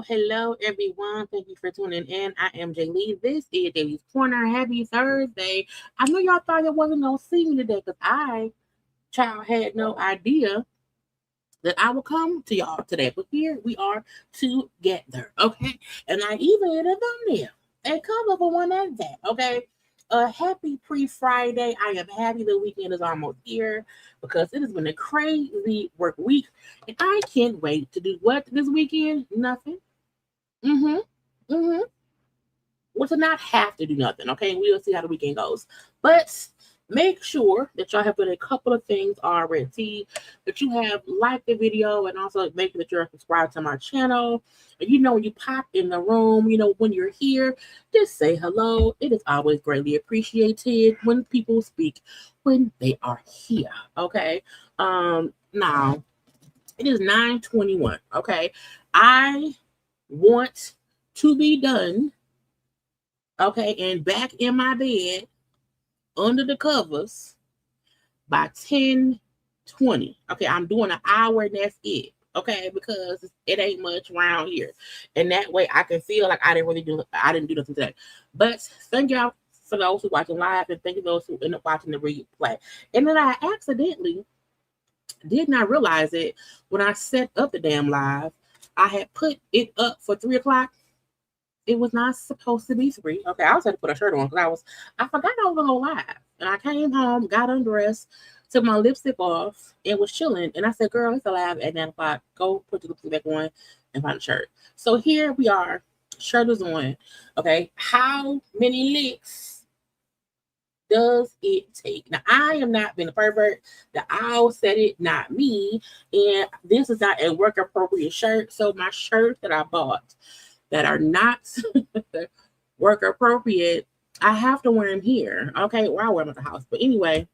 Hello, everyone. Thank you for tuning in. I am Jaylee. This is JayLeesCorner. Happy Thursday. I know y'all thought it wasn't going to see me today because child, had no idea that I will come to y'all today. But here we are together, okay? And I even had a thumbnail and cover for one of that, okay? Happy pre-Friday. I am happy the weekend is almost here because it has been a crazy work week. And I can't wait to do what this weekend? Nothing. Well, to not have to do nothing, okay? We'll see how the weekend goes. But make sure that y'all have done a couple of things already, that you have liked the video, and also make sure that you're subscribed to my channel. And when you pop in the room, when you're here, just say hello. It is always greatly appreciated when people speak when they are here, okay? Now, it is 9:21, okay? I want to be done, okay, and back in my bed under the covers by 10:20. Okay, I'm doing an hour and that's it. Okay, because it ain't much around here, and that way I can feel like I didn't do nothing today. But thank y'all for those who watching live, and thank you those who end up watching the replay. And then I accidentally did not realize it when I set up the damn live. I had put it up for 3:00. It was not supposed to be 3. Okay, I was had to put a shirt on because I forgot I was gonna go live. And I came home, got undressed, took my lipstick off, and was chilling. And I said, girl, it's a live at 9:00. Go put the lipstick back on and find a shirt. So here we are. Shirt is on. Okay. How many licks does it take? Now, I am not being a pervert. The owl said it, not me. And this is not a work appropriate shirt. So my shirt that I bought that are not work appropriate, I have to wear them here. Okay, or I wear them at the house. But anyway,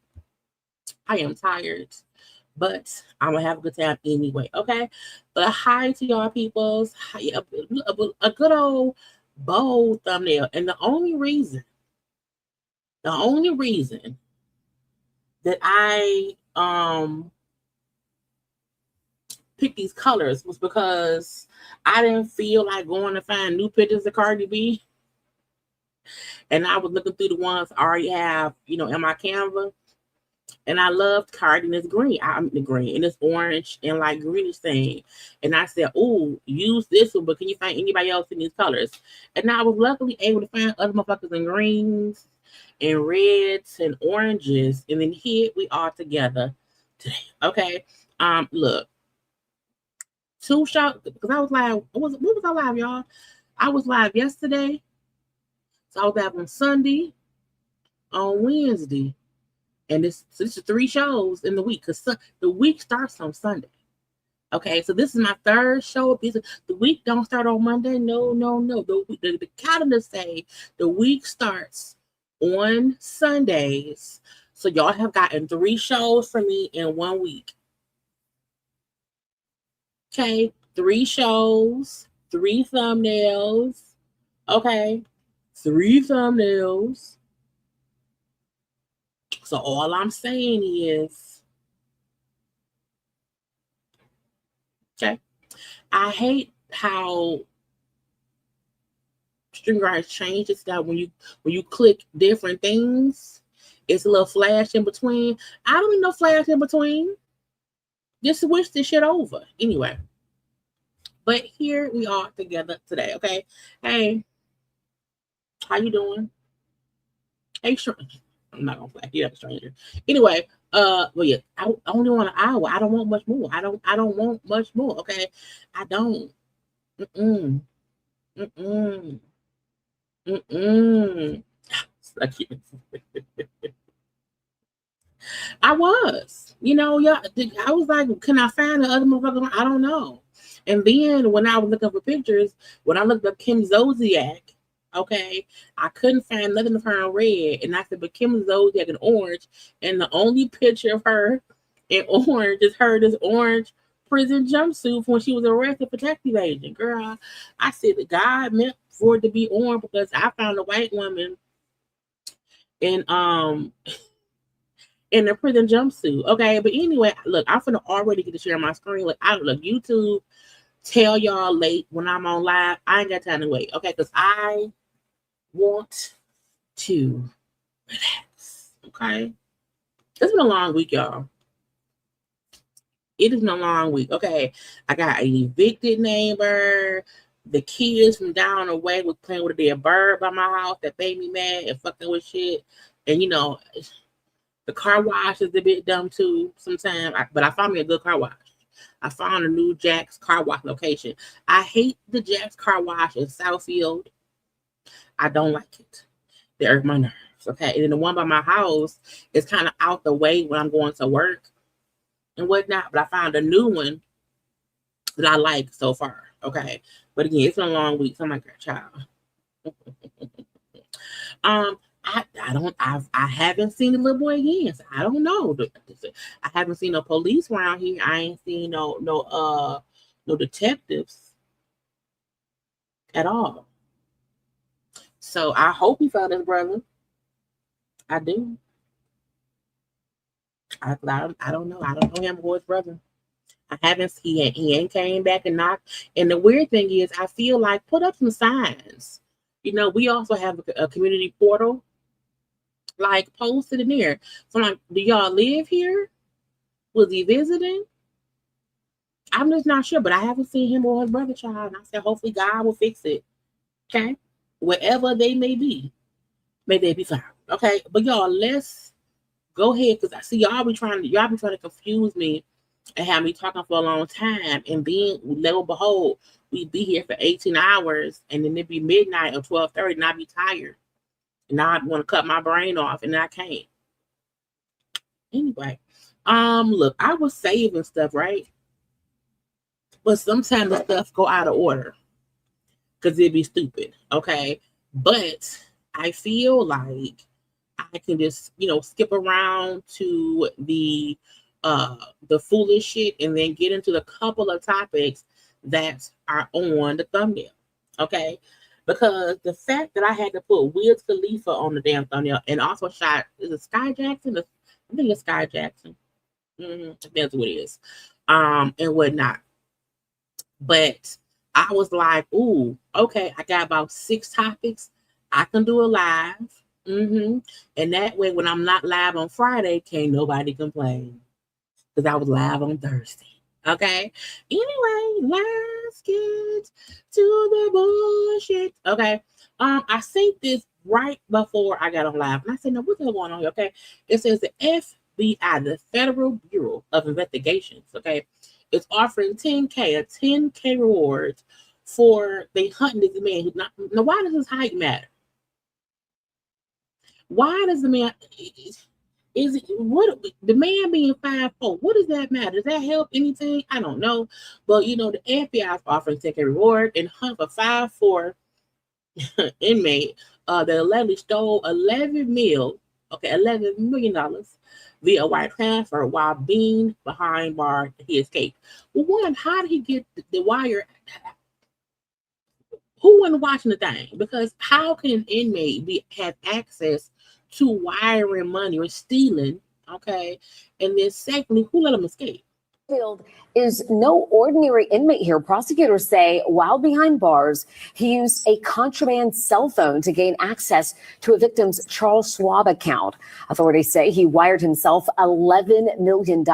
I am tired, but I'm gonna have a good time anyway. Okay, but hi to y'all peoples. A good old bold thumbnail, and the only reason that I picked these colors was because I didn't feel like going to find new pictures of Cardi B. And I was looking through the ones I already have, in my Canva. And I loved Cardi in this green. I'm the green and this orange and like greenish thing. And I said, "Oh, use this one, but can you find anybody else in these colors?" And I was luckily able to find other motherfuckers in greens and reds and oranges. And then here we are together today. Okay. Look, two shots because I was live. What was I live, y'all? I was live yesterday. So I was live on Sunday, on Wednesday. And this is 3 shows in the week because the week starts on Sunday. Okay, so this is my 3rd show. The week don't start on Monday. No. The calendar say the week starts on Sundays. So y'all have gotten 3 shows from me in 1 week. Okay, 3 shows, 3 thumbnails. Okay, 3 thumbnails. So all I'm saying is, okay, I hate how StreamYard changes that when you click different things, it's a little flash in between. I don't need no flash in between. Just switch this shit over. Anyway. But here we are together today, okay? Hey, how you doing? Hey, stranger. I'm not gonna flag you up, stranger. Anyway, well, yeah, I only want an hour. I don't want much more. I don't want much more. Okay, I don't. Mm-mm. Mm-mm. Mm-mm. I was, yeah. I was like, can I find the other motherfucker? I don't know. And then when I was looking for pictures, when I looked up Kim Zodiac, okay, I couldn't find nothing of her in red. And I said, but Kim Zodiac in orange, and the only picture of her in orange is her this orange prison jumpsuit when she was arrested for tax evasion. Girl, I said that God meant for it to be orange because I found a white woman in in the prison jumpsuit. Okay, but anyway, look, I'm finna already get to share my screen. Look, YouTube tell y'all late when I'm on live. I ain't got time to wait. Okay, because I want to relax. Okay, it's been a long week, y'all. It has been a long week. Okay, I got an evicted neighbor. The kids from down the way was playing with a dead bird by my house that made me mad and fucking with shit. And the car wash is a bit dumb too sometimes, but I found me a good car wash. I found a new Jack's car wash location. I hate the Jack's car wash in Southfield. I don't like it. They irk my nerves. Okay, and then the one by my house is kind of out the way when I'm going to work and whatnot. But I found a new one that I like so far. Okay, but again, it's been a long week. So I'm like, child. I haven't seen the little boy again. So I don't know. I haven't seen no police around here. I ain't seen no detectives at all. So I hope he found his brother. I do. I don't know. I don't know him or his brother. I haven't. He ain't came back and knocked. And the weird thing is, I feel like put up some signs. We also have a community portal. Like posted in there. So I'm like, do y'all live here? Was he visiting? I'm just not sure, but I haven't seen him or his brother, child. And I said, hopefully God will fix it. Okay? Wherever they may be, may they be found. Okay? But y'all, let's go ahead because I see y'all be trying to confuse me and have me talking for a long time. And then lo and behold, we be here for 18 hours and then it be midnight or 12:30 and I be tired. And I want to cut my brain off and I can't. Anyway, look, I was saving stuff, right? But sometimes the stuff go out of order because it'd be stupid, okay? But I feel like I can just, skip around to the foolish shit and then get into the couple of topics that are on the thumbnail, okay? Because the fact that I had to put Wiz Khalifa on the damn thumbnail and also shot, is it Sky Jackson? I think it's Sky Jackson. That's what it is. And whatnot. But I was like, ooh, okay, I got about 6 topics. I can do a live. And that way, when I'm not live on Friday, can't nobody complain because I was live on Thursday. Okay. Anyway, let's get to the bullshit. Okay. I seen this right before I got on live, and I said, "No, what's going on here?" Okay. It says the FBI, the Federal Bureau of Investigations, okay, is offering 10K, a 10K reward for they hunting this man who's not. Now, why does his height matter? Why does the man? Is it what the man being 5'4"? What does that matter? Does that help anything? I don't know, but the FBI is offering 10K reward and hunt for 5'4" inmate that allegedly stole $11 million via wire transfer while being behind bars. He escaped. Well, one, how did he get the wire? Who wasn't watching the thing? Because how can an inmate have access to wiring money or stealing? Okay, and then secondly, who let him escape? Is no ordinary inmate here. Prosecutors say while behind bars, he used a contraband cell phone to gain access to a victim's Charles Schwab account. Authorities say he wired himself $11 million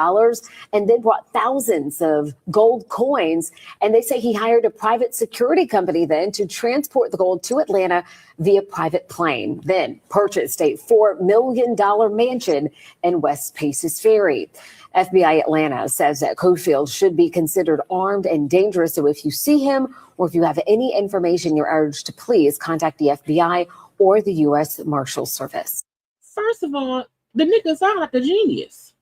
and then brought thousands of gold coins. And they say he hired a private security company then to transport the gold to Atlanta via private plane, then purchased a $4 million mansion in West Paces Ferry. FBI Atlanta says that Cofield should be considered armed and dangerous. So if you see him or if you have any information, you're urged to please contact the FBI or the U.S. Marshal Service. First of all, the nigga sound like a genius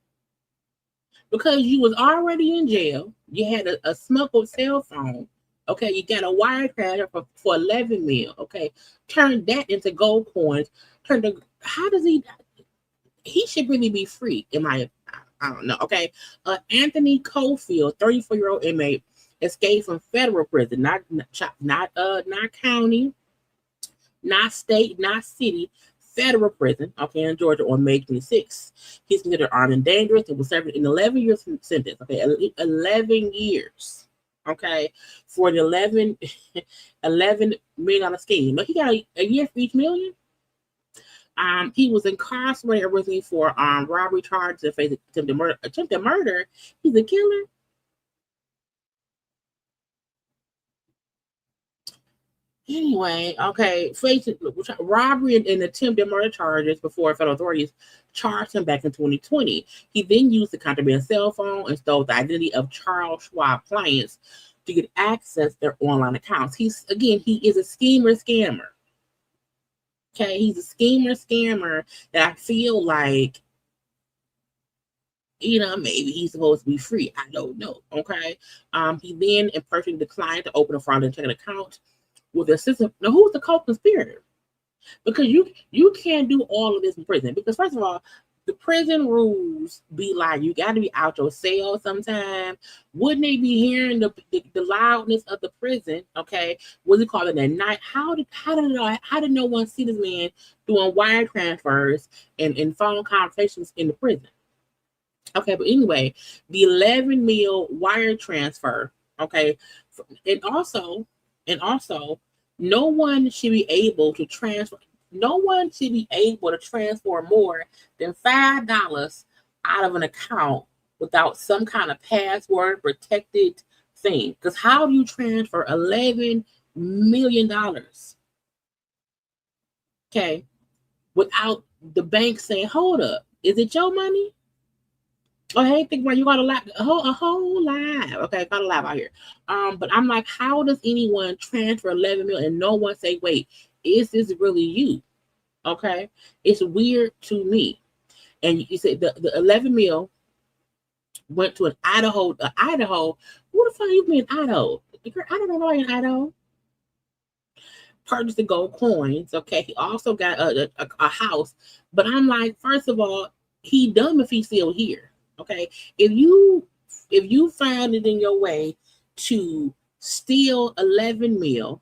because you was already in jail. You had a smuggled cell phone. Okay, you got a wire transfer for 11 mil. Okay, turn that into gold coins. How does he? He should really be free, in my opinion. I don't know. Okay. Anthony Cofield, 34-year-old inmate, escaped from federal prison, not county, not state, not city, federal prison, okay, in Georgia on May 26th. He's considered armed and dangerous and was serving an 11-year sentence. Okay, 11 years. Okay, for the $11 million scheme. But he got a year for each million. He was incarcerated originally for robbery charges and faced attempted murder. He's a killer. Anyway, okay, facing robbery and attempted murder charges before federal authorities charged him back in 2020. He then used the contraband cell phone and stole the identity of Charles Schwab clients to get access to their online accounts. He is a scammer. Okay, he's a scammer that I feel like, maybe he's supposed to be free. I don't know. Okay. He then in person declined to open a fraudulent checking account with a system. Now, who's the co-conspirator? Because you can't do all of this in prison. Because first of all, the prison rules be like you got to be out your cell sometime. Wouldn't they be hearing the loudness of the prison? Okay, what's it called at night? How did no one see this man doing wire transfers and phone conversations in the prison? Okay, but anyway, the 11 mil wire transfer. Okay, and also, no one should be able to transfer. No one should be able to transfer more than $5 out of an account without some kind of password protected thing. Because how do you transfer $11 million? Okay, without the bank saying, "Hold up, is it your money?" Oh, hey, think about you got a whole live. Okay, got a live out here. But I'm like, how does anyone transfer 11 million and no one say, "Wait, is this really you?" Okay, it's weird to me. And you said the 11 mil went to an Idaho. Idaho. Who the fuck you mean Idaho? I don't know in Idaho. Purchased the gold coins. Okay, he also got a house. But I'm like, first of all, he dumb if he's still here. Okay, if you find it in your way to steal 11 mil,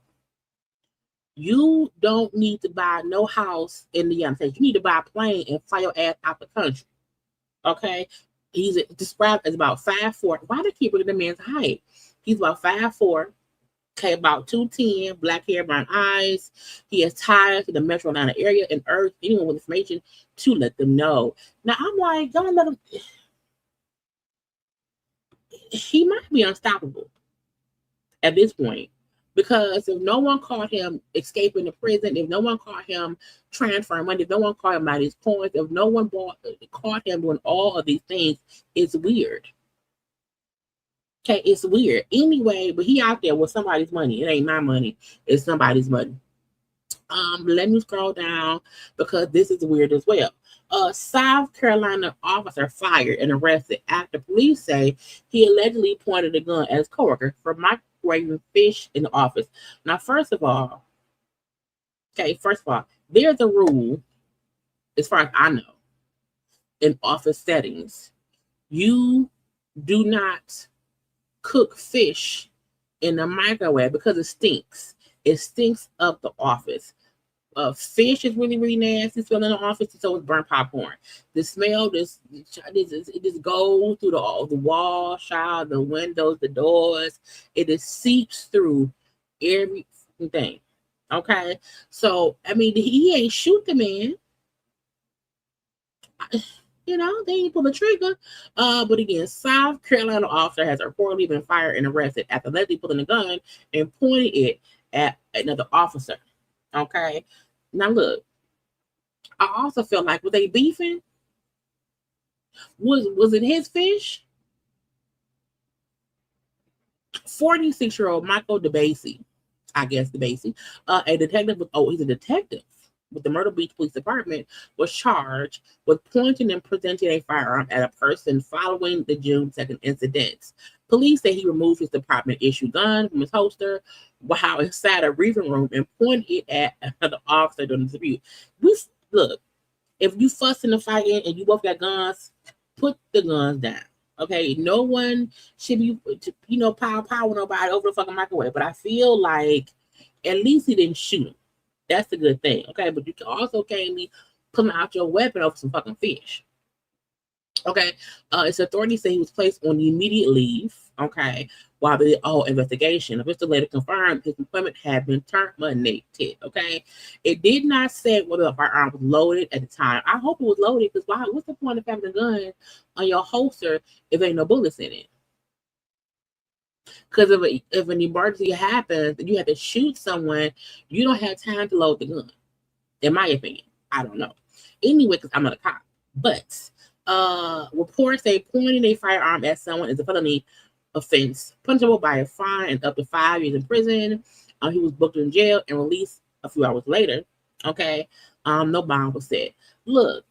you don't need to buy no house in the United States. You need to buy a plane and fly your ass out the country. Okay, he's described as about 5'4". Why do they keep looking at the man's height? He's about 5'4", Okay, about 2'10", black hair, brown eyes. He has ties to the metro Atlanta area and urged anyone with information to let them know. Now, I'm like, don't let him. He might be unstoppable at this point. Because if no one caught him escaping the prison, if no one caught him transferring money, if no one caught him by his coins, if no one caught him doing all of these things, it's weird. Okay, it's weird. Anyway, but he out there with somebody's money. It ain't my money. It's somebody's money. Let me scroll down because this is weird as well. South Carolina officer fired and arrested after police say he allegedly pointed a gun at his coworker for microwaving fish in the office. Now, first of all, there's a rule, as far as I know, in office settings. You do not cook fish in the microwave because it stinks. It stinks up the office. Fish is really, really nasty smell in the office, and so is burnt popcorn. The smell it just goes through the wall, shower, the windows, the doors. It just seeps through everything. Okay, so I mean, he ain't shoot the man. You know, they ain't pull the trigger. But again, South Carolina officer has reportedly been fired and arrested after allegedly pulling a gun and pointing it at another officer. Okay. Now look, I also feel like, were they beefing? Was it his fish? 46-year-old Michael DeBasey, a detective he's a detective with the Myrtle Beach Police Department, was charged with pointing and presenting a firearm at a person following the June 2nd incident. Police say he removed his department-issued gun from his holster while inside a briefing room and pointed it at another officer during the dispute. Look, if you fussing and fighting and you both got guns, put the guns down. Okay, no one should be, power nobody over the fucking microwave. But I feel like at least he didn't shoot him. That's a good thing, okay? But you also can't be pulling out your weapon over some fucking fish. Okay, its authorities say he was placed on immediate leave, okay, while the investigation. Officials later confirmed his employment had been terminated, okay? It did not say whether the firearm was loaded at the time. I hope it was loaded, because what's the point of having a gun on your holster if there ain't no bullets in it? Because if an emergency happens and you have to shoot someone, you don't have time to load the gun. In my opinion, I don't know. Anyway, because I'm not a cop. But reports say pointing a firearm at someone is a felony offense, punishable by a fine and up to 5 years in prison. He was booked in jail and released a few hours later. Okay, no bond was set. Look,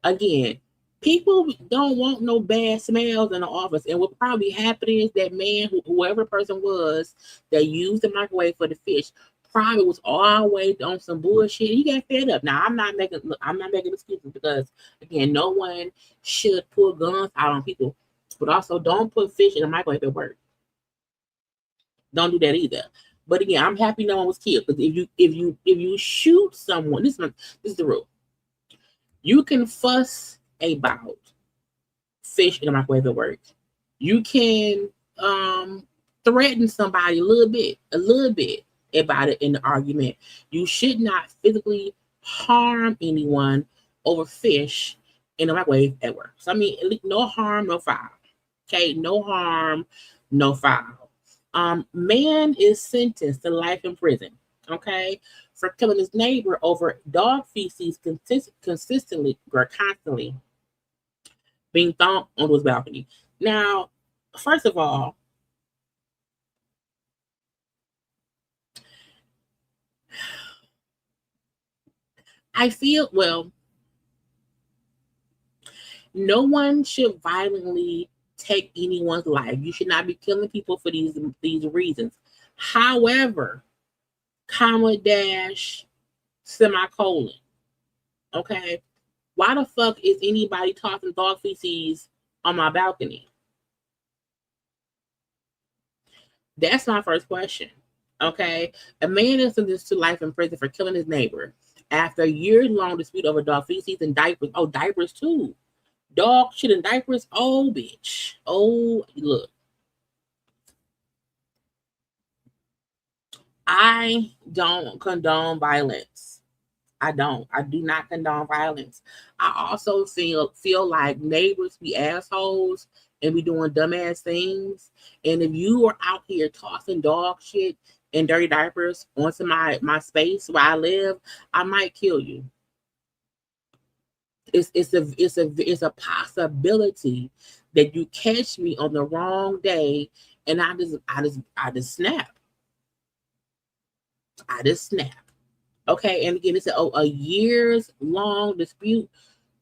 again, people don't want no bad smells in the office. And what probably happened is that man, whoever the person was that used the microwave for the fish, probably was always on some bullshit. He got fed up. Now, I'm not making excuses, because again, no one should pull guns out on people. But also, don't put fish in the microwave at work. Don't do that either. But again, I'm happy no one was killed, because if you shoot someone, this is the rule. You can fuss about fish in the microwave at work. You can threaten somebody a little bit about it in the argument. You should not physically harm anyone over fish in the microwave at work. So I mean, no harm, no foul. Okay, no harm, no foul. Man is sentenced to life in prison. Okay, for killing his neighbor over dog feces constantly being thrown onto his balcony. Now, first of all, I feel, no one should violently take anyone's life. You should not be killing people for these reasons. However, semicolon. Okay, why the fuck is anybody tossing dog feces on my balcony? That's my first question. Okay, a man is sentenced to life in prison for killing his neighbor after a year-long dispute over dog feces and diapers. Oh, diapers too. Dog shit and diapers. Oh, bitch. Oh, look. I don't condone violence. I don't. I do not condone violence. I also feel like neighbors be assholes and be doing dumbass things. And if you are out here tossing dog shit and dirty diapers onto my space where I live, I might kill you. It's a possibility that you catch me on the wrong day and I just snap. I just snap. Okay, and again, it's a years long dispute.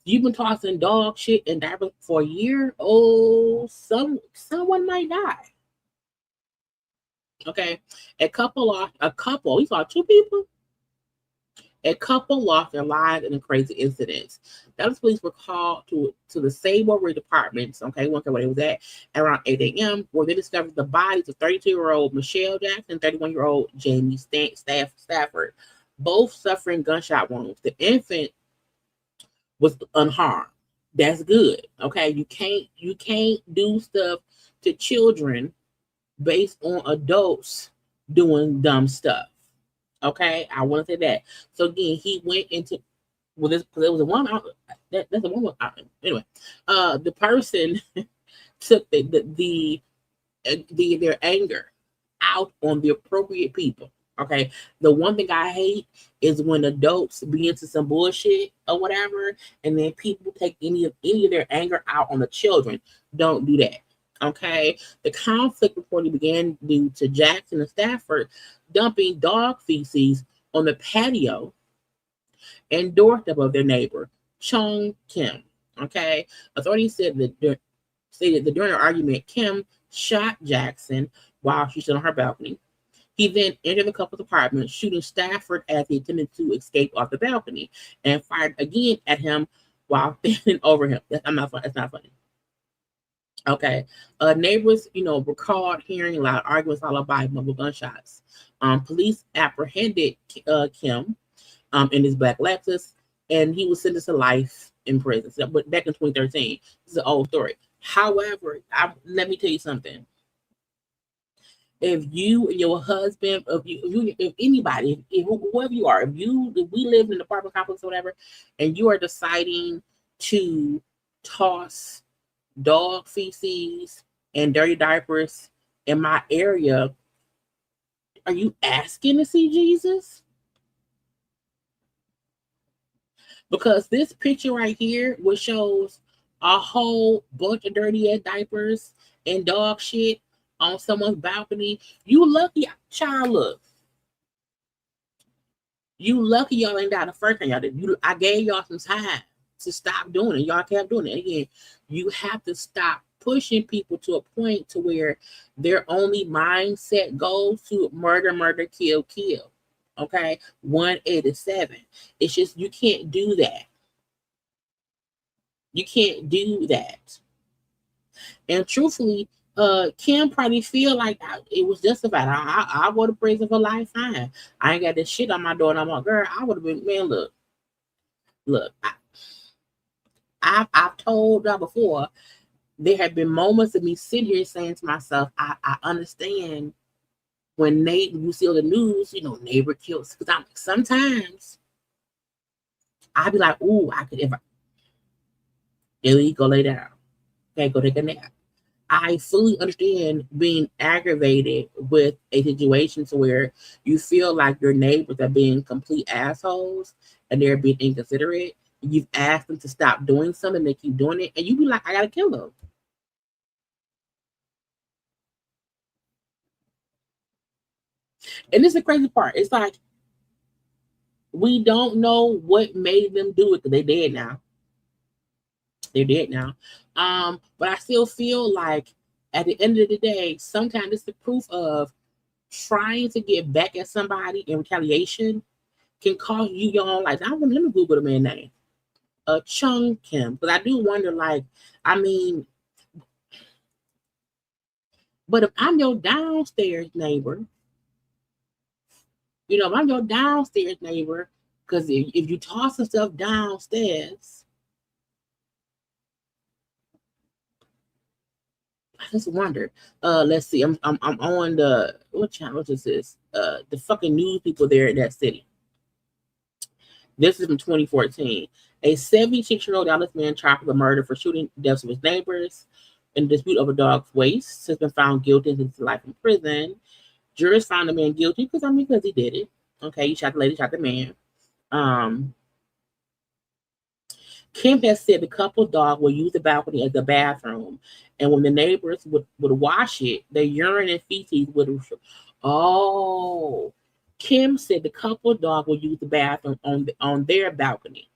You've been tossing dog shit and diapers for a year. Oh, someone might die. Okay, we saw two people. A couple lost their lives in a crazy incident. Dallas police were called to the Sable departments. Okay, wondering where they was at around 8 a.m., where they discovered the bodies of 32-year-old Michelle Jackson and 31-year-old Jamie Stafford, both suffering gunshot wounds. The infant was unharmed. That's good. Okay, you can't do stuff to children based on adults doing dumb stuff. Okay, I want to say that. So again, he went into this because it was a woman. That's a woman. Anyway, the person took their anger out on the appropriate people. Okay, the one thing I hate is when adults be into some bullshit or whatever, and then people take any of their anger out on the children. Don't do that. Okay, the conflict reportedly began due to Jackson and Stafford dumping dog feces on the patio and doorstep of their neighbor, Chung Kim. Okay, authorities stated that during an argument, Kim shot Jackson while she stood on her balcony. He then entered the couple's apartment, shooting Stafford as he attempted to escape off the balcony, and fired again at him while standing over him. That's not funny. Okay. Neighbors, recalled hearing loud arguments followed by multiple gunshots. Police apprehended Kim in his black Lexus, and he was sentenced to life in prison. So, but back in 2013, this is an old story. However, let me tell you something. If you and your husband, if anybody, if whoever you are, if we live in an apartment complex or whatever, and you are deciding to toss dog feces and dirty diapers in my area, are you asking to see Jesus? Because this picture right here, which shows a whole bunch of dirty ass diapers and dog shit on someone's balcony, you lucky, child. Look, you lucky y'all ain't died the first time y'all did. I gave y'all some time to stop doing it. Y'all kept doing it. Again, you have to stop pushing people to a point to where their only mindset goes to murder, murder, kill, kill. Okay, 187. It's just you can't do that. You can't do that. And truthfully, Kim probably feel like it was justified. I would have praised her for life. Fine. I ain't got this shit on my door, and I'm like, girl, I would have been, man. Look. I've told y'all before. There have been moments of me sitting here saying to myself, I understand when you see on the news, neighbor kills. Because sometimes I'd be like, ooh, I could ever. Jaylee, go lay down. Okay, go take a nap. I fully understand being aggravated with a situation to where you feel like your neighbors are being complete assholes and they're being inconsiderate. You've asked them to stop doing something, they keep doing it, and you be like, I gotta kill them. And this is the crazy part. It's like we don't know what made them do it because they're dead now. They're dead now. But I still feel like at the end of the day, sometimes it's the proof of trying to get back at somebody in retaliation can cost you your own life. Now, let me Google the man's name. Chung Kim. But I do wonder, but if I'm your downstairs neighbor, if I'm your downstairs neighbor, because if you tossing stuff downstairs, I just wonder. Let's see. I'm on the what channel? What is this? The fucking news people there in that city. This is from 2014. A 76-year-old Dallas man charged with murder for shooting deaths of his neighbors in a dispute over dog's waste has been found guilty and sentenced to life in prison. Jurors found the man guilty because he did it. Okay, he shot the lady, shot the man. Kim has said the couple's dog will use the balcony as the bathroom, and when the neighbors would wash it, the urine and feces would. Oh, Kim said the couple's dog will use the bathroom on their balcony.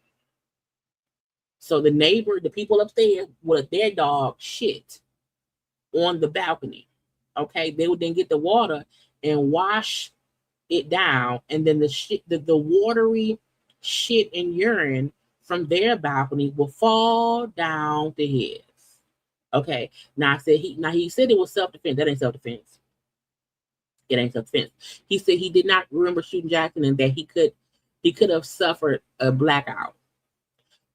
So the people upstairs would let their dog shit on the balcony. Okay, they would then get the water and wash it down, and then the watery shit and urine from their balcony will fall down to his. Okay. Now he said it was self-defense. That ain't self-defense. It ain't self-defense. He said he did not remember shooting Jackson and that he could have suffered a blackout.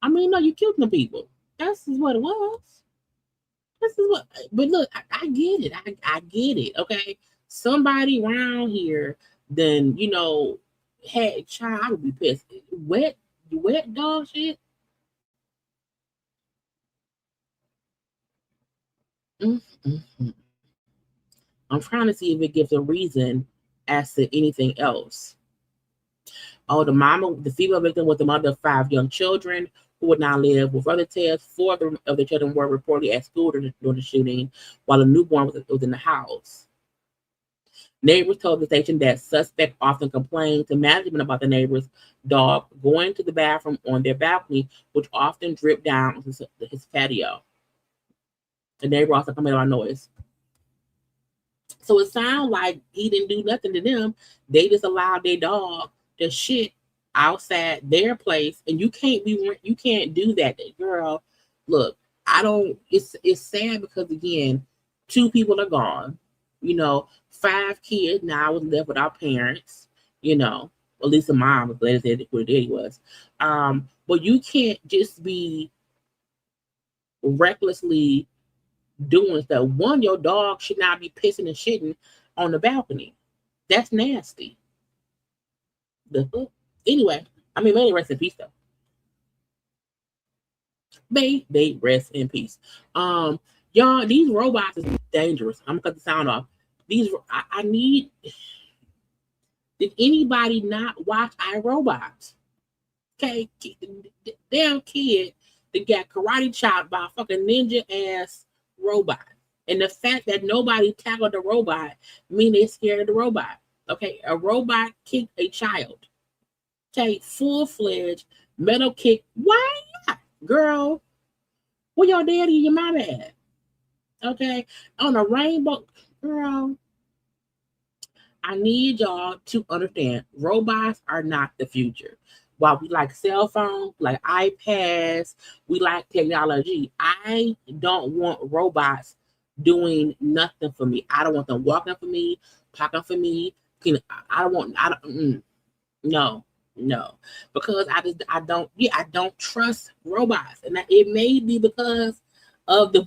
I mean, no, you killed the people. That's what it was. But look, I get it. I get it. Okay. Somebody around here then, had child, I would be pissed. Wet dog shit. Mm-hmm. I'm trying to see if it gives a reason as to anything else. Oh, the female victim was the mother of 5 young children who would now live with other tales. 4 of the children were reportedly at school during the shooting, while a newborn was in the house. Neighbors told the station that suspect often complained to management about the neighbor's dog going to the bathroom on their balcony, which often dripped down his patio. The neighbor also complained about noise. So it sounds like he didn't do nothing to them. They just allowed their dog to shit outside their place, and you can't do that, girl. Look, it's sad because again, 2 people are gone. 5 kids now was left without parents. At least the mom was glad that what it was. But you can't just be recklessly doing stuff. One, your dog should not be pissing and shitting on the balcony. That's nasty. Anyway, may rest in peace though. They rest in peace. Y'all, these robots is dangerous. I'm gonna cut the sound off. I need. Did anybody not watch iRobot? Okay, damn kid that got karate chopped by a fucking ninja ass robot, and the fact that nobody tackled the robot mean they're scared of the robot. Okay, a robot kicked a child. Okay, full-fledged metal kick. Why not, girl? Where your daddy and your mama at? Okay, on a rainbow, girl. I need y'all to understand, robots are not the future. While we like cell phones, like iPads, we like technology. I don't want robots doing nothing for me. I don't want them walking for me, talking for me. No, because I don't trust robots, and it may be because of the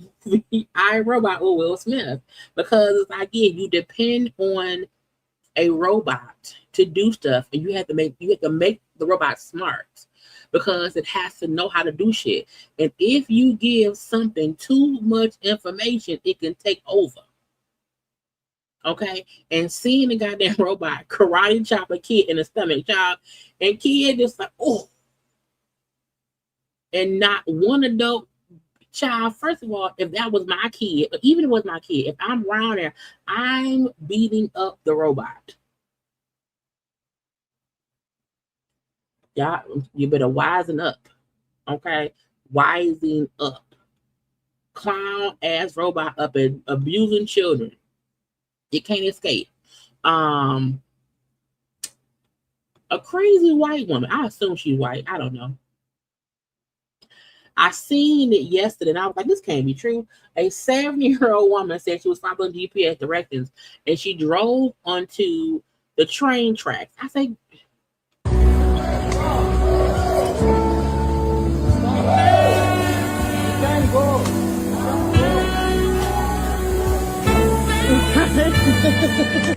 iRobot or Will Smith. Because again, you depend on a robot to do stuff, and you have to make the robot smart because it has to know how to do shit. And if you give something too much information, it can take over. Okay, and seeing the goddamn robot karate chop a kid in the stomach, child, and kid just like, oh, and not one adult child. First of all, if that was my kid, or even if it was my kid, if I'm around there, I'm beating up the robot. Y'all, you better wisen up. Okay, wising up. Clown ass robot up and abusing children. You can't escape. A crazy white woman. I assume she's white. I don't know. I seen it yesterday and I was like, this can't be true. A 70-year-old woman said she was following GPS directions and she drove onto the train tracks. I say,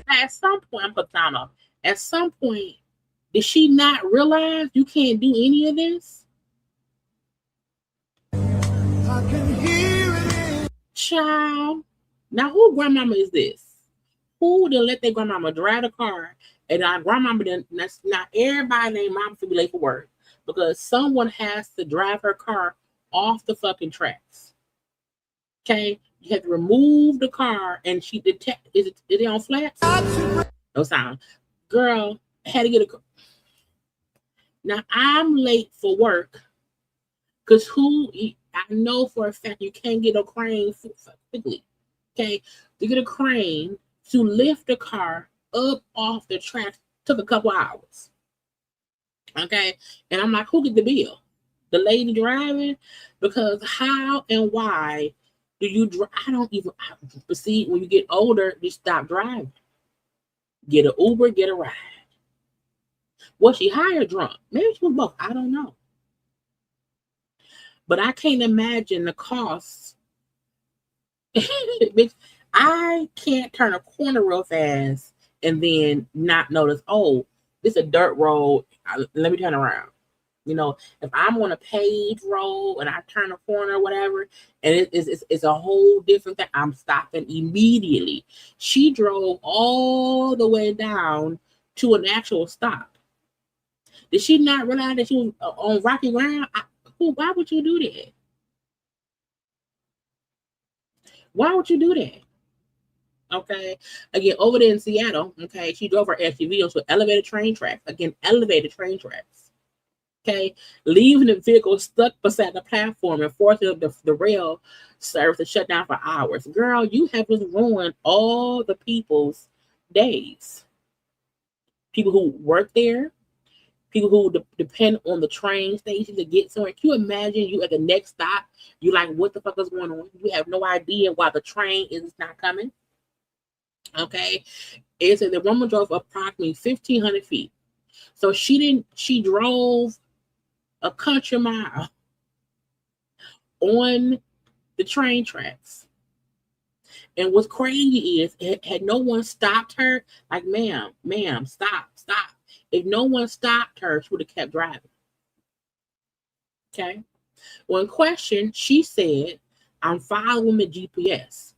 At some point, I'm putting time off. At some point, did she not realize you can't do any of this? I can hear it. Child. Now, who grandmama is this? Who done let their grandmama drive the car? And our grandmama done, that's not everybody named mama to be late for work because someone has to drive her car off the fucking tracks. Okay? You have to remove the car and she detect is it on flats? No sound. Girl, had to get a. Now I'm late for work because I know for a fact you can't get a crane quickly. Okay, to get a crane to lift the car up off the track took a couple hours. Okay, and I'm like, who get the bill? The lady driving? Because how and why do you drive? I don't even see when you get older, you stop driving. Get an Uber, get a ride. Was she high or drunk? Maybe she was both. I don't know. But I can't imagine the costs. I can't turn a corner real fast and then not notice, oh, this is a dirt road. Let me turn around. You know, if I'm on a paved road and I turn a corner or whatever, and it's a whole different thing, I'm stopping immediately. She drove all the way down to an actual stop. Did she not realize that she was on rocky ground? Why would you do that? Why would you do that? Okay. Again, over there in Seattle, okay, she drove her SUV onto elevated train tracks. Again, elevated train tracks. Okay. Leaving the vehicle stuck beside the platform and forcing the rail service to shut down for hours. Girl, you have just ruined all the people's days. People who work there, people who depend on the train station to get somewhere. Can you imagine you at the next stop? You like, what the fuck is going on? You have no idea why the train is not coming. Okay. It said the woman drove approximately 1,500 feet. So she drove a country mile on the train tracks. And what's crazy is, had no one stopped her, like, ma'am, stop. If no one stopped her, she would have kept driving. Okay. When questioned, she said, I'm following the GPS.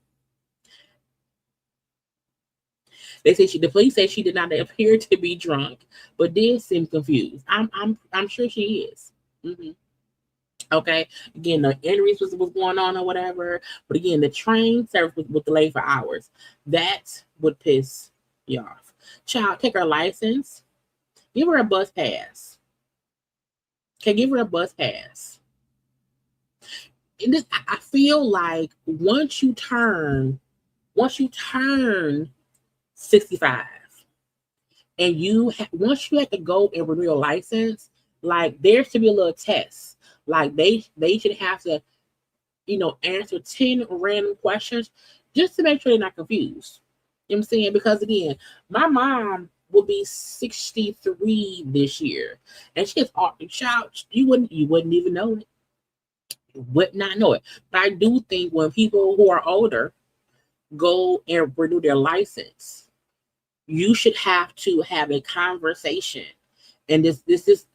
The police say she did not appear to be drunk, but did seem confused. I'm sure she is. Mm-hmm. Okay. Again, the injuries was going on or whatever, but again, the train service was delayed for hours. That would piss you off. Child, take her license. Give her a bus pass. Okay, give her a bus pass. I feel like once you turn 65 and once you have to go and renew your license, like there should be a little test. Like they should have to, answer 10 random questions just to make sure they're not confused. You know what I'm saying? Because again, my mom will be 63 this year, and she's a child. You wouldn't even know it. You would not know it. But I do think when people who are older go and renew their license, you should have to have a conversation, and this is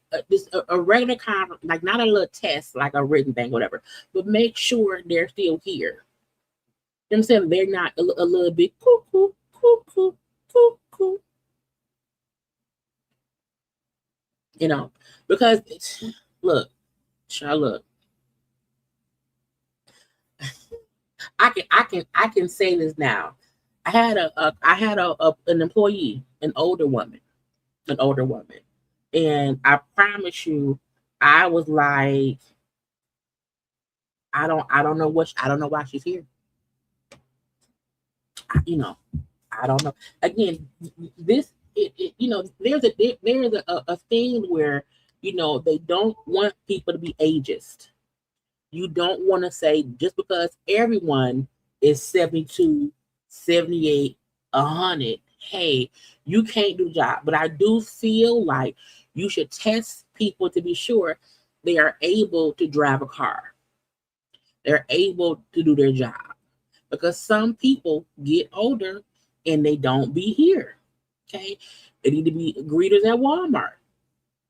a regular conversation, like not a little test, like a written thing, whatever. But make sure they're still here. You know what I'm saying? They're not a little bit cuckoo. Because look, I can say this now. I had an employee, an older woman, and I promise you, I was like, I don't know why she's here. I don't know. Again, there's a thing where they don't want people to be ageist. You don't want to say just because everyone is 72, 78, 100, hey, you can't do the job. But I do feel like you should test people to be sure they are able to drive a car. They're able to do their job. Because some people get older and they don't be here. Okay, they need to be greeters at Walmart.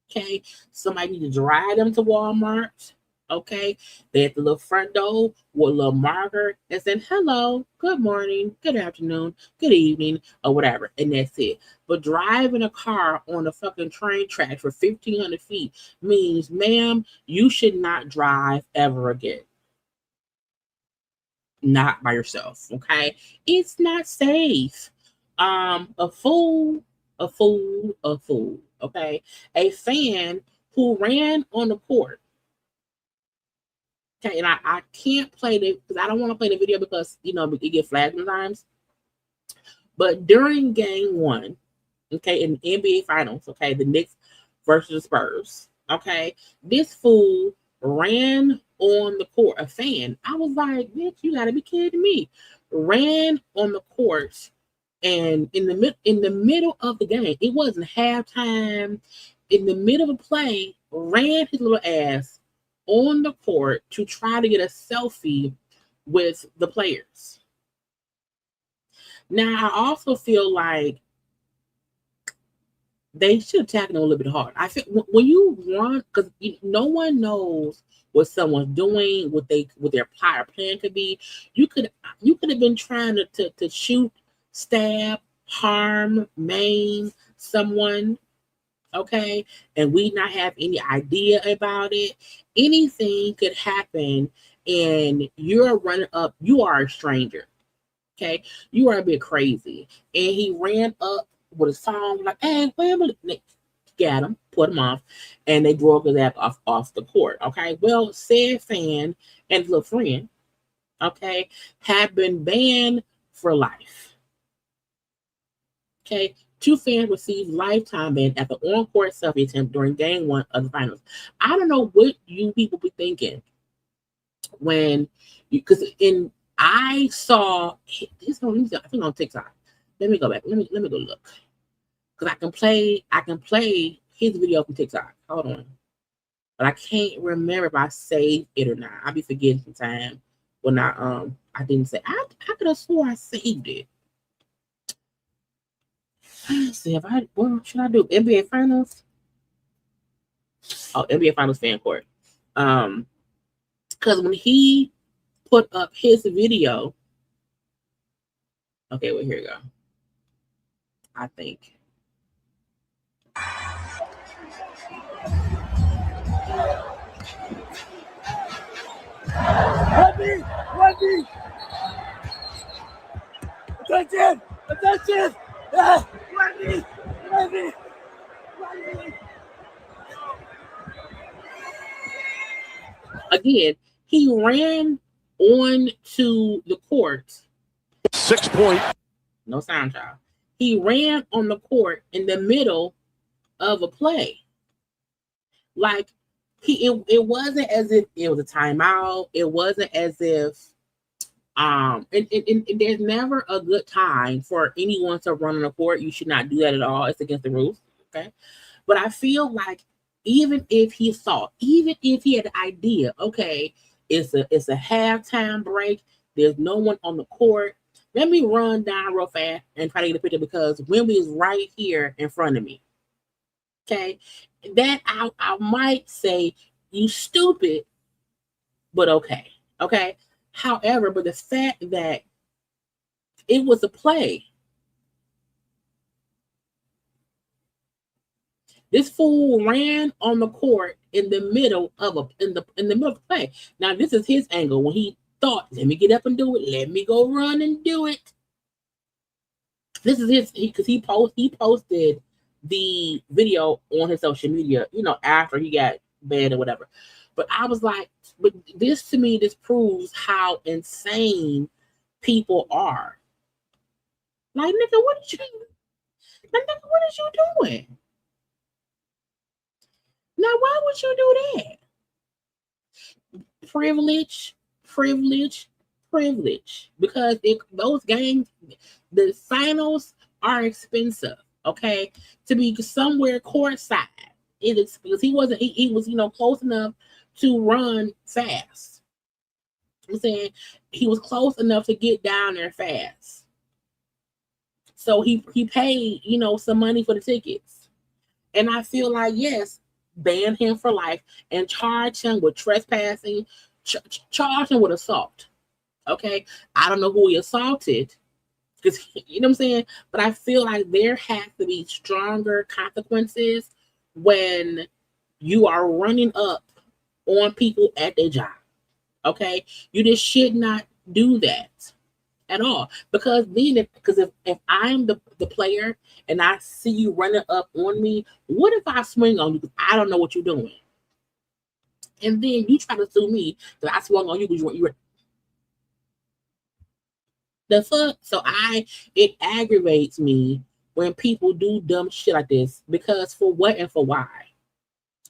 Okay, somebody need to drive them to Walmart. Okay, they at the little front door with a little marker and saying hello, good morning, good afternoon, good evening, or whatever, and that's it. But driving a car on a fucking train track for 1,500 feet means, ma'am, you should not drive ever again. Not by yourself, okay? It's not safe. A fool, a fool, a fool, okay? A fan who ran on the court. Okay, and I can't play it because I don't want to play the video because, you know, it get flagged sometimes. But during game one, okay, in the NBA Finals, okay, the Knicks versus the Spurs, okay, this fool ran on the court, a fan. I was like, bitch, you gotta be kidding me. Ran on the court, and in the middle of the game, it wasn't halftime. In the middle of the play, ran his little ass on the court to try to get a selfie with the players. Now, I also feel like they should attack him a little bit hard. I feel when you run, because no one knows what someone's doing, what their prior plan could be. You could have been trying to shoot, stab, harm, maim someone, okay, and we not have any idea about it. Anything could happen, and you're running up. You are a stranger, okay. You are a bit crazy, and he ran up with his phone like, "Hey, wait a minute." Got him, put him off, and they drove his ass off the court. Okay, well, said fan and his little friend, okay, have been banned for life. Okay. 2 fans received lifetime ban at the on-court selfie attempt during game one of the finals. I don't know what you people be thinking when because I saw this on I think on TikTok. Let me go back. Let me go look. Because I can play his video from TikTok. Hold on. But I can't remember if I saved it or not. I'll be forgetting sometimes when I didn't say I could have swore I saved it. Let's see if what should I do? NBA Finals? Oh, NBA Finals fan court. Because when he put up his video, okay, well, here we go. I think. Wendy! Attention! Attention! Wendy! Again, he ran on to the court. 6 point. No sound, child. He ran on the court in the middle of a play. Like it wasn't as if it was a timeout. It wasn't as if and there's never a good time for anyone to run on the court. You should not do that at all. It's against the rules. Okay. But I feel like even if he had the idea, okay, it's a halftime break. There's no one on the court. Let me run down real fast and try to get a picture because Wemby is right here in front of me. Okay. That I might say, you stupid, but okay. Okay. However, but the fact that it was a play. This fool ran on the court in the middle of the middle of the play. Now, this is his angle when he thought, let me get up and do it. Let me go run and do it. This is his because he posted the video on his social media, after he got banned or whatever. But I was like, but this to me, this proves how insane people are. Like, nigga, what is you doing? Now, why would you do that? Privilege. Because those games, the finals are expensive. Okay, to be somewhere courtside, it is because he was close enough to run fast. I'm saying he was close enough to get down there fast. So he paid, some money for the tickets. And I feel like, yes, ban him for life and charge him with trespassing, charge him with assault. Okay? I don't know who he assaulted, because you know what I'm saying? But I feel like there has to be stronger consequences when you are running up on people at their job. Okay? You just should not do that at all. Because then if I'm the player and I see you running up on me, what if I swing on you because I don't know what you're doing? And then you try to sue me that I swung on you because you were the fuck. So it aggravates me when people do dumb shit like this, because for what and for why?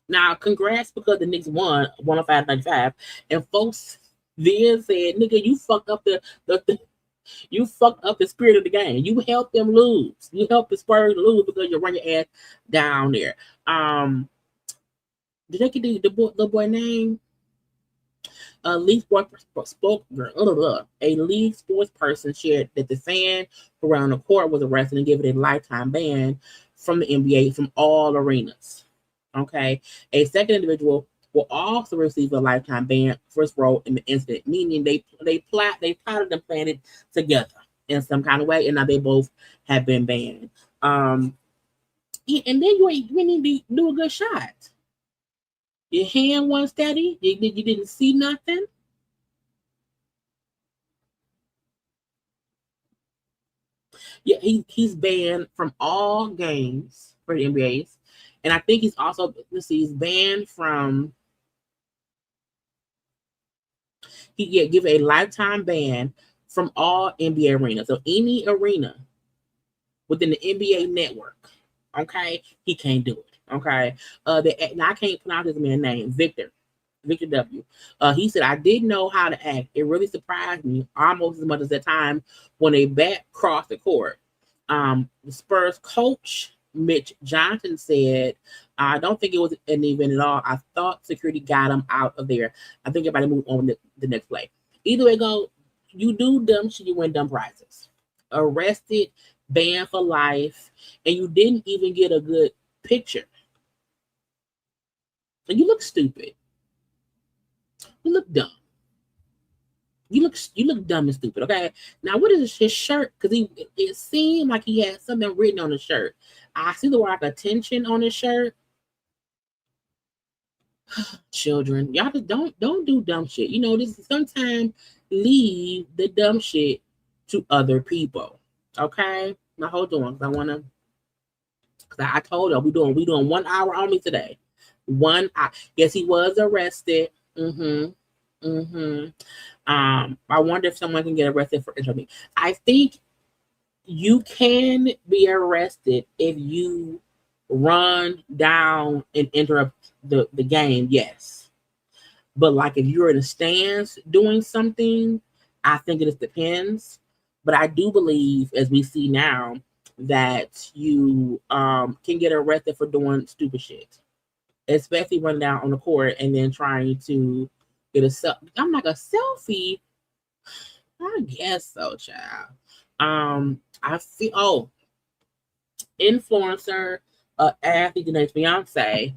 Now, congrats because the Knicks won 105-95, and folks then said, "Nigga, you fucked up you fucked up the spirit of the game. You helped them lose. You helped the Spurs lose because you run your ass down there." Did they get the boy name? A league sports person shared that the fan who ran on the court was arrested and given a lifetime ban from the NBA from all arenas. Okay, a second individual will also receive a lifetime ban for his role in the incident, meaning they plotted and planned it together in some kind of way, and now they both have been banned. And then you need to do a good shot. Your hand wasn't steady. You didn't see nothing. Yeah, he's banned from all games for the NBA's, and I think he's also he's banned from. He get given a lifetime ban from all NBA arenas. So any arena within the NBA network, okay, he can't do it. Okay, now I can't pronounce his man's name, Victor W. He said, "I didn't know how to act. It really surprised me almost as much as the time when a bat crossed the court." The Spurs coach, Mitch Johnson, said, "I don't think it was an event at all. I thought security got him out of there. I think everybody moved on the next play." Either way go, you do dumb shit, you win dumb prizes. Arrested, banned for life, and you didn't even get a good picture. And you look stupid. You look dumb. You look dumb and stupid. Okay. Now, what is his shirt? Because it seemed like he had something written on his shirt. I see the word like attention on his shirt. Children, y'all just don't do dumb shit. This sometimes leave the dumb shit to other people. Okay. Now hold on, because I wanna. Because I told you we doing 1 hour on me today. 1 hour. Yes, he was arrested. I wonder if someone can get arrested for interrupting. I think you can be arrested if you run down and interrupt the game, yes. But like if you're in the stands doing something, I think it just depends. But I do believe, as we see now, that you can get arrested for doing stupid shit, especially running down on the court and then trying to get a selfie. I'm like, a selfie? I guess so, child. I feel influencer, athlete Janae's fiance,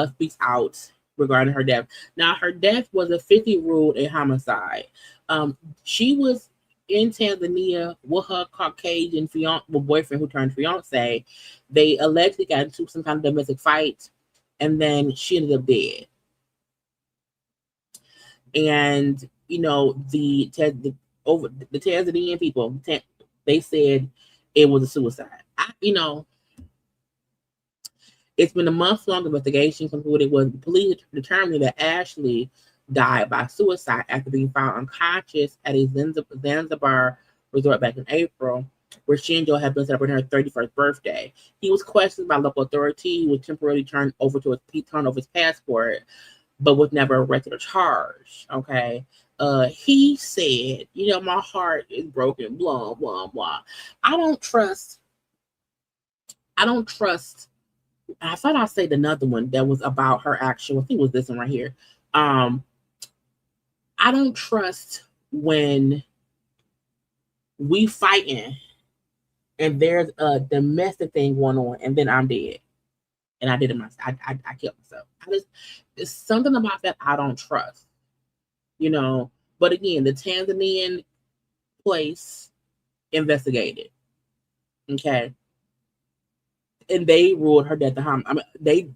speaks out regarding her death. Now, her death was officially ruled a homicide. She was in Tanzania with her Caucasian boyfriend who turned fiance. They allegedly got into some kind of domestic fight, and then she ended up dead. And the Tanzanian people, they said it was a suicide. It's been a month-long investigation concluded was police determined that Ashley died by suicide after being found unconscious at a Zanzibar resort back in April, where she and Joe had been celebrating her 31st birthday. He was questioned by local authorities. He was temporarily turned over his passport, but was never arrested or charged. Okay. He said, my heart is broken, blah, blah, blah. I don't trust. I thought I said another one that was about her actual, I think it was this one right here. I don't trust when we fighting and there's a domestic thing going on, and then I'm dead. And I did it myself. I killed myself. It's something about that I don't trust, you know. But again, the Tanzanian police investigated, okay, and they ruled her death they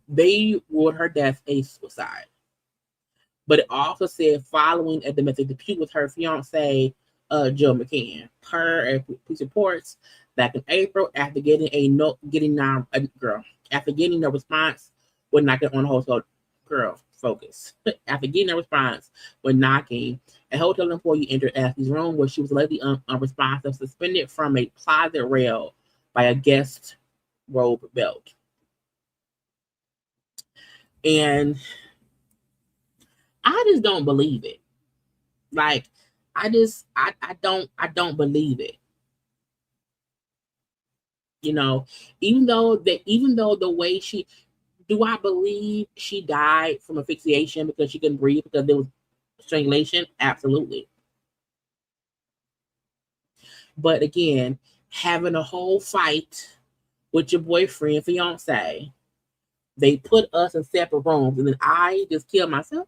ruled her death a suicide. But it also said following a domestic dispute with her fiance, Joe McCann. Per police reports, back in April, after getting no response when knocking on the hotel, focus. After getting a response when knocking, a hotel employee entered Ashley's room where she was allegedly unresponsive, suspended from a closet rail by a guest robe belt. And I just don't believe it. Like, I don't believe it. You know, even though the way do I believe she died from asphyxiation because she couldn't breathe because there was strangulation? Absolutely. But again, having a whole fight with your boyfriend, fiance, they put us in separate rooms, and then I just killed myself.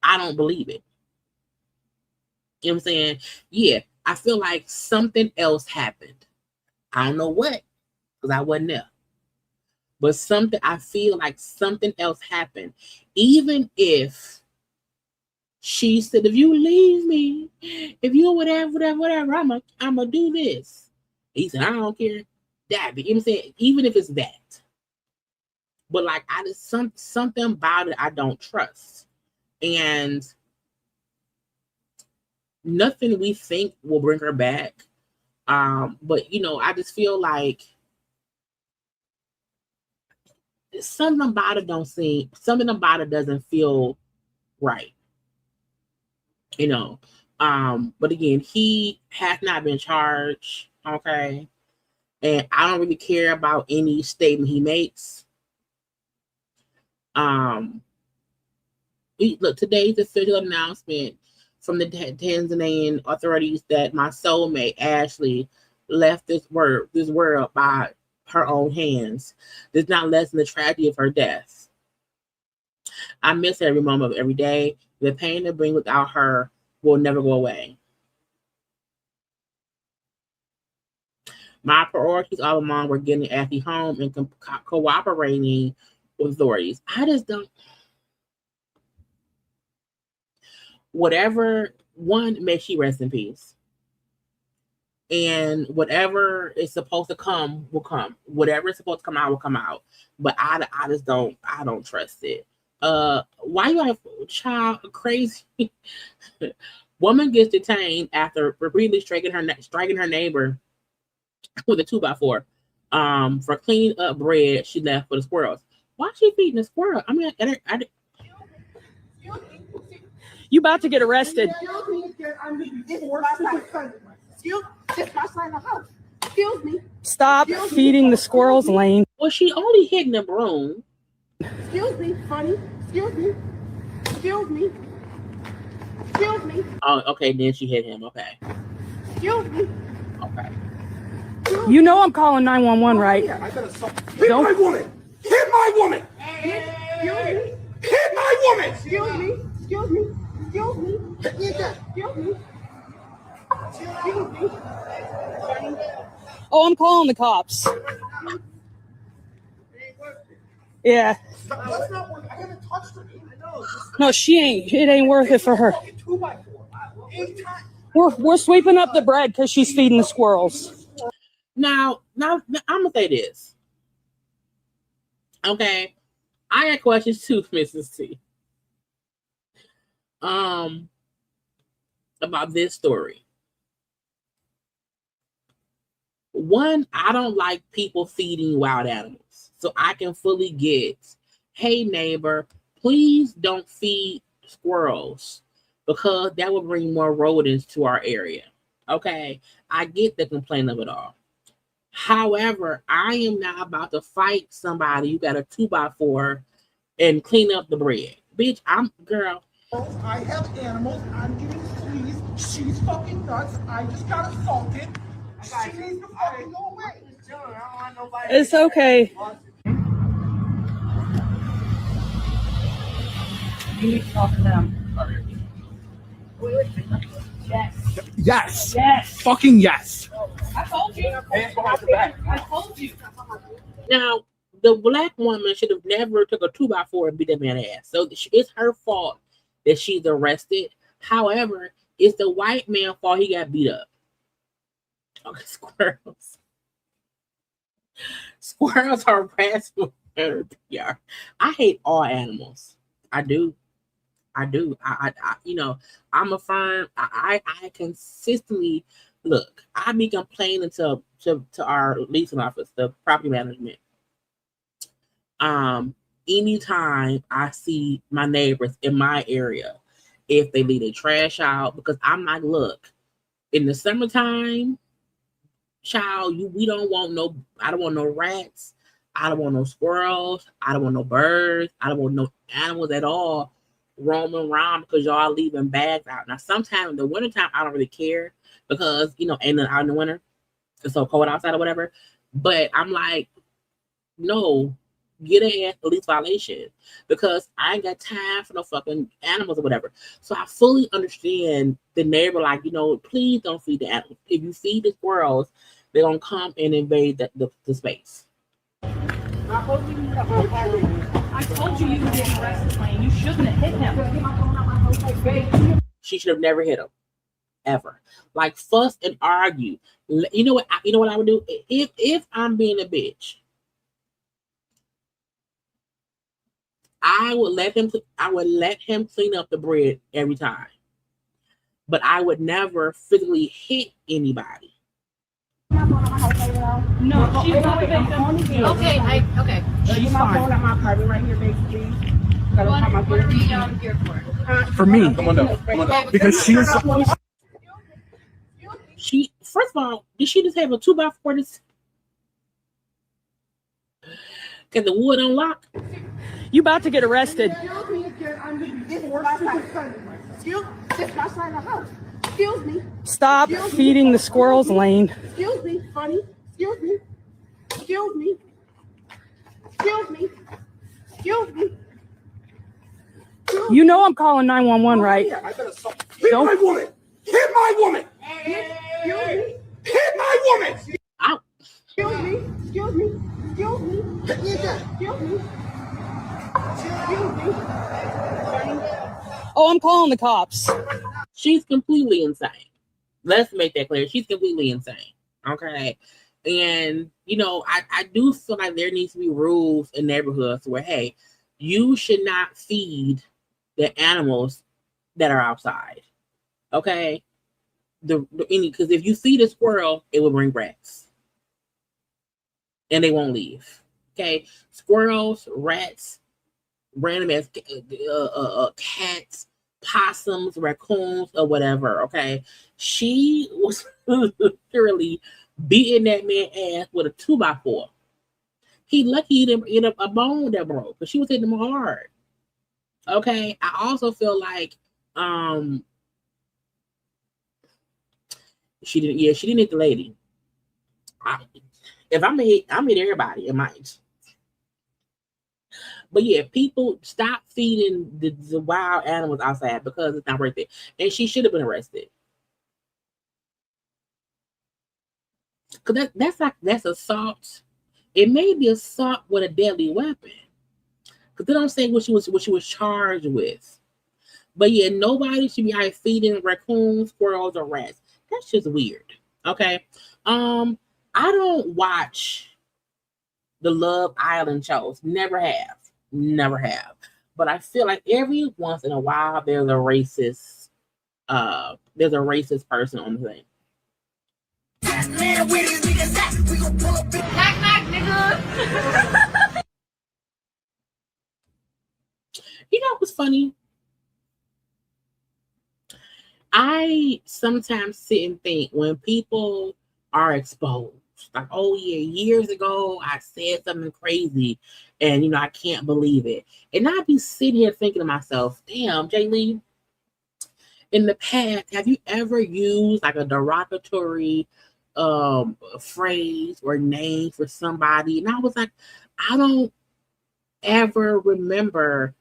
I don't believe it. You know what I'm saying? Yeah, I feel like something else happened. I don't know what, because I wasn't there. But I feel like something else happened. Even if she said, if you leave me, if you whatever, I'm gonna do this. He said, I don't care. That, you know what I'm saying? Even if it's that. But like, I just something about it I don't trust. And nothing we think will bring her back. But you know, I just feel like something about it doesn't feel right. You know. But again, he has not been charged. Okay. And I don't really care about any statement he makes. Look, today's official announcement from the Tanzanian authorities that my soulmate Ashley left this world by her own hands does not lessen the tragedy of her death. I miss every moment of every day. The pain it brings without her will never go away. My priorities all along were getting Ashley home and cooperating with authorities. I just don't. Whatever, one, may she rest in peace. And whatever is supposed to come will come. Whatever is supposed to come out will come out. But I just don't. I don't trust it. Why you have child crazy? Woman gets detained after repeatedly striking her neighbor with a 2x4 for cleaning up bread she left for the squirrels. Why is she feeding the squirrel? I mean, you about to get arrested. Excuse me. Stop feeding the squirrels, Lane. Well, she only hitting the broom. Excuse me, funny. Excuse me. Excuse me. Excuse me. Oh, okay, then she hit him. Okay. Excuse me. Okay. You know I'm calling 911, right? Hit my woman! Hit my woman! Hit my woman! Excuse me. Excuse me. Excuse me. Excuse me. Excuse me. Oh, I'm calling the cops. Yeah. That's not working. I haven't touched her. No, she ain't. It ain't worth it for her. We're sweeping up the bread because she's feeding the squirrels. Now, I'm gonna say this. Okay, I got questions too, Mrs. T. About this story. One, I don't like people feeding wild animals, so I can fully get, hey neighbor, please don't feed squirrels because that will bring more rodents to our area. Okay, I get the complaint of it all. However, I am not about to fight somebody who got a 2x4 and clean up the bread. Bitch, girl, I have animals. I'm getting fleas. She's fucking nuts. I just got assaulted. She needs to fucking go away. It's okay. You need to talk to them. Yes. Yes. Yes. Fucking yes. I told you. I told you. Now, the black woman should have never took a 2x4 and beat that man's ass. So it's her fault that she's arrested. However, it's the white man's fault he got beat up. Okay, squirrels. Squirrels are rats with better PR. I hate all animals. I do. I you know, I'm a firm. I consistently look. I be complaining to our leasing office, the property management. Anytime I see my neighbors in my area, if they leave their trash out, because I'm like, look, in the summertime, child, we don't want no. I don't want no rats. I don't want no squirrels. I don't want no birds. I don't want no animals at all roaming around because y'all leaving bags out. Now, sometimes in the wintertime, I don't really care because, and then out in the winter, it's so cold outside or whatever. But I'm like, no, get an police violation because I ain't got time for no fucking animals or whatever. So I fully understand the neighbor, like, please don't feed the animals. If you feed the squirrels, they're going to come and invade the space. I told you you were getting arrested, Lane. You shouldn't have hit him. She should have never hit him, ever. Like, fuss and argue. You know what I would do if I'm being a bitch. I would let him clean up the bread every time, but I would never physically hit anybody. No, she's not a victim. Okay. She's fine. At my apartment right here, basically. What are we here for? For me. Come on down. Because She first of all, did she just have a 2x4? Cause the wood unlocked. You about to get arrested. This is my side of the house. Excuse me. Stop feeding the squirrels, Lane. Excuse me, funny. Excuse me. Excuse me. Excuse me. Excuse me. You know I'm calling 911, right? Hit my woman! Hit my woman! Hit my woman! Ow. Excuse me. Excuse me. Excuse me. Excuse me. Excuse me. Oh, I'm calling the cops. She's completely insane. Let's make that clear. She's completely insane. Okay. And, I do feel like there needs to be rules in neighborhoods where, hey, you should not feed the animals that are outside. Okay. Because if you feed a squirrel, it will bring rats. And they won't leave. Okay. Squirrels, rats, random ass cats, possums, raccoons, or whatever. Okay. She was literally beating that man's ass with a 2x4. He lucky he didn't end up a bone that broke, but she was hitting him hard. Okay. I also feel like she didn't hit the lady. If I'm hit everybody, it might. But yeah, people stop feeding the wild animals outside because it's not worth it. And she should have been arrested. Because that's assault. It may be assault with a deadly weapon. Because they don't say what she was charged with. But yeah, nobody should be out feeding raccoons, squirrels, or rats. That's just weird. Okay. I don't watch the Love Island shows. Never have. But I feel like every once in a while there's a racist person on the thing. Knock, knock, nigga. You know what's funny? I sometimes sit and think when people are exposed, like, oh yeah, years ago I said something crazy, and I can't believe it. And I'd be sitting here thinking to myself, damn, Jaylee, in the past, have you ever used like a derogatory phrase or name for somebody? And I was like, I don't ever remember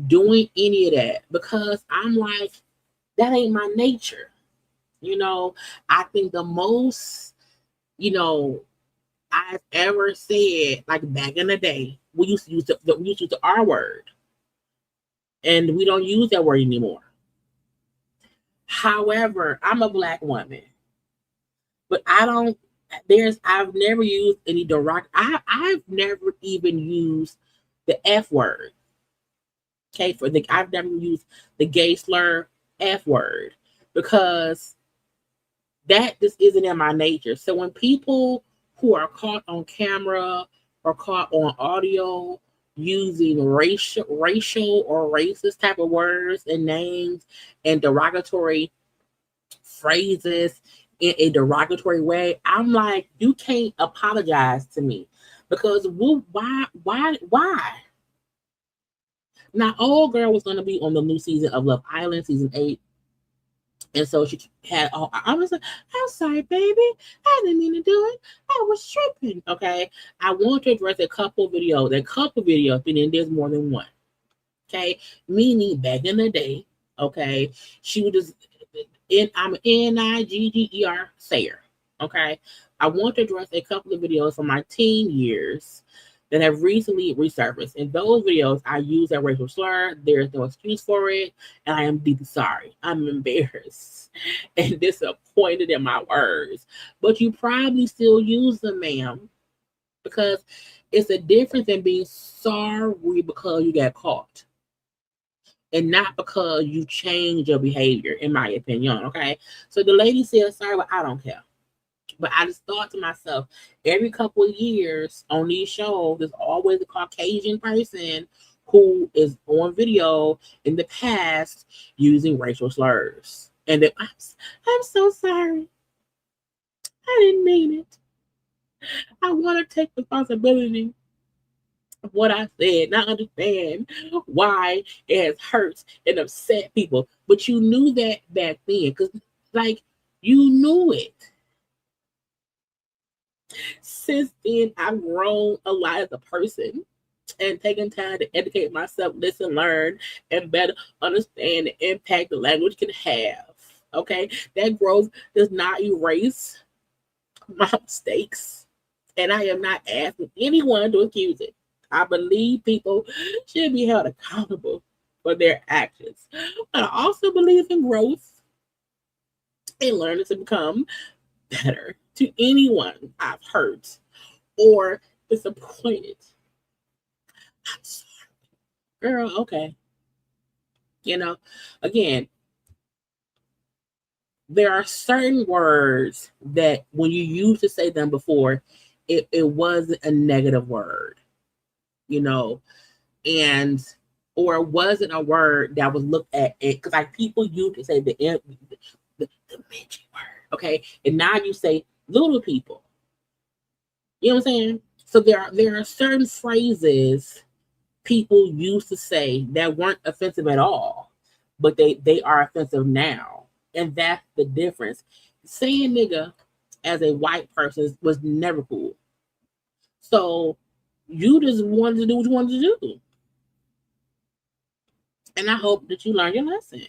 doing any of that, because I'm like, that ain't my nature. I think the most, I've ever said, like back in the day, we used to use the R word, and we don't use that word anymore. However, I'm a Black woman, but I've never used any I've never even used the F word. Okay, I've never used the gay slur F word, because that just isn't in my nature. So when people who are caught on camera or caught on audio using racial or racist type of words and names and derogatory phrases in a derogatory way, I'm like, you can't apologize to me, because why? Now, old girl was going to be on the new season of Love Island, season 8. And so she had, I was like, I'm sorry, baby. I didn't mean to do it. I was tripping. Okay. I want to address a couple videos, meaning there's more than one. Okay. Meaning back in the day, okay, she would just, I'm an Nigger sayer. Okay. I want to address a couple of videos from my teen years that have recently resurfaced. In those videos, I use that racial slur. There's no excuse for it, and I am deeply sorry. I'm embarrassed and disappointed in my words. But you probably still use them, ma'am, because it's a difference in being sorry because you got caught, and not because you changed your behavior, in my opinion, okay? So the lady said sorry, but I don't care. But I just thought to myself, every couple of years on these shows, there's always a Caucasian person who is on video in the past using racial slurs. And then, I'm so sorry. I didn't mean it. I want to take responsibility of what I said, not understand why it has hurt and upset people. But you knew that back then, because, like, you knew it. Since then, I've grown a lot as a person and taken time to educate myself, listen, learn, and better understand the impact the language can have. Okay? That growth does not erase my mistakes, and I am not asking anyone to excuse it. I believe people should be held accountable for their actions. But I also believe in growth and learning to become better. To anyone I've hurt or disappointed, I'm sorry. Girl, okay. Again, there are certain words that when you used to say them before, it wasn't a negative word, and or it wasn't a word that was looked at it, because like people used to say the midget word, okay, and now you say little people. You know what I'm saying? So there are certain phrases people used to say that weren't offensive at all, but they are offensive now. And that's the difference. Saying nigga as a white person was never cool. So you just wanted to do what you wanted to do. And I hope that you learned your lesson.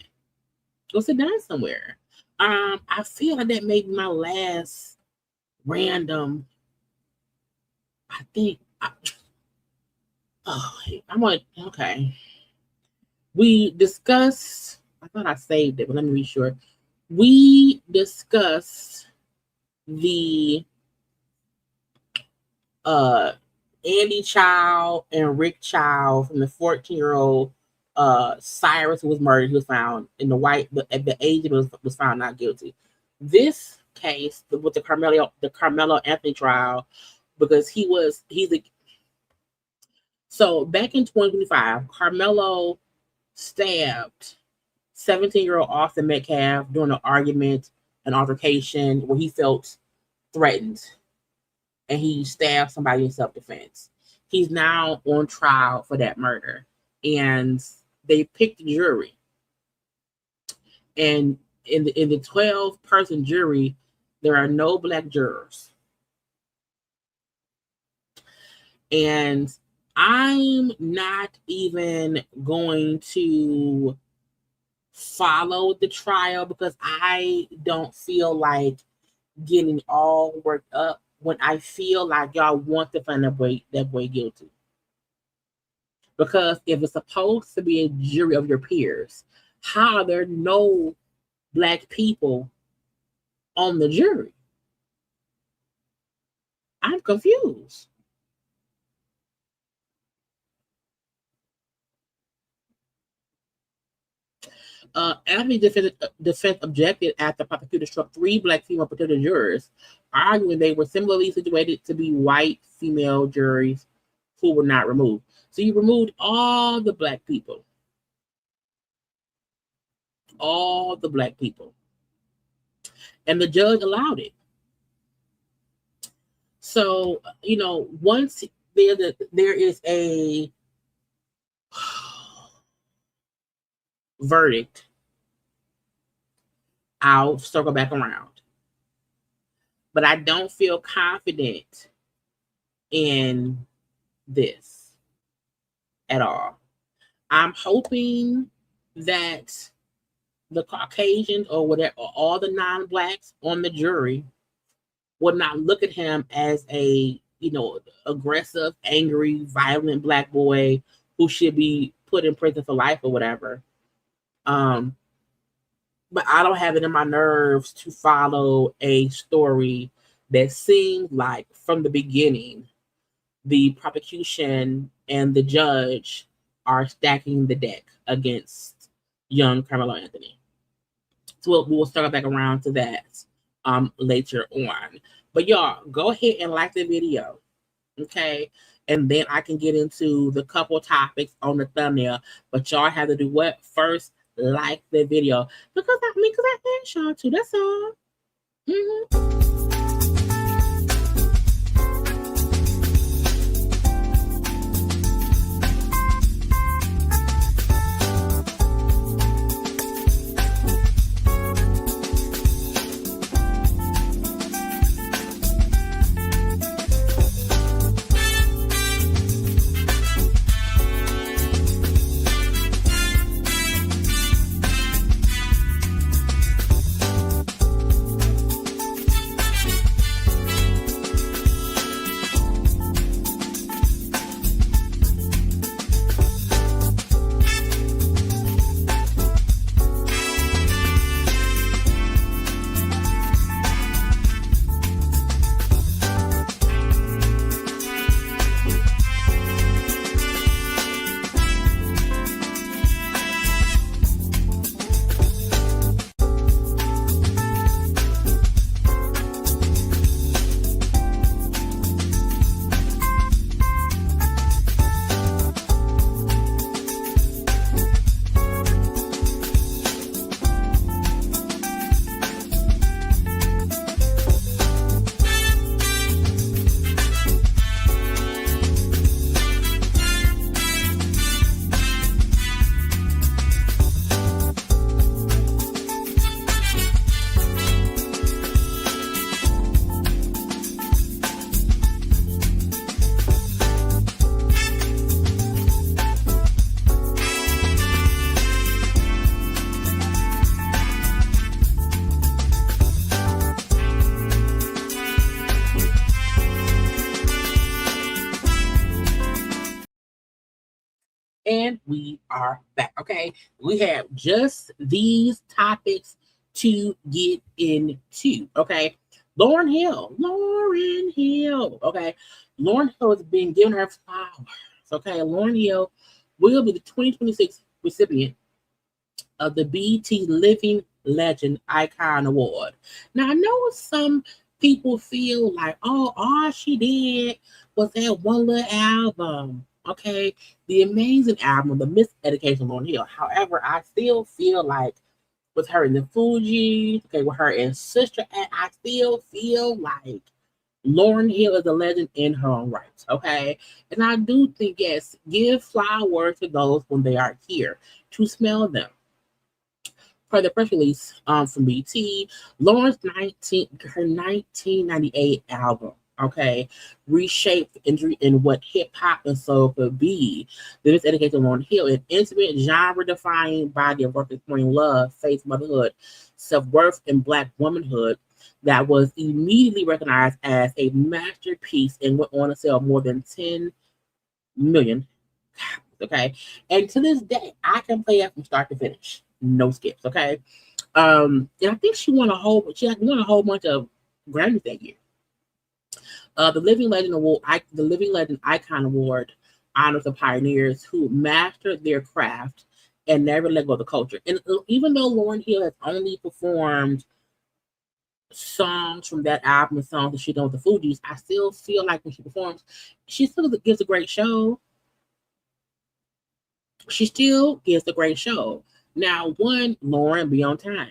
Go sit down somewhere. I feel like that may be my last random. I think. I'm like, okay. We discussed. I thought I saved it, but let me be sure. We discussed the Andy Child and Rick Child from the 14-year-old Cyrus who was murdered. He was found in at the age was found not guilty. This case with the Carmelo Anthony trial, because so back in 2025, Carmelo stabbed 17-year-old Austin Metcalf during an altercation where he felt threatened. and he stabbed somebody in self-defense. He's now on trial for that murder, and they picked the jury. And in the 12-person jury, there are no Black jurors. And I'm not even going to follow the trial because I don't feel like getting all worked up when I feel like y'all want to find that boy guilty. Because if it's supposed to be a jury of your peers, how are there no Black people on the jury? I'm confused. After the defense objected after the prosecutor struck 3 Black female potential jurors, arguing they were similarly situated to be white female juries who were not removed. So you removed all the Black people. All the Black people. And the judge allowed it. So, once there is a verdict, I'll circle back around. But I don't feel confident in this at all. I'm hoping that the Caucasians or whatever, or all the non-Blacks on the jury would not look at him as a, aggressive, angry, violent Black boy who should be put in prison for life or whatever. But I don't have it in my nerves to follow a story that seemed like from the beginning, the prosecution and the judge are stacking the deck against young Carmelo Anthony. So we'll start back around to that later on. But y'all, go ahead and like the video, okay? And then I can get into the couple topics on the thumbnail. But y'all have to do what? First, like the video. Because I asked y'all to, that's all. And we are back. Okay, we have just these topics to get into. Okay, Lauryn Hill. Okay, Lauryn Hill has been given her flowers. Okay, Lauryn Hill will be the 2026 recipient of the BET Living Legend Icon Award. Now, I know some people feel like, oh, all she did was that one little album. Okay, the amazing album, The Miseducation of Lauryn Hill. However, I still feel like with her in the Fugees, okay, with her and Sister Act, I still feel like Lauryn Hill is a legend in her own right, okay? And I do think, yes, give flowers to those when they are here to smell them. Per the press release from BT, her 1998 album, okay, reshaped the industry in what hip hop and soul could be. The miseducated Lauryn Hill, an intimate genre-defining body of work exploring love, faith, motherhood, self-worth, and Black womanhood that was immediately recognized as a masterpiece and went on to sell more than 10 million copies, okay? And to this day, I can play it from start to finish. No skips, okay? And I think she won a whole bunch of Grammys that year. The Living Legend Award, the Living Legend Icon Award honors the pioneers who mastered their craft and never let go of the culture. And even though Lauryn Hill has only performed songs from that album and songs that she done with the Fugees, I still feel like when she performs, she still gives a great show. She still gives a great show. Now, Lauryn, be on time.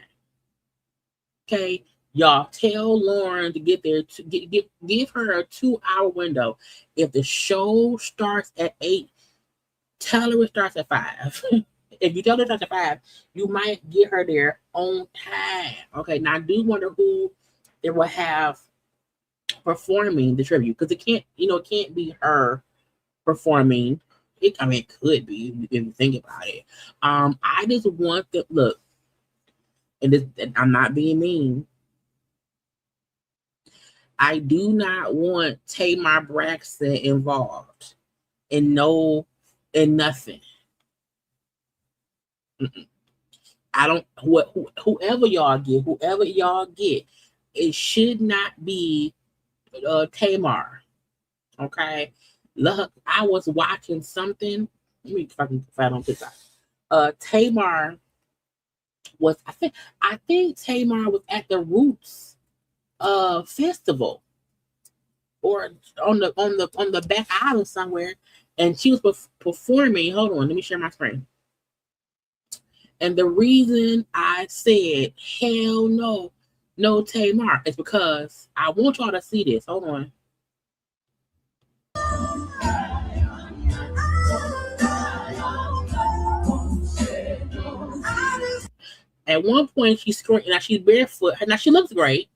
Okay, y'all tell Lauryn to get there. Give her a 2-hour window. If the show starts at 8, tell her it starts at 5. If you tell her it starts at 5, you might get her there on time. Okay, now I do wonder who they will have performing the tribute, because it can't be her performing. It could be if you think about it. I just want to look, and I'm not being mean. I do not want Tamar Braxton involved in nothing. I don't. Whoever y'all get, it should not be Tamar. Okay. Look, I was watching something. Let me if I can find on TikTok. Tamar was. I think Tamar was at the Roots festival, or on the back island somewhere, and she was performing. Hold on, let me share my screen. And the reason I said hell no Tamar is because I want y'all to see this. Hold on. At one point, she's screaming. Now she's barefoot. Now she looks great.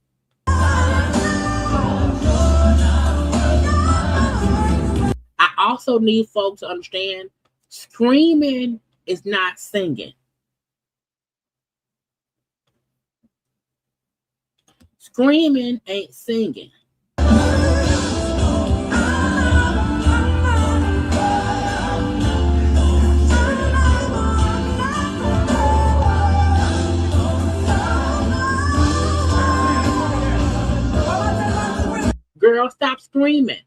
I also need folks to understand: screaming is not singing. Screaming ain't singing. Girl, stop screaming.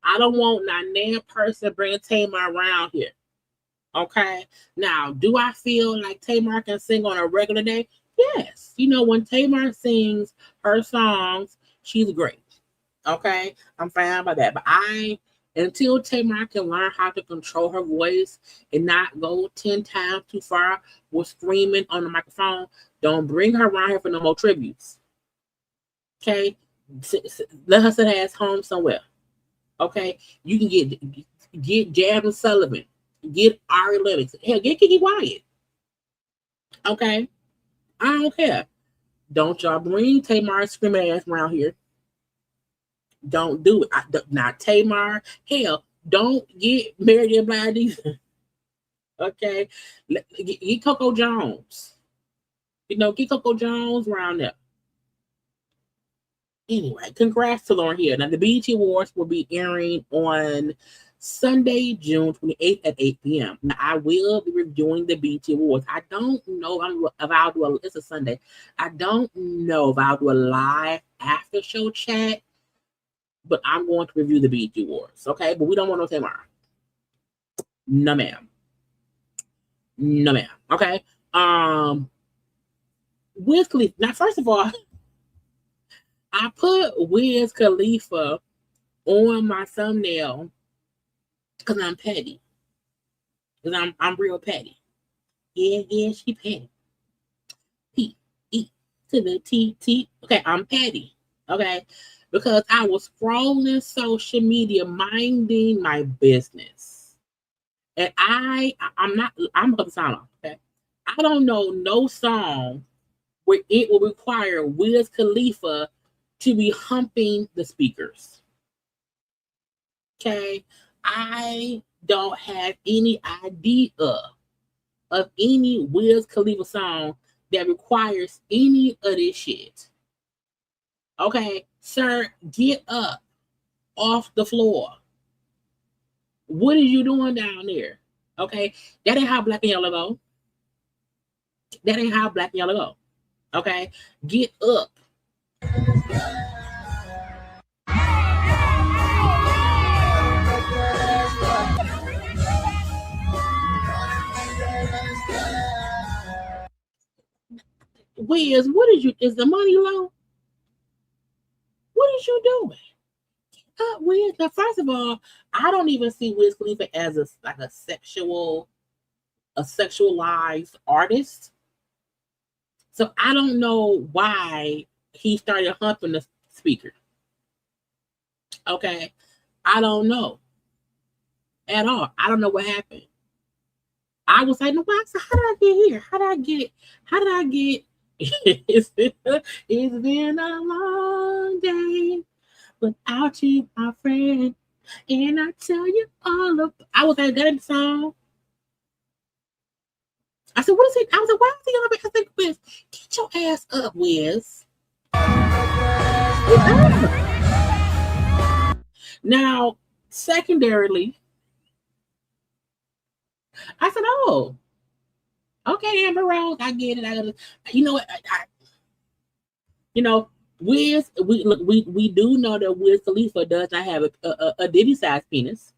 I don't want not damn person bringing Tamar around here. Okay. Now, do I feel like Tamar can sing on a regular day? Yes. When Tamar sings her songs, she's great. Okay. I'm fine by that. But until Tamar can learn how to control her voice and not go 10 times too far with screaming on the microphone, don't bring her around here for no more tributes. Okay. Let her sit her ass home somewhere. Okay. You can get Jasmine Sullivan. Get Ari Lennox. Hell, get Kiki Wyatt. Okay. I don't care. Don't y'all bring Tamar screaming ass around here. Don't do it. Not Tamar. Hell, don't get Mary J. Blige either. Okay. Get Coco Jones. Get Coco Jones around there. Anyway, congrats to Lauryn Hill. Now, the BET Awards will be airing on Sunday, June 28th at 8 p.m. Now, I will be reviewing the BET Awards. I don't know if I'll do it's a Sunday. I don't know if I'll do a live after show chat, but I'm going to review the BET Awards, okay? But we don't want no Tamar. No, ma'am. No, ma'am. Okay? With Khalifa. Now, first of all, I put Wiz Khalifa on my thumbnail because I'm petty. Because I'm real petty. Yeah, she petty. P-E to the T-T. Okay, I'm petty. Okay? Because I was scrolling social media, minding my business. And I'm going to sound off, okay? I don't know no song where it will require Wiz Khalifa to be humping the speakers. Okay? I don't have any idea of any Wiz Khalifa song that requires any of this shit. Okay? Sir, get up off the floor. What are you doing down there? Okay? That ain't how black and yellow go. That ain't how black and yellow go. Okay? Get up. Wiz, is the money low? What is you doing? Wiz. Now, first of all, I don't even see Wiz Khalifa as a sexualized artist. So I don't know why he started humping the speaker. Okay. I don't know at all. I don't know what happened. I was like, no, how did I get here? How did I get it's been a long day without you, my friend. And I tell you all of I was like, that in the song. I said, what is it? I was like, why is he gonna be? I said, Wiz, get your ass up, Wiz. Now, secondarily, I said, oh, okay, Amber Rose, I get it. You know what? Wiz, we do know that Wiz Khalifa does not have a Diddy-sized penis.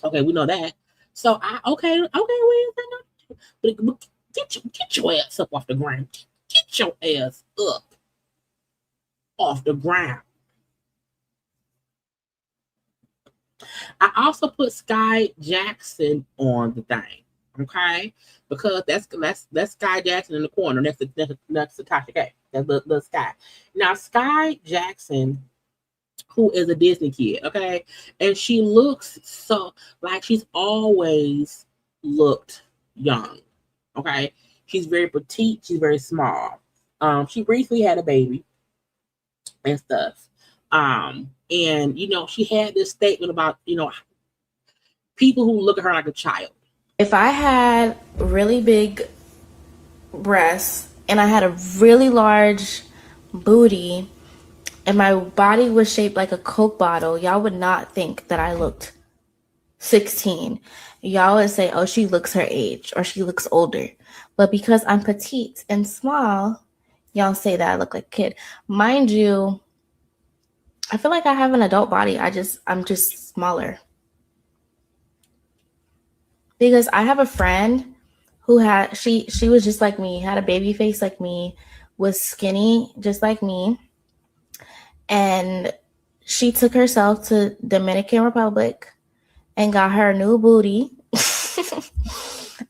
Okay, we know that. So okay, Wiz, but get your ass up off the ground. Get your ass up off the ground. I also put Sky Jackson on the thing, okay? Because that's Sky Jackson in the corner next to Tasha K. That's the Sky. Now Sky Jackson, who is a Disney kid, okay, and she looks so like she's always looked young, okay. She's very petite. She's very small. She recently had a baby and stuff. And she had this statement about people who look at her like a child. If I had really big breasts and I had a really large booty and my body was shaped like a Coke bottle, y'all would not think that I looked 16. Y'all would say, oh, she looks her age or she looks older. But because I'm petite and small, y'all say that I look like a kid. Mind you, I feel like I have an adult body. I'm just smaller. Because I have a friend who had, she was just like me, had a baby face like me, was skinny just like me. And she took herself to Dominican Republic and got her a new booty,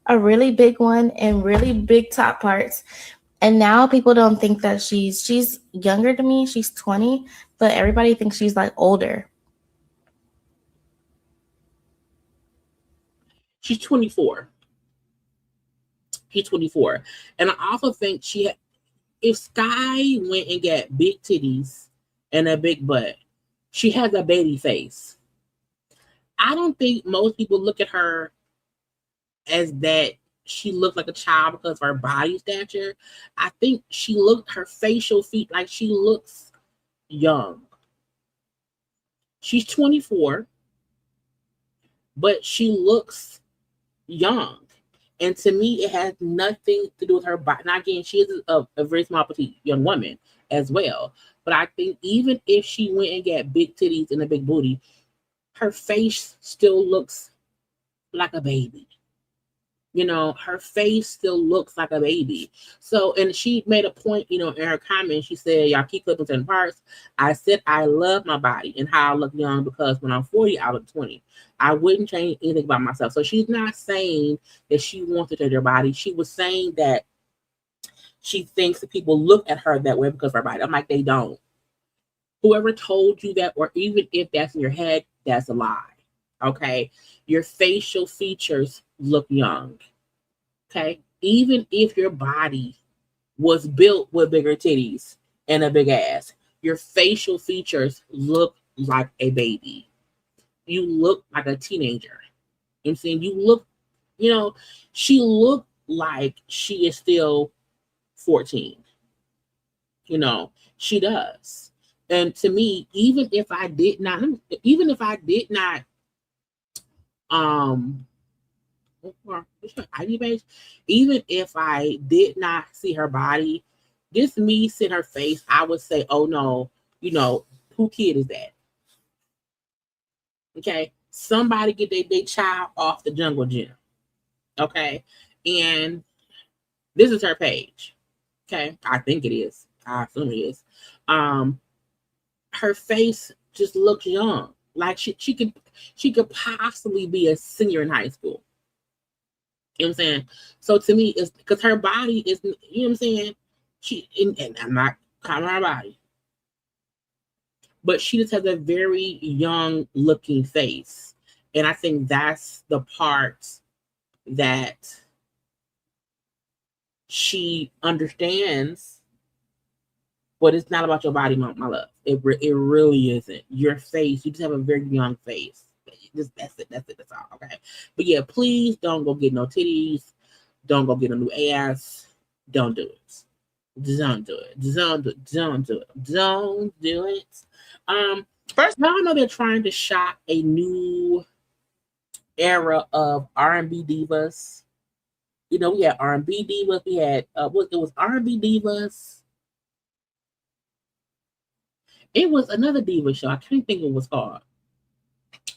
a really big one and really big top parts. And now people don't think that she's younger than me. She's 20, but everybody thinks she's like older. She's 24. She's 24. And I also think if Sky went and got big titties and a big butt, she has a baby face. I don't think most people look at her as that she looks like a child because of her body stature. I think her facial feet, like she looks young. She's 24, but she looks young. And to me, it has nothing to do with her body. Now, again, she is a very small, petite young woman as well. But I think even if she went and got big titties and a big booty, her face still looks like a baby. You know, her face still looks like a baby. So, and she made a point, you know, in her comment, she said, y'all keep clipping in parts. I said, I love my body and how I look young because when I'm 40, I look 20. I wouldn't change anything about myself. So she's not saying that she wants to change her body. She was saying that she thinks that people look at her that way because of her body. I'm like, they don't. Whoever told you that, or even if that's in your head, that's a lie. Okay? Your facial features look young. Okay? Even if your body was built with bigger titties and a big ass, your facial features look like a baby. You look like a teenager. You know what I'm saying? You look, you know, she looked like she is still 14. You know, she does. And to me, even if I did not, even if I did not see her body, just me seeing her face, I would say, oh no, you know, who kid is that? Okay. Somebody get their child off the jungle gym. Okay. And this is her page. Okay. I think it is. I assume it is. Her face just looks young. Like she could possibly be a senior in high school. You know what I'm saying? So to me, it's because her body is, you know what I'm saying? And I'm not commenting on her body, but she just has a very young looking face. And I think that's the part that she understands, but it's not about your body, my love. It really isn't. Your face, you just have a very young face. That's it. That's all. Okay. But yeah, please don't go get no titties. Don't go get a new ass. Don't do it. Don't do it. Don't do it. Don't do it. Don't do it. First, y'all know they're trying to shop a new era of R&B divas. You know, we had R&B divas. We had it was R&B divas. It was another diva show. I can't think what it was called.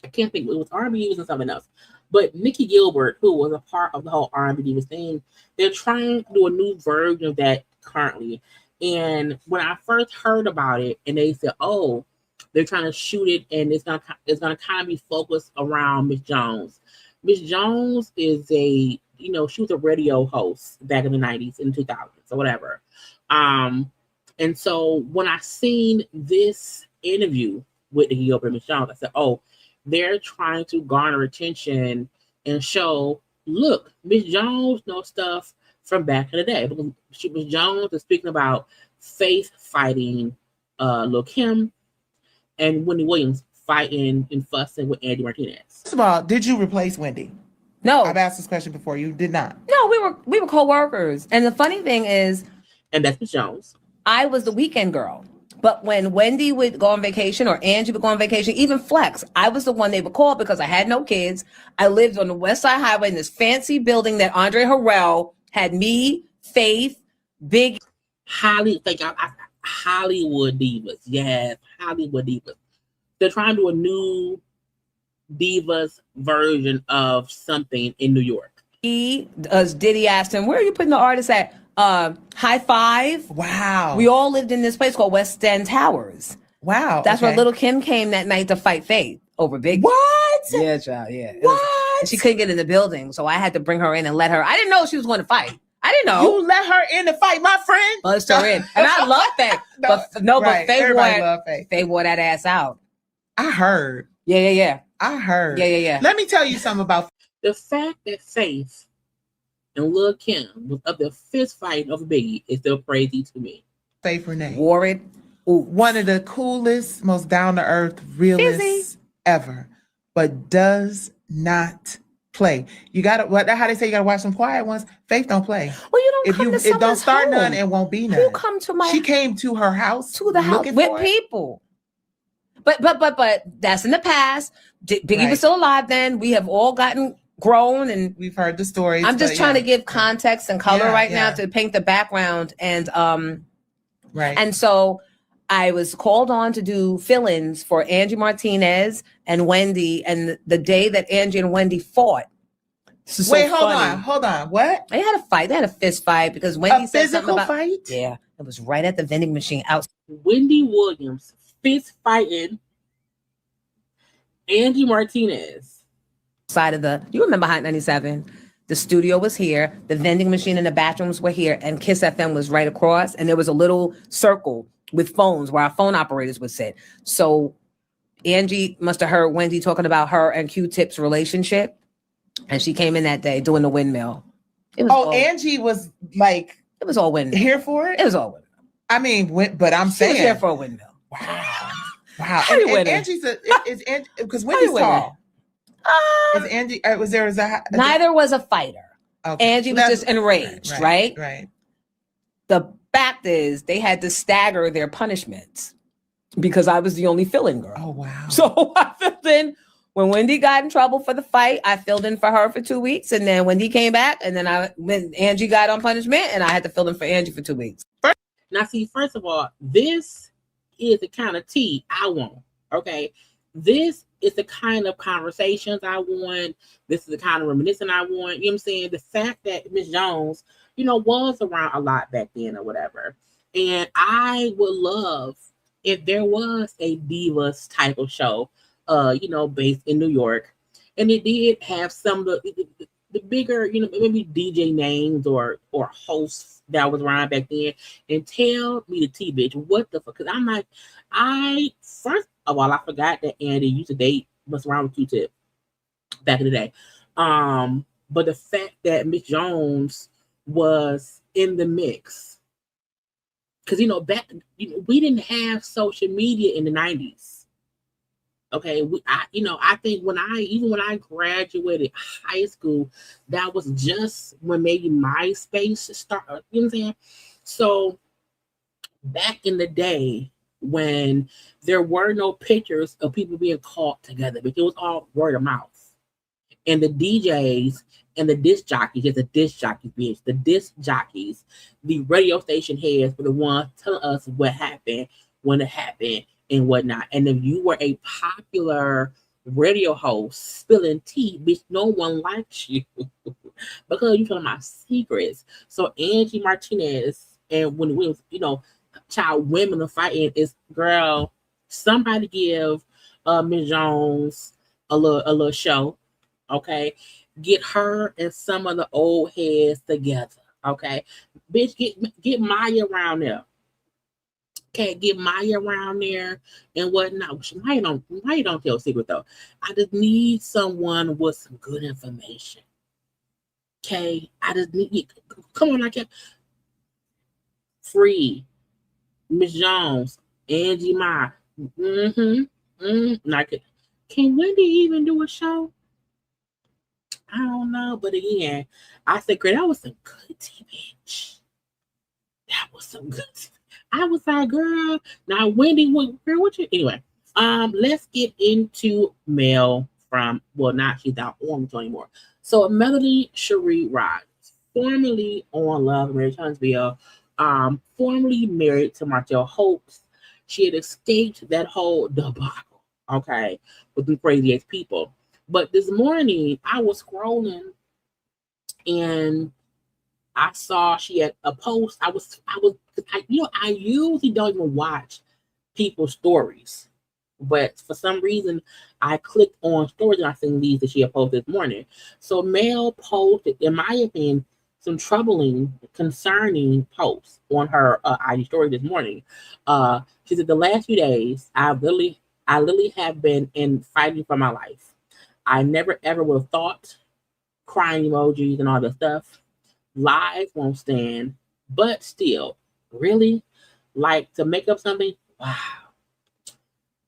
I can't think. It was R&B divas and something else. But Nikki Gilbert, who was a part of the whole R&B divas thing, they're trying to do a new version of that currently. And when I first heard about it, and they said, "Oh, they're trying to shoot it, and it's gonna kind of be focused around Miss Jones." Miss Jones is she was a radio host back in the 90s and 2000s or whatever. And so when I seen this interview with Nikki Gilbert and Miss Jones, I said, "Oh, they're trying to garner attention and show, look, Miss Jones knows stuff from back in the day." Miss Jones is speaking about Faith fighting Lil' Kim and Wendy Williams fighting and fussing with Andy Martinez. First of all, did you replace Wendy? No. I've asked this question before. You did not. No, we were co-workers. And the funny thing is, and that's Miss Jones. I was the weekend girl. But when Wendy would go on vacation or Angie would go on vacation, even Flex, I was the one they would call because I had no kids. I lived on the West Side Highway in this fancy building that Andre Harrell had me, Faith, Big Hollywood divas. Yes, Hollywood divas. They're trying to do a new divas version of something in New York. Diddy asked him, "Where are you putting the artists at?" High Five. Wow. We all lived in this place called West End Towers. Wow. That's where Little Kim came that night to fight Faith over Big. What? Yeah, child. Yeah. What? She couldn't get in the building, so I had to bring her in and let her. I didn't know she was going to fight. I didn't know. You let her in to fight, my friend. Bust her in, and I love Faith. But Faith wore that ass out. I heard. Yeah. I heard. Yeah. Let me tell you something about the fact that Faith and Lil' Kim was up there fist fighting over Biggie is still crazy to me. Faith Renee. Wore it. One of the coolest, most down-to-earth, realest ever, but does not play. You gotta, how they say you gotta watch some quiet ones. Faith don't play. Well, you don't come to someone's don't start home. None, it won't be none. You come to my. She came to her house, to the house with people. But that's in the past. Biggie was still alive then. We have all gotten grown and we've heard the stories. I'm just trying to give context and color now to paint the background and And so I was called on to do fill-ins for Angie Martinez and Wendy, and the day that Angie and Wendy fought, This is Wait, so funny. hold on. What? They had a fight. They had a fist fight because Wendy A said something physical about fight? Yeah, it was right at the vending machine outside Wendy Williams fist fighting Angie Martinez. of the. You remember Hot 97? The studio was here, the vending machine and the bathrooms were here, and Kiss FM was right across. And there was a little circle with phones where our phone operators would sit. So Angie must have heard Wendy talking about her and Q-Tip's relationship, and she came in that day doing the windmill. It was Angie was like, it was all windmill. Here for it? It was all windmill. I mean, but I'm She saying was here for a windmill. Wow. And Angie's because Wendy's tall. Is Angie? Neither was a fighter. Okay. Angie was just enraged, right? Right. The fact is, they had to stagger their punishments because I was the only fill-in girl. Oh wow! So I filled in when Wendy got in trouble for the fight. I filled in for her for 2 weeks, and then Wendy came back, and then when Angie got on punishment, and I had to fill in for Angie for 2 weeks. Now, see, first of all, this is the kind of tea I want. Okay, this is the kind of conversations I want. This is the kind of reminiscing I want. You know what I'm saying? The fact that Miss Jones, was around a lot back then or whatever. And I would love if there was a Divas type of show, based in New York. And it did have some of the bigger, maybe DJ names or hosts that was around back then. And tell me the tea, bitch. What the fuck? Because I'm like, first of all, I forgot that Andy used to date mess around with Q-Tip back in the day. But the fact that Miss Jones was in the mix, because we didn't have social media in the 90s. Okay, I think when I graduated high school, that was just when maybe MySpace started. You know what I'm saying? So back in the day, when there were no pictures of people being caught together, but it was all word of mouth. And the DJs and the disc jockeys, the disc jockeys, the radio station heads were the ones telling us what happened, when it happened, and whatnot. And if you were a popular radio host spilling tea, bitch, no one likes you because you're telling my secrets. So Angie Martinez, and when we was, child women are fighting, is girl, somebody give Ms. Jones a little show, okay? Get her and some of the old heads together, okay? Bitch, get Maya around there. Okay, get Maya around there and whatnot. Maya don't tell a secret though. I just need someone with some good information. Okay, I just need, come on, I can't. Free Miss Jones, Angie Ma. Now, can Wendy even do a show? I don't know, but again, I said, "Girl, that was some good tea, bitch. That was some good tea." I was like, "Girl, now Wendy, girl, what you?" Anyway, let's get into mail from. Well, not she's not on the anymore. So Melody Cherie Rogers, formerly on Love and Marriage Huntsville, formerly married to Martell Holtz. She had escaped that whole debacle, okay, with the crazy ass people. But this morning I was scrolling and I saw she had a post. I usually don't even watch people's stories, but for some reason I clicked on stories and I seen these that she had posted this morning. So Mel posted, in my opinion, some troubling, concerning posts on her IG story this morning. She said, "The last few days, I literally have been in fighting for my life. I never ever would have thought, crying emojis and all that stuff. Live won't stand, but still, really, like to make up something. Wow.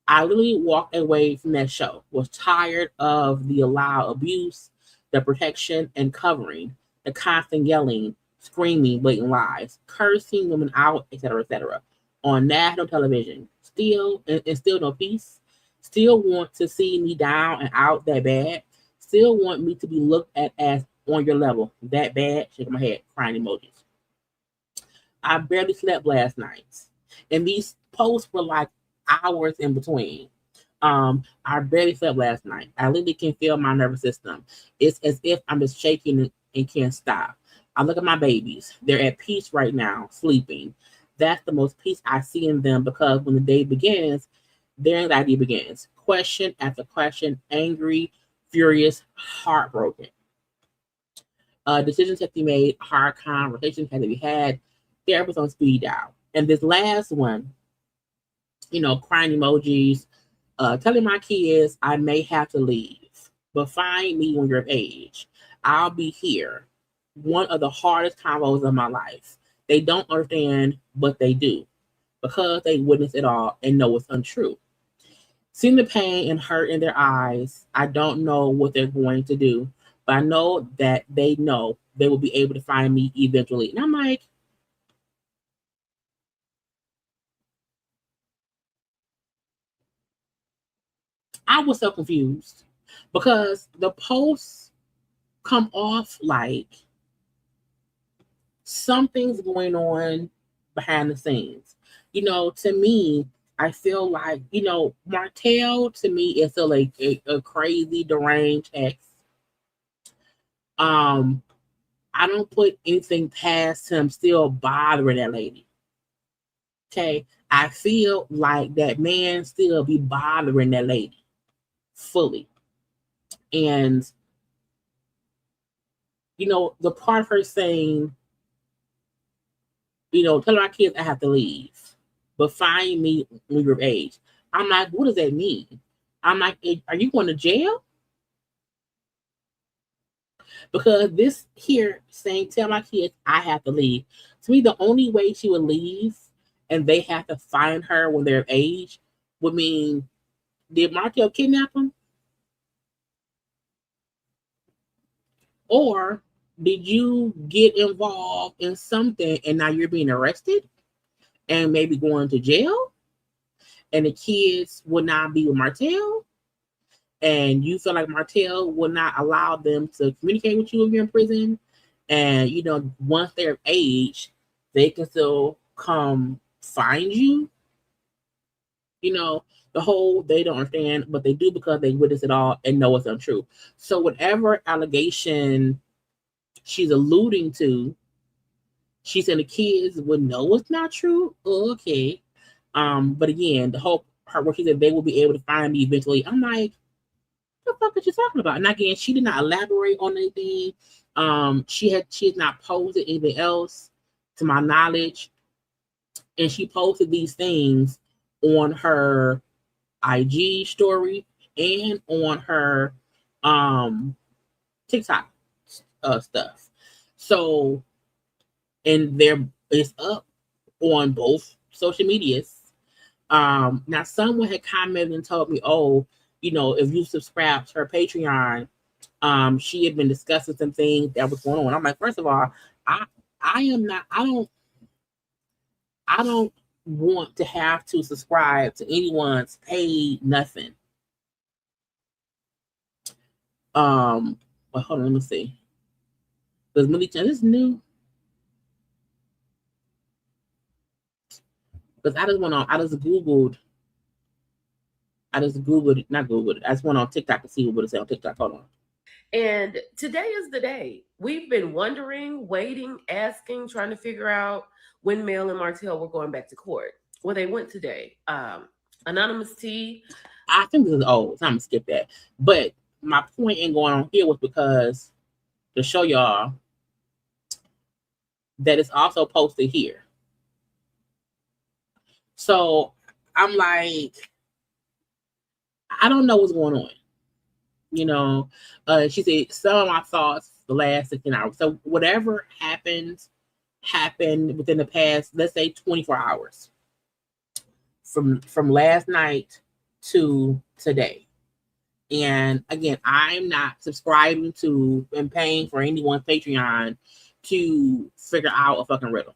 I literally walked away from that show. Was tired of the allowed abuse, the protection and covering, the constant yelling, screaming, blatant lies, cursing women out, etc., on national television. Still, and still no peace. Still want to see me down and out that bad. Still want me to be looked at as on your level that bad." Shaking my head, crying emojis. "I barely slept last night." And these posts were like hours in between. I barely slept last night. I literally can feel my nervous system. It's as if I'm just shaking and can't stop. I look at my babies. They're at peace right now, sleeping. That's the most peace I see in them because when the day begins, their anxiety begins. Question after question, angry, furious, heartbroken. Decisions have to be made, hard conversations have to be had, therapists on speed dial. And this last one, crying emojis, telling my kids I may have to leave, but find me when you're of age. I'll be here. One of the hardest combos of my life. They don't understand, but they do because they witness it all and know it's untrue. Seeing the pain and hurt in their eyes, I don't know what they're going to do, but I know that they know they will be able to find me eventually. And I'm like, I was so confused because the posts come off like something's going on behind the scenes. To me, I feel like, Martell to me is still a crazy, deranged ex. I don't put anything past him still bothering that lady. Okay. I feel like that man still be bothering that lady fully. And, the part of her saying, tell our kids I have to leave, but find me when you're of age. I'm like, what does that mean? I'm like, are you going to jail? Because this here saying, tell my kids I have to leave. To me, the only way she would leave and they have to find her when they're of age would mean, did Martell kidnap him? Or did you get involved in something and now you're being arrested and maybe going to jail? And the kids will not be with Martell? And you feel like Martell will not allow them to communicate with you if you're in prison? And, once they're of age, they can still come find you? The whole they don't understand, but they do because they witness it all and know it's untrue. So whatever allegation she's alluding to, she said the kids would know it's not true. Okay. But again, the whole part where she said they will be able to find me eventually, I'm like, what the fuck is she talking about? And again, she did not elaborate on anything. She has not posted anything else to my knowledge. And she posted these things on her IG story and on her TikTok stuff. So, and it's up on both social medias. Now someone had commented and told me, if you subscribe to her Patreon, she had been discussing some things that was going on. I'm like, first of all, I don't want to have to subscribe to anyone's paid nothing. Well, hold on, let me see. Does Millie this new? Because I just Googled, not Googled it. I just went on TikTok to see what it said on TikTok. Hold on. And today is the day. We've been wondering, waiting, asking, trying to figure out when Mel and Martell were going back to court. Well, they went today. Anonymous T. I think this is old, so I'm going to skip that. But my point in going on here was because to show y'all that it's also posted here. So I'm like, I don't know what's going on. She said some of my thoughts the last 16 hours. So whatever happened within the past, let's say 24 hours from last night to today. And again, I'm not subscribing to and paying for anyone's Patreon to figure out a fucking riddle.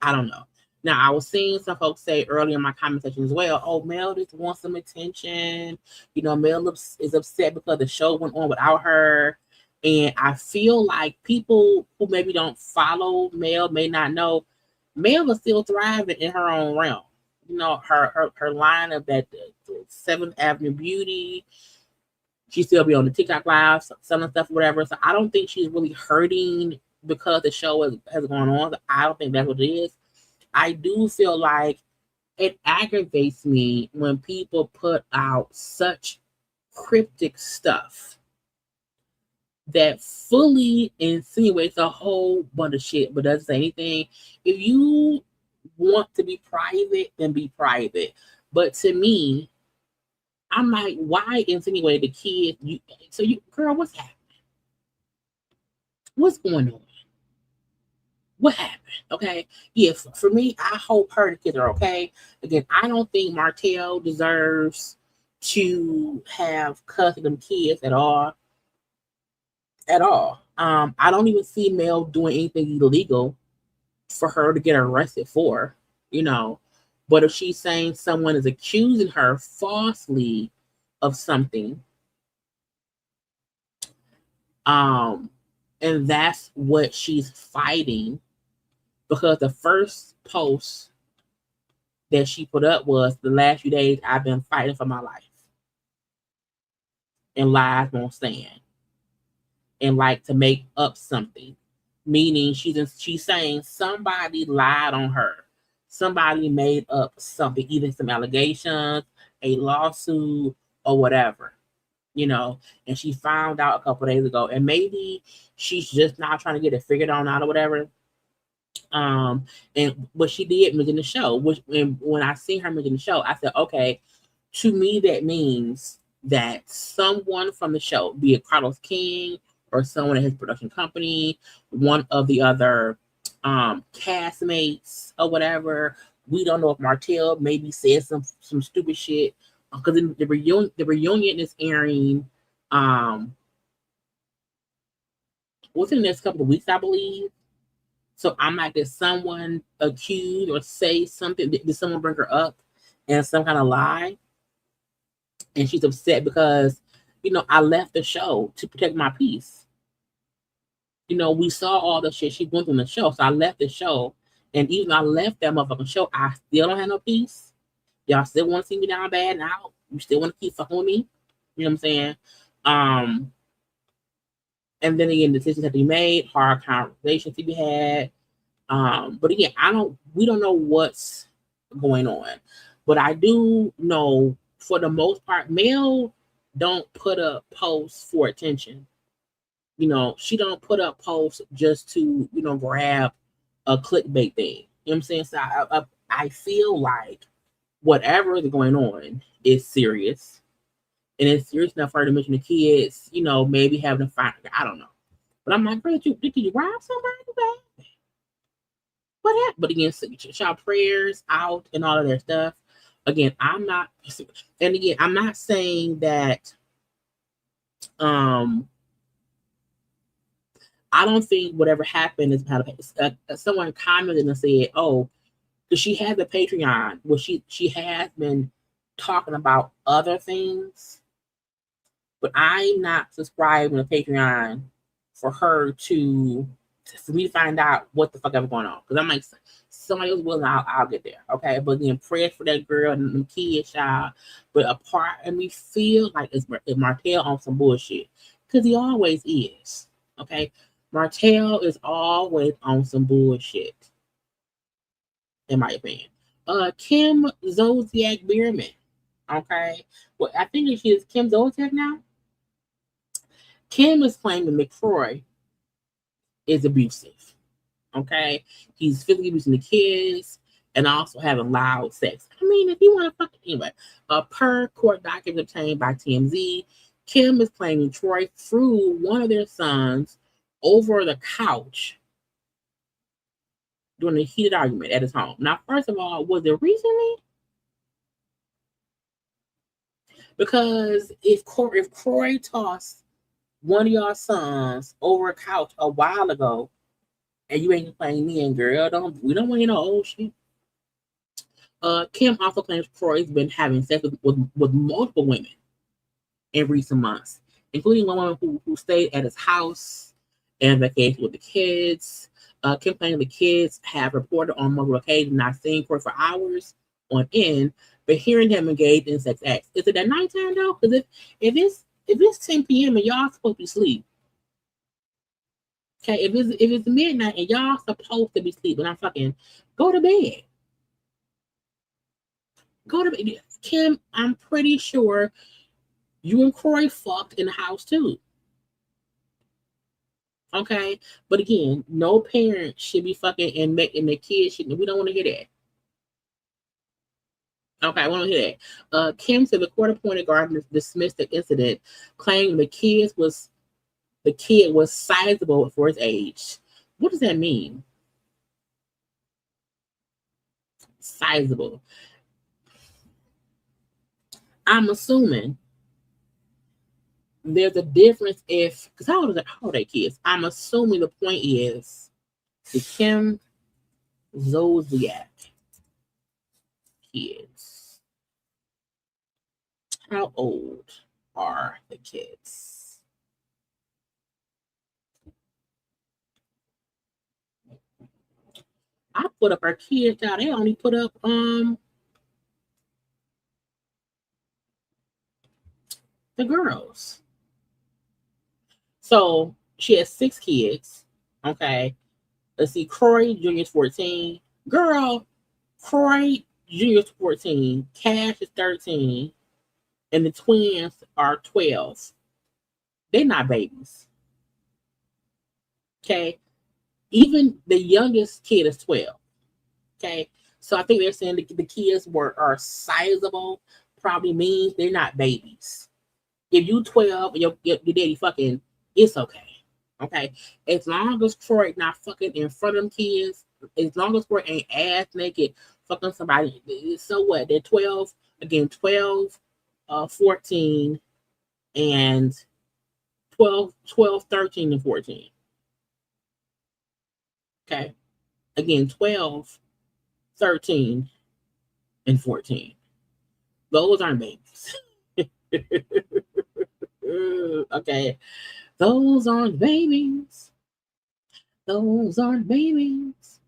I don't know. Now, I was seeing some folks say earlier in my comment section as well, oh, Mel just wants some attention. Mel is upset because the show went on without her. And I feel like people who maybe don't follow Mel may not know Mel is still thriving in her own realm. her line of that the 7th Avenue Beauty. She still be on the TikTok live, selling stuff, whatever. So I don't think she's really hurting because the show has gone on. So I don't think that's what it is. I do feel like it aggravates me when people put out such cryptic stuff that fully insinuates a whole bunch of shit but doesn't say anything. If you want to be private, then be private. But to me, I'm like, why insinuate the kid? Girl, what's happening? What's going on? What happened? Okay. Yeah, for me, I hope her and the kids are okay. Again, I don't think Martell deserves to have custody of them kids at all. At all. I don't even see Mel doing anything illegal for her to get arrested for, But if she's saying someone is accusing her falsely of something, and that's what she's fighting, because the first post that she put up was, the last few days I've been fighting for my life, and lies won't stand, and like to make up something, meaning she's saying somebody lied on her, somebody made up something, either some allegations, a lawsuit, or whatever. And she found out a couple days ago, and maybe she's just not trying to get it figured out or whatever. But she did mention the show, when I seen her mention the show, I said, okay, to me that means that someone from the show, be it Carlos King or someone at his production company, one of the other castmates or whatever, we don't know if Martell maybe said some stupid shit. Because the reunion is airing within the next couple of weeks, I believe. So I'm like, did someone accuse or say something? Did someone bring her up in some kind of lie? And she's upset because, I left the show to protect my peace. We saw all the shit she went through in the show. So I left the show. And even though I left that motherfucking show, I still don't have no peace. Y'all still want to see me down bad now? You still want to keep fucking with me? You know what I'm saying? And then again, decisions have to be made, hard conversations to be had. But again, we don't know what's going on. But I do know, for the most part, Mel don't put up posts for attention. She don't put up posts just to, grab a clickbait thing. You know what I'm saying? So I feel like whatever is going on is serious. And it's serious enough for her to mention the kids, maybe having a fight. I don't know. But I'm like, bro, did you rob somebody, babe? What happened? But again, shout prayers out and all of that stuff. Again, I'm not saying that I don't think whatever happened is how to. Someone commented and said, "Oh, because she has a Patreon where she has been talking about other things, but I'm not subscribing to Patreon for her for me to find out what the fuck ever going on. Because I'm like, somebody else willing, I'll get there, okay? But then prayers for that girl and the kids, child. But a part of me feel like it's Martell on some bullshit, because he always is, okay? Martell is always on some bullshit, in my opinion. Kim Zolciak Bierman, okay? Well, I think she is Kim Zolciak now. Kim is claiming McCroy is abusive, okay? He's physically abusing the kids and also having loud sex. I mean, if you want to fucking... Anyway, per court documents obtained by TMZ, Kim is claiming Troy threw one of their sons over the couch during a heated argument at his home. Now, first of all, was it recently? Because if Croy tossed one of y'all sons over a couch a while ago, and you ain't playing me and girl, we don't want to know old shit. Kim also claims Croy's been having sex with multiple women in recent months, including one woman who stayed at his house and vacation with the kids. Kim claims the kids have reported on multiple occasions not seeing Croy for hours on end, but hearing him engage in sex acts. Is it at nighttime though? Because if it's 10 p.m. and y'all supposed to be asleep, okay, if it's midnight and y'all supposed to be sleeping, I'm fucking go to bed. Go to bed. Kim, I'm pretty sure you and Corey fucked in the house too. Okay, but again, no parent should be fucking and making the kids. We don't want to hear that. Okay, I want to hear that. Kim said the court-appointed guardian dismissed the incident, claiming the kid was sizable for his age. What does that mean? Sizable. I'm assuming there's a difference because how old are they kids? I'm assuming the point is the Kim Zodiac kids. How old are the kids? I put up our kids out. They only put up the girls. So she has 6 kids. Okay. Let's see. Corey Jr. is 14. Girl, Corey Jr. is 14. Cash is 13. And the twins are 12. They're not babies. Okay. Even the youngest kid is 12. Okay. So I think they're saying the kids are sizable. Probably means they're not babies. If you 12 and your daddy fucking, it's okay. Okay. As long as Troy not fucking in front of them kids, as long as Troy ain't ass naked fucking somebody, so what? They're 12, again, 12, 14, and 12, 13, and 14. Okay. Again, 12, 13, and 14. Those aren't babies. Okay. Those aren't babies. Those aren't babies.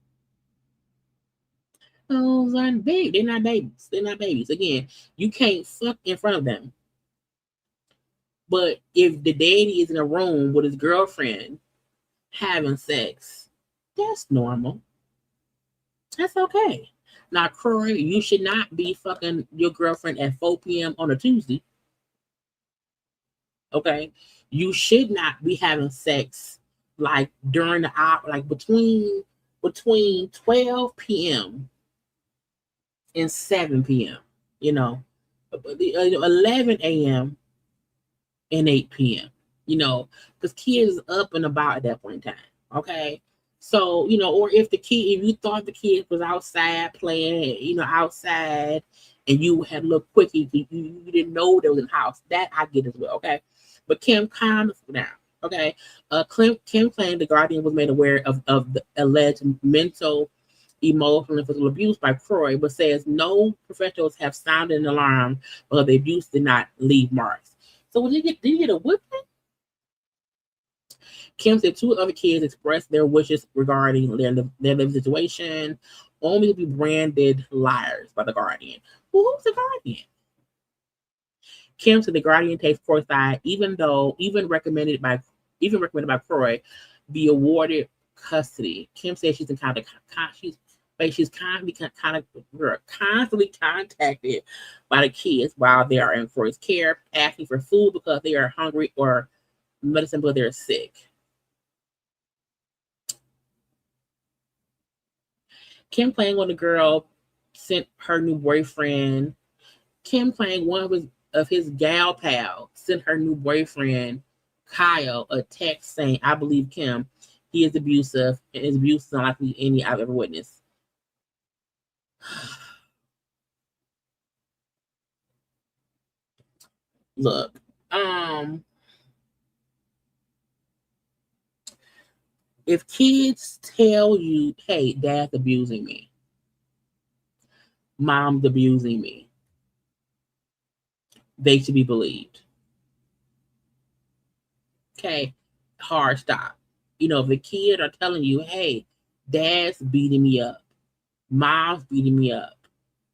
Those aren't babies. They're not babies. They're not babies. Again, you can't fuck in front of them. But if the daddy is in a room with his girlfriend having sex, that's normal. That's okay. Now, Corey, you should not be fucking your girlfriend at 4 p.m. on a Tuesday. Okay? You should not be having sex like during the hour, like between 12 p.m. and 7 p.m. 11 a.m. and 8 p.m. Because kids up and about at that point in time. Okay. So, or if you thought the kid was outside playing, outside, and you had a little quickie, you didn't know they was in the house. That I get as well. Okay. But Kim, calm down. Okay. Kim claimed the guardian was made aware of the alleged mental, emotional, and physical abuse by Croy, but says no professionals have sounded an alarm, but the abuse did not leave marks. So did you get a whipping? Kim said 2 other kids expressed their wishes regarding their living situation, only to be branded liars by the guardian. Well, who's the guardian? Kim said the guardian takes Croy's side, even recommended by Croy be awarded custody. Kim said she's constantly contacted by the kids while they are in Croy's care, asking for food because they are hungry or medicine because they're sick. Kim claimed when the girl sent her new boyfriend, Kim claimed one of his gal pals sent her new boyfriend, Kyle, a text saying, "I believe Kim. He is abusive, and his abuse is unlikely any I've ever witnessed." Look, if kids tell you, "Hey, dad's abusing me, mom's abusing me," they should be believed. Okay, hard stop. If the kid are telling you, "Hey, dad's beating me up, mom's beating me up,"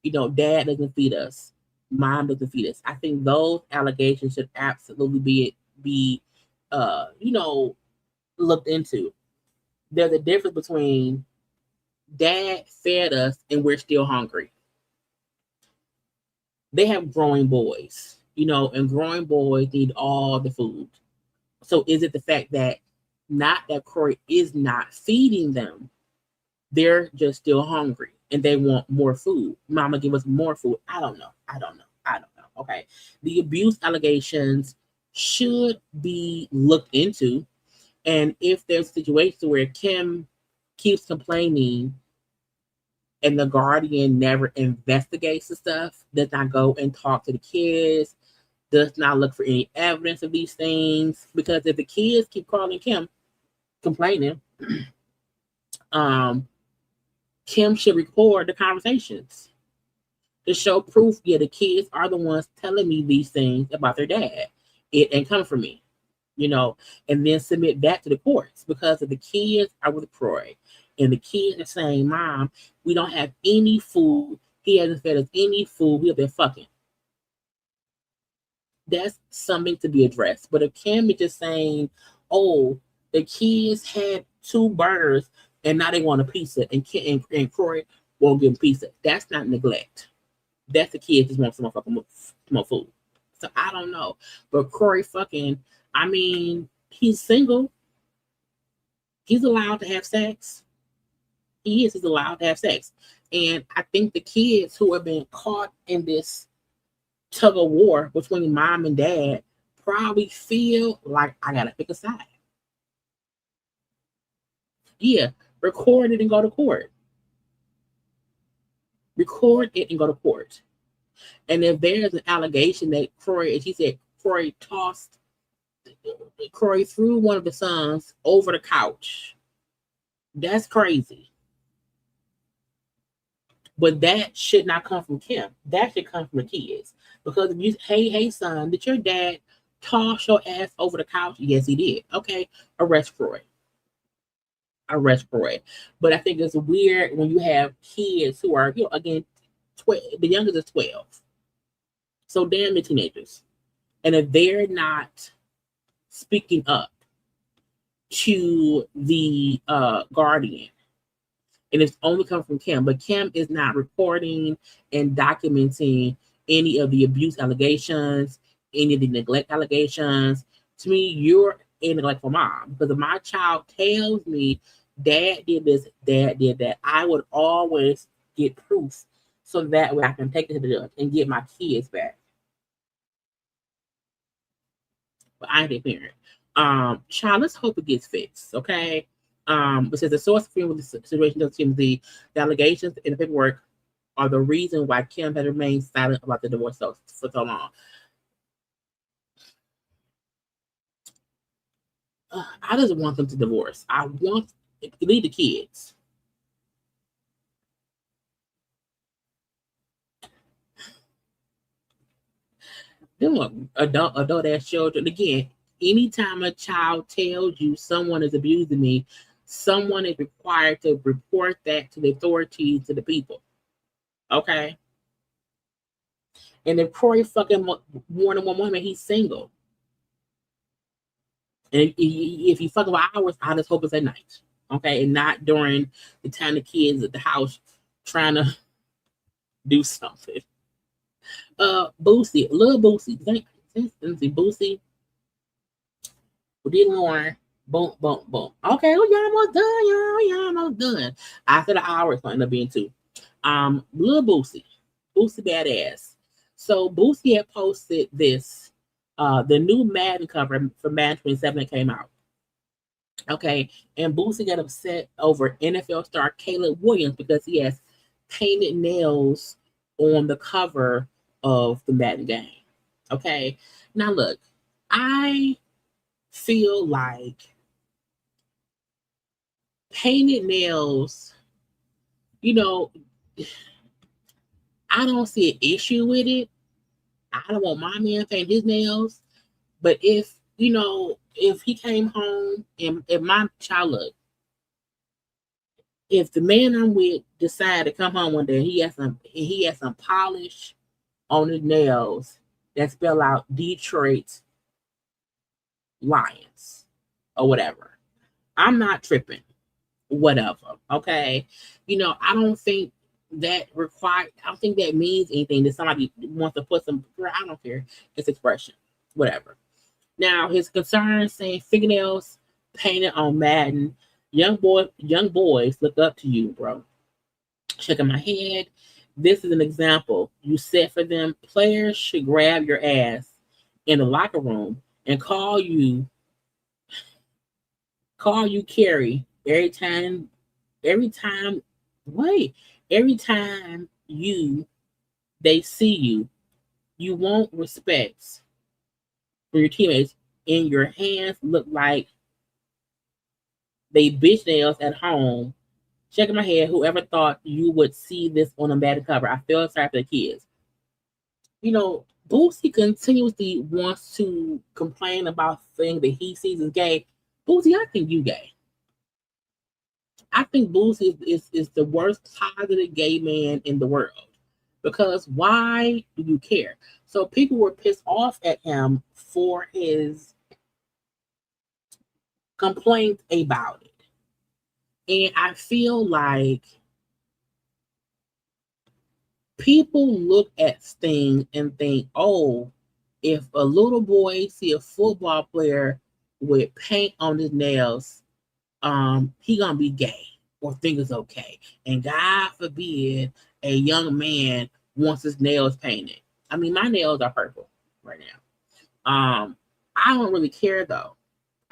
Dad doesn't feed us, mom doesn't feed us. I think those allegations should absolutely be looked into. There's a difference between dad fed us and we're still hungry. They have growing boys, and growing boys need all the food. So is it the fact that not that Corey is not feeding them, they're just still hungry and they want more food? Mama, give us more food. I don't know. Okay. The abuse allegations should be looked into. And if there's a situation where Kim keeps complaining and the guardian never investigates the stuff, does not go and talk to the kids, does not look for any evidence of these things, because if the kids keep calling Kim complaining, Kim should record the conversations to show proof. Yeah, the kids are the ones telling me these things about their dad. It ain't coming from me, and then submit that to the courts, because if the kids are with Troy and the kids are saying, Mom, we don't have any food. He hasn't fed us any food. We have been fucking. That's something to be addressed. But if Kim is just saying, oh, the kids had 2 burgers and now they want a pizza, and Corey won't give them pizza, that's not neglect. That's the kids just want some more food. So I don't know. But Corey he's single. He's allowed to have sex. He's allowed to have sex. And I think the kids who have been caught in this tug of war between mom and dad probably feel like, I gotta pick a side. Yeah, record it and go to court. Record it and go to court. And if there's an allegation that Corey threw one of the sons over the couch, that's crazy. But that should not come from Kim. That should come from the kids. Because if you, hey, son, did your dad toss your ass over the couch? Yes, he did. Okay, arrest Troy. But I think it's weird when you have kids who are, again, 12, the youngest is 12. So damn the teenagers. And if they're not speaking up to the guardian, and it's only come from Kim, but Kim is not reporting and documenting any of the abuse allegations, any of the neglect allegations, to me, you're a neglectful mom. Because if my child tells me dad did this, dad did that, I would always get proof so that way I can take it to the judge and get my kids back. But I ain't a parent. Child, let's hope it gets fixed, okay? It says the source of with the situation doesn't seem the allegations in the paperwork are the reason why Kim has remained silent about the divorce for so long. I just want them to divorce. I want to leave the kids. Them adult ass children. Again, anytime a child tells you someone is abusing me, someone is required to report that to the authorities, to the people. Okay? And if Corey fucking more than one woman, he's single. And if you fuck about hours, I just hope it's at night. Okay? And not during the time the kids at the house trying to do something. Boosie, little Boosie. Let's see, Boosie. We did more. Boom, boom, boom. Okay, well, y'all almost done, y'all almost done. After the hour, it's going to end up being 2. Little Boosie badass. So Boosie had posted this, the new Madden cover for Madden 27 that came out. Okay, and Boosie got upset over NFL star Caleb Williams because he has painted nails on the cover of the Madden game. Okay, now look, I feel like painted nails, I don't see an issue with it. I don't want my man paint his nails. But if he came home and if my child, look, if the man I'm with decide to come home one day, he has some polish on his nails that spell out Detroit Lions or whatever. I'm not tripping. Whatever. Okay. I don't think that means anything that somebody wants to put some. I don't care. It's expression. Whatever. Now his concern saying fingernails painted on Madden. Young boys look up to you, bro. Shaking my head. This is an example you set for them. Players should grab your ass in the locker room and call you Carrie every time they see you. You want respect for your teammates, and your hands look like they bitch nails at home. Shaking my head, whoever thought you would see this on a bad cover? I feel sorry for the kids. Boosie continuously wants to complain about things that he sees as gay. Boosie, I think you gay. I think Boosie is the worst positive gay man in the world. Because why do you care? So people were pissed off at him for his complaints about it. And I feel like people look at things and think, oh, if a little boy see a football player with paint on his nails, he gonna be gay or think it's okay. And God forbid a young man wants his nails painted. I mean, my nails are purple right now. I don't really care though.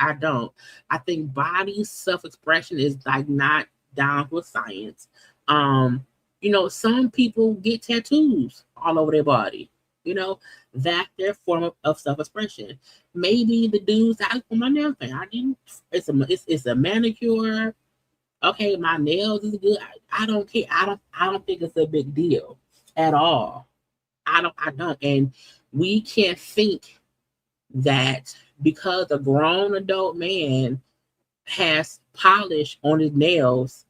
I don't. I think body self-expression is like not down with science. Some people get tattoos all over their body. That's their form of self-expression. Maybe the dudes I put my nails paint. I didn't. It's a manicure. Okay, my nails is good. I don't care. I don't think it's a big deal at all. I don't. And we can't think that because a grown adult man has polish on his nails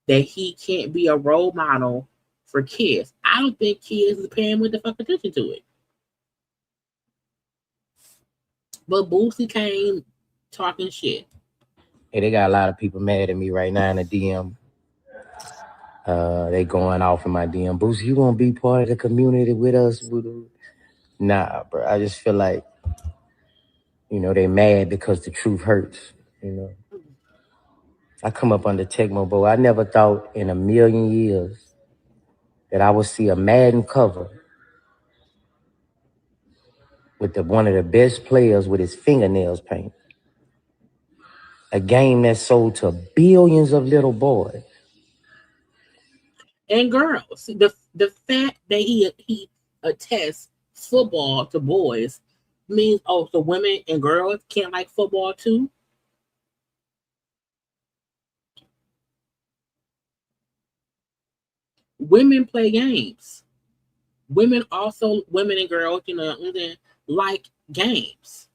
that he can't be a role model for kids. I don't think kids is paying with the fuck attention to it. But Boosie came talking shit. Hey, they got a lot of people mad at me right now in the DM. They going off in my DM. Boosie, you gonna be part of the community with us? Nah, bro. I just feel like, they mad because the truth hurts. I come up under Tecmo Bowl. I never thought in a million years that I would see a Madden cover with one of the best players with his fingernails painted. A game that sold to billions of little boys. And girls. The fact that he attests football to boys means so women and girls can't like football too. Women play games. Women and girls, like games.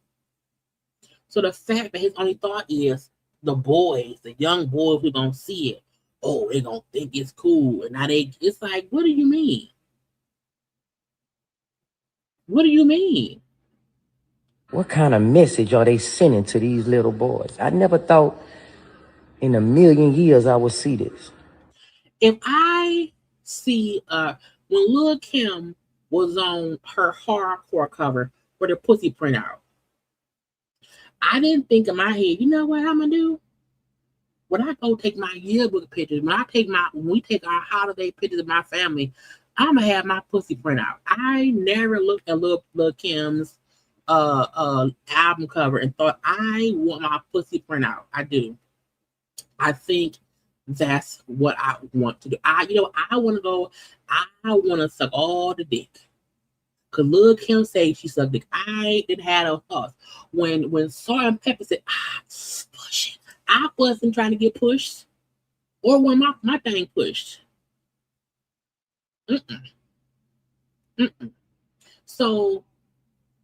So the fact that his only thought is the young boys who don't see it, oh, they gonna think it's cool. And now it's like, what do you mean? What do you mean? What kind of message are they sending to these little boys? I never thought in a million years I would see this. If I see when Lil Kim was on her hardcore cover with her pussy print out, I didn't think in my head, you know what I'm gonna do? When I go take my yearbook pictures, when we take our holiday pictures of my family, I'm gonna have my pussy print out. I never looked at Lil Kim's album cover and thought I want my pussy print out. I do. I think that's what I want to do. I want to suck all the dick. Cause Lil Kim say she sucked dick. I didn't have a thoughts. When Salt and Pepper said, push it. I wasn't trying to get pushed. Or when my thing pushed. So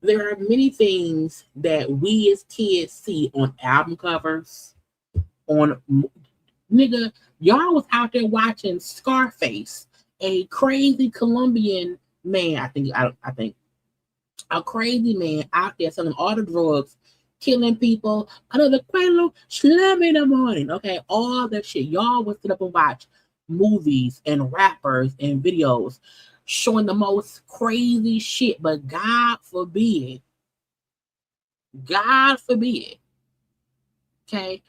there are many things that we as kids see on album covers, on Nigga, y'all was out there watching Scarface, a crazy Colombian man. I think a crazy man out there selling all the drugs, killing people. Another Quelo, slam in the morning. Okay, all that shit. Y'all would sit up and watch movies and rappers and videos showing the most crazy shit. But God forbid, okay,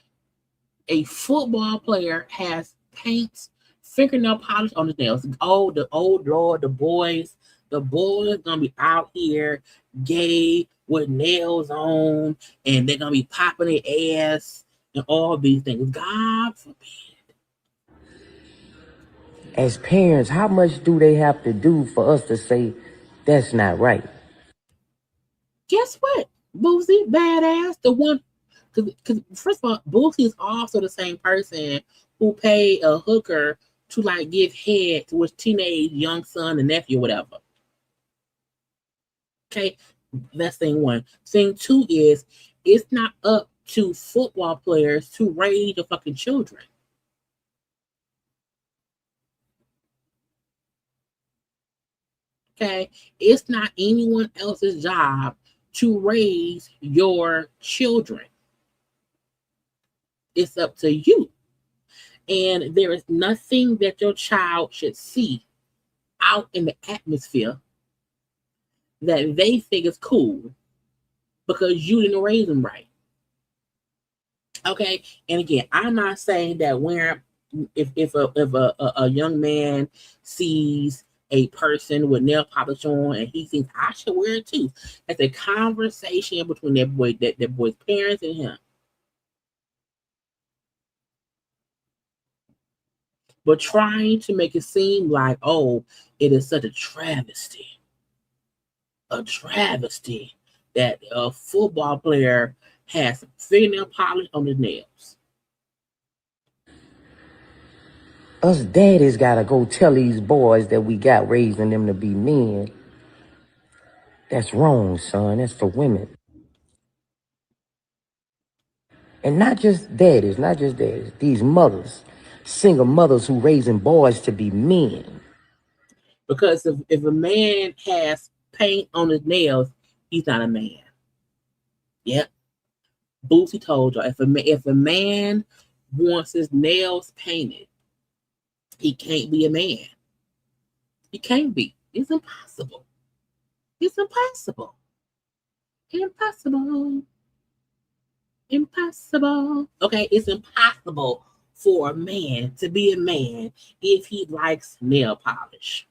a football player has paint, fingernail polish on his nails. Oh, the old Lord, the boys gonna be out here gay with nails on, and they're gonna be popping their ass and all these things. God forbid. As parents, how much do they have to do for us to say that's not right? Guess what? Boosie, badass, the one, because first of all, Boosie is also the same person who paid a hooker to like give head to his teenage young son and nephew, whatever. Okay, that's thing one. Thing two is it's not up to football players to raise the fucking children. Okay, it's not anyone else's job to raise your children. It's up to you. And there is nothing that your child should see out in the atmosphere that they think is cool because you didn't raise them right. Okay, and again, I'm not saying that if a young man sees a person with nail polish on and he thinks I should wear it too. That's a conversation between that boy's parents and him. But trying to make it seem like, oh, it is such a travesty that a football player has fingernail polish on his nails. Us daddies gotta go tell these boys that we got raising them to be men. That's wrong, son. That's for women. And not just daddies. These mothers, single mothers who raising boys to be men. Because if a man has paint on his nails, he's not a man. Yep. Boosie told y'all, if a man wants his nails painted, he can't be a man. He can't be. It's impossible. It's impossible. Impossible. Okay, it's impossible for a man to be a man if he likes nail polish.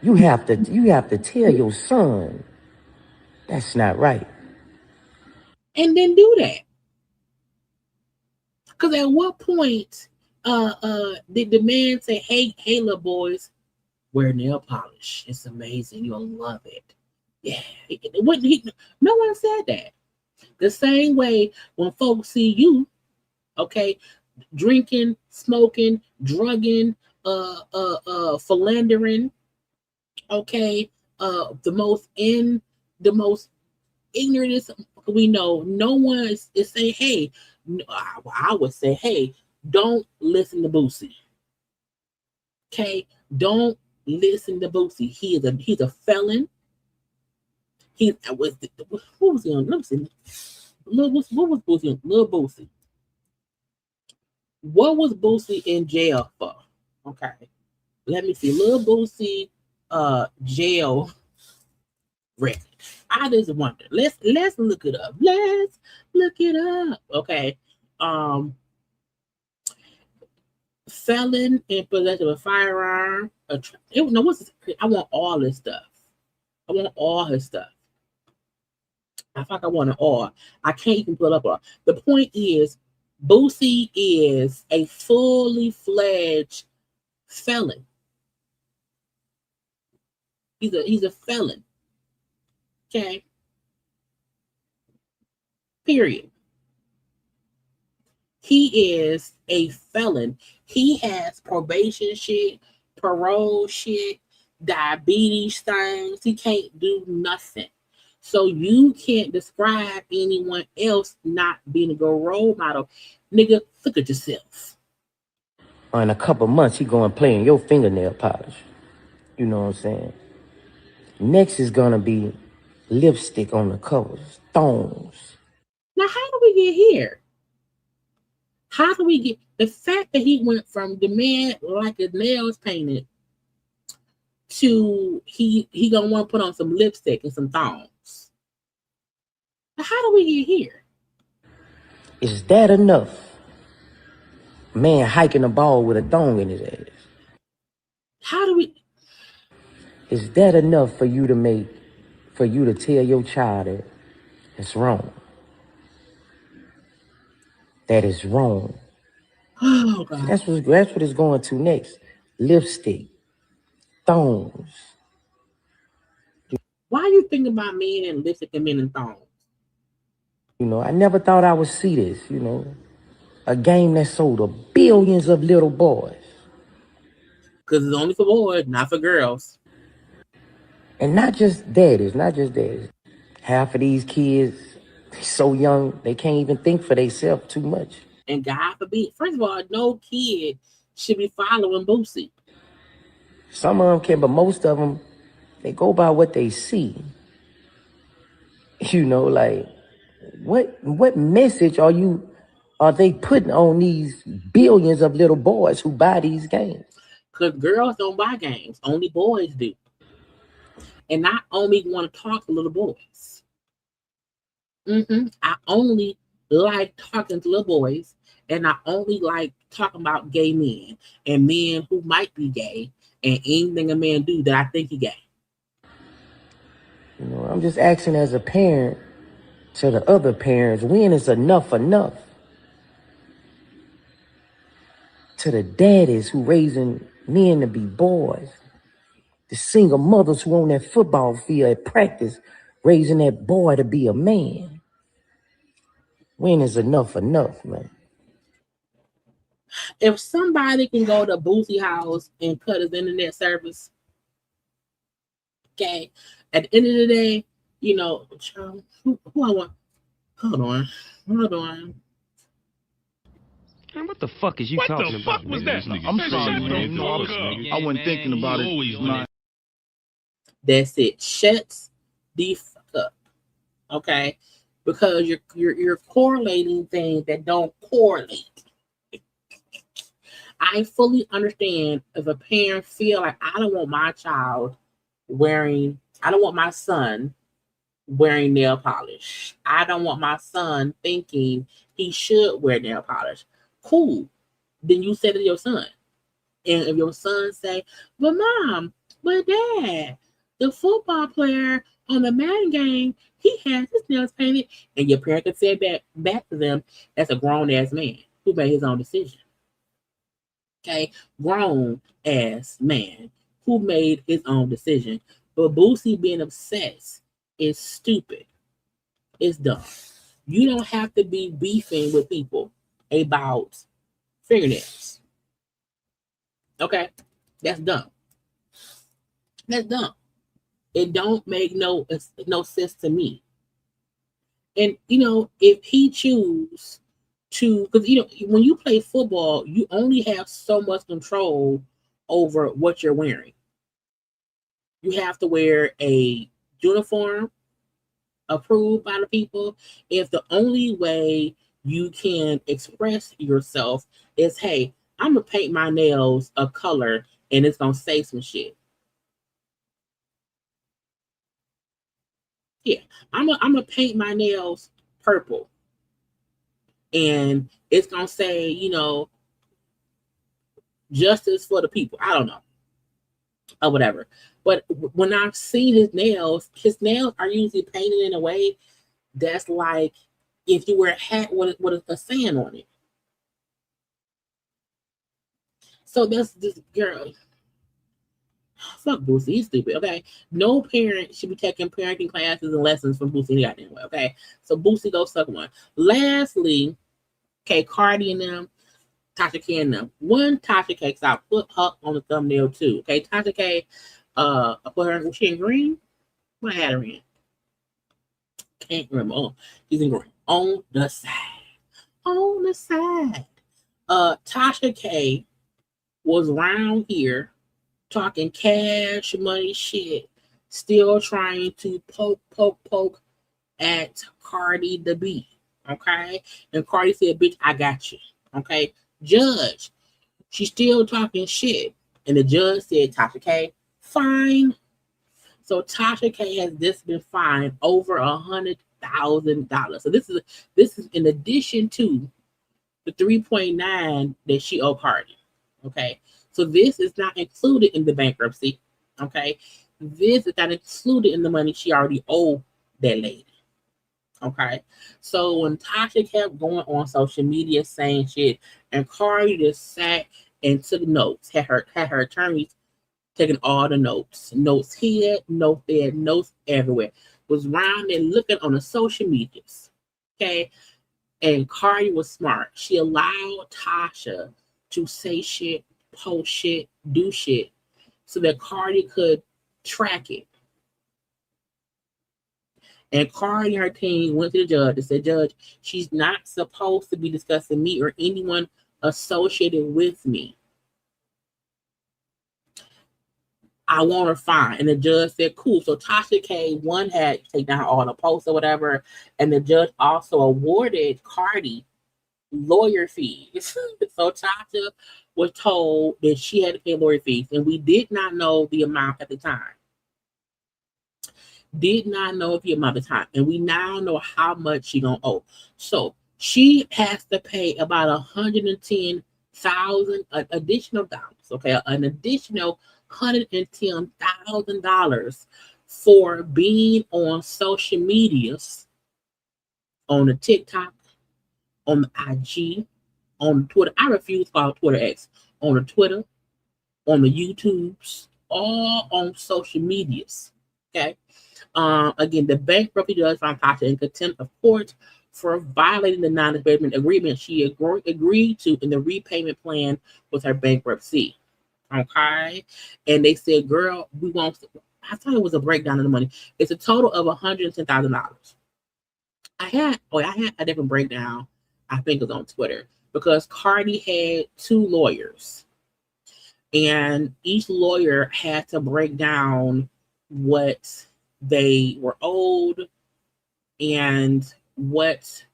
You have to tell your son that's not right. And then do that. Because at what point did the man say, hey little boys, wear nail polish. It's amazing. You'll love it. Yeah. No one said that. The same way when folks see you, okay, drinking, smoking, drugging, philandering, okay, the most ignorant we know. No one is saying, hey, I would say, hey, don't listen to Boosie. Okay, don't listen to Boosie. He's a felon. What was he on? Let me see. What was Boosie on? Lil Boosie. What was Boosie in jail for? Okay, let me see. Lil Boosie, jail record. I just wonder. Let's look it up. Let's look it up. Okay. Felon in possession of a firearm. What's this? I want all this stuff. I want all his stuff. I thought I wanted all. I can't even pull up all. The point is, Boosie is a fully fledged felon. He's a felon. Okay. Period. He is a felon. He has probation shit, parole shit, diabetes things. He can't do nothing. So you can't describe anyone else not being a good role model. Nigga, look at yourself. In a couple months, he going to play in your fingernail polish. You know what I'm saying? Next is going to be lipstick on the covers, thongs. Now, how do we get here? How do we get the fact that he went from the man like his nails painted to he gonna want to put on some lipstick and some thongs? How do we get here? Is that enough? Man hiking a ball with a thong in his ass. How do we? Is that enough for you to tell your child that it's wrong? That is wrong. Oh God. That's what it's going to next. Lipstick, thongs. Why are you thinking about men and lipstick and men and thongs? You know, I never thought I would see this, you know. A game that sold to billions of little boys. Because it's only for boys, not for girls. And not just daddies. Half of these kids, so young, they can't even think for themselves too much. And God forbid, first of all, no kid should be following Boosie. Some of them can, but most of them, they go by what they see. You know, like, what message are they putting on these billions of little boys who buy these games? Because girls don't buy games, only boys do. And I only want to talk to little boys. I only like talking to little boys, and I only like talking about gay men and men who might be gay and anything a man do that I think he gay. You know, I'm just asking as a parent to the other parents, when is enough? To the daddies who raising men to be boys, the single mothers who on that football field at practice raising that boy to be a man. When is enough, man? If somebody can go to Boosie house and cut his internet service, okay, at the end of the day, you know, who I want? Hold on. Man, what the fuck is you talking about? What the fuck was that? I'm sorry, man. You know, I wasn't thinking about it. That's it. Shut the fuck up, okay? Because you're correlating things that don't correlate. I fully understand if a parent feel like I don't want my son wearing nail polish. I don't want my son thinking he should wear nail polish. Cool. Then you say to your son. And if your son say, but mom, but dad, the football player on the Madden game, he has his nails painted, and your parent can say back to them, that's a grown-ass man who made his own decision. Okay? Grown-ass man who made his own decision. But Boosie being obsessed is stupid. It's dumb. You don't have to be beefing with people about fingernails. Okay? That's dumb. It don't make no sense to me. And, you know, if he choose to, because, you know, when you play football, you only have so much control over what you're wearing. You have to wear a uniform approved by the people. If the only way you can express yourself is, hey, I'm going to paint my nails a color and it's going to say some shit. Yeah, I'm gonna paint my nails purple, and it's gonna say, you know, justice for the people. I don't know, or whatever. But when I've seen his nails are usually painted in a way that's like if you wear a hat with a saying on it. So that's this girl. Fuck Boosie, he's stupid, okay? No parent should be taking parenting classes and lessons from Boosie goddamn way, okay? So Boosie, go suck one. Lastly, okay, Cardi and them, Tasha K and them. One Tasha K, because I put her on the thumbnail too, okay? Tasha K, I put her, was she in green? What I had her in? Can't remember. Oh, she's in green. On the side. On the side. Tasha K was around here talking cash money shit, still trying to poke at Cardi the B. Okay? And Cardi said, bitch, I got you. Okay? Judge, she's still talking shit. And the judge said, Tasha K, fine. So Tasha K has just been fined over $100,000. So this is in addition to the 3.9 that she owed Cardi. Okay, so this is not included in the bankruptcy. Okay, this is not included in the money she already owed that lady. Okay, so when Tasha kept going on social media saying shit, and Cardi just sat and took notes, had her attorneys taking all the notes here, notes there, notes everywhere, was round and looking on the social medias. Okay, and Cardi was smart. She allowed Tasha to say shit, post shit, do shit, so that Cardi could track it. And Cardi and her team went to the judge and said, Judge, she's not supposed to be discussing me or anyone associated with me. I want her fine. And the judge said, cool. So Tasha K, one had to take down all the posts or whatever. And the judge also awarded Cardi lawyer fees. So Tasha was told that she had to pay lawyer fees. And we did not know the amount at the time. Did not know the amount of time. And we now know how much she gonna owe. So she has to pay about $110,000 additional dollars. Okay, an additional $110,000 for being on social medias, on the TikTok, on the IG, on Twitter. I refuse to call Twitter X. On the Twitter, on the YouTubes, all on social medias. Okay. Again, the bankruptcy judge found Tasha in contempt of court for violating the non-disbursement agreement she agreed to in the repayment plan with her bankruptcy. Okay, and they said, "Girl, we won't." I thought it was a breakdown of the money. It's a total of $110,000. I had a different breakdown. I think it was on Twitter because Cardi had 2 lawyers, and each lawyer had to break down what they were owed and what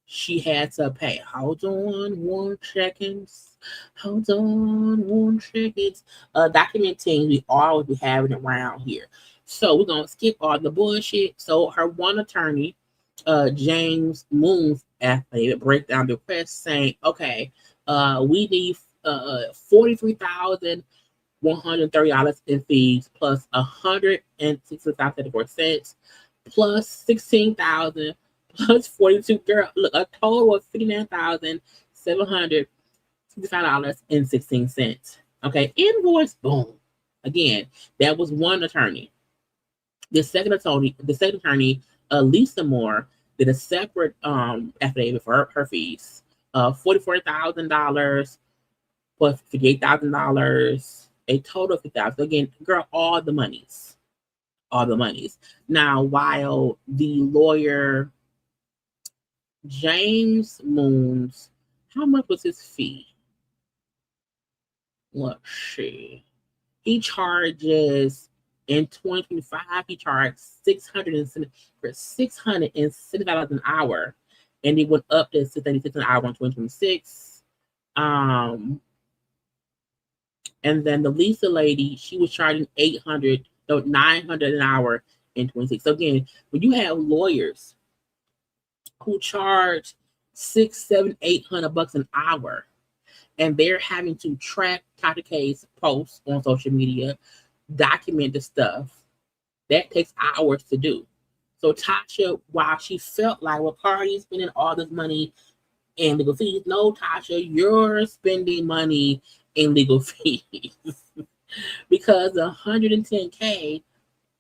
she had to pay. Hold on 1 second. Hold on 1 second. Documenting, we always be having it around here. So we're going to skip all the bullshit. So her one attorney, James Moon's affidavit, break down the request saying, okay, we need $43,130 in fees plus $106.74 plus $16,000 plus 42. Girl, look, a total of $59,765.16. Okay, invoice, boom. Again, that was one attorney. The second attorney, Lisa Moore, did a separate affidavit for her fees, $44,000 plus $58,000, a total of $50,000. Again, girl, all the monies. Now, while the lawyer James Moons, how much was his fee? Let's see. He charges in 2025. He charged $670 an hour, and it went up to $686 an hour in 2026. And then the Lisa lady, she was charging $900 an hour in 26. So again, when you have lawyers who charge $600, $700, $800 an hour, and they're having to track Tasha K's posts on social media, document the stuff, that takes hours to do. So Tasha, while she felt like, well, Cardi's spending all this money in legal fees, no, Tasha, you're spending money in legal fees because the $110K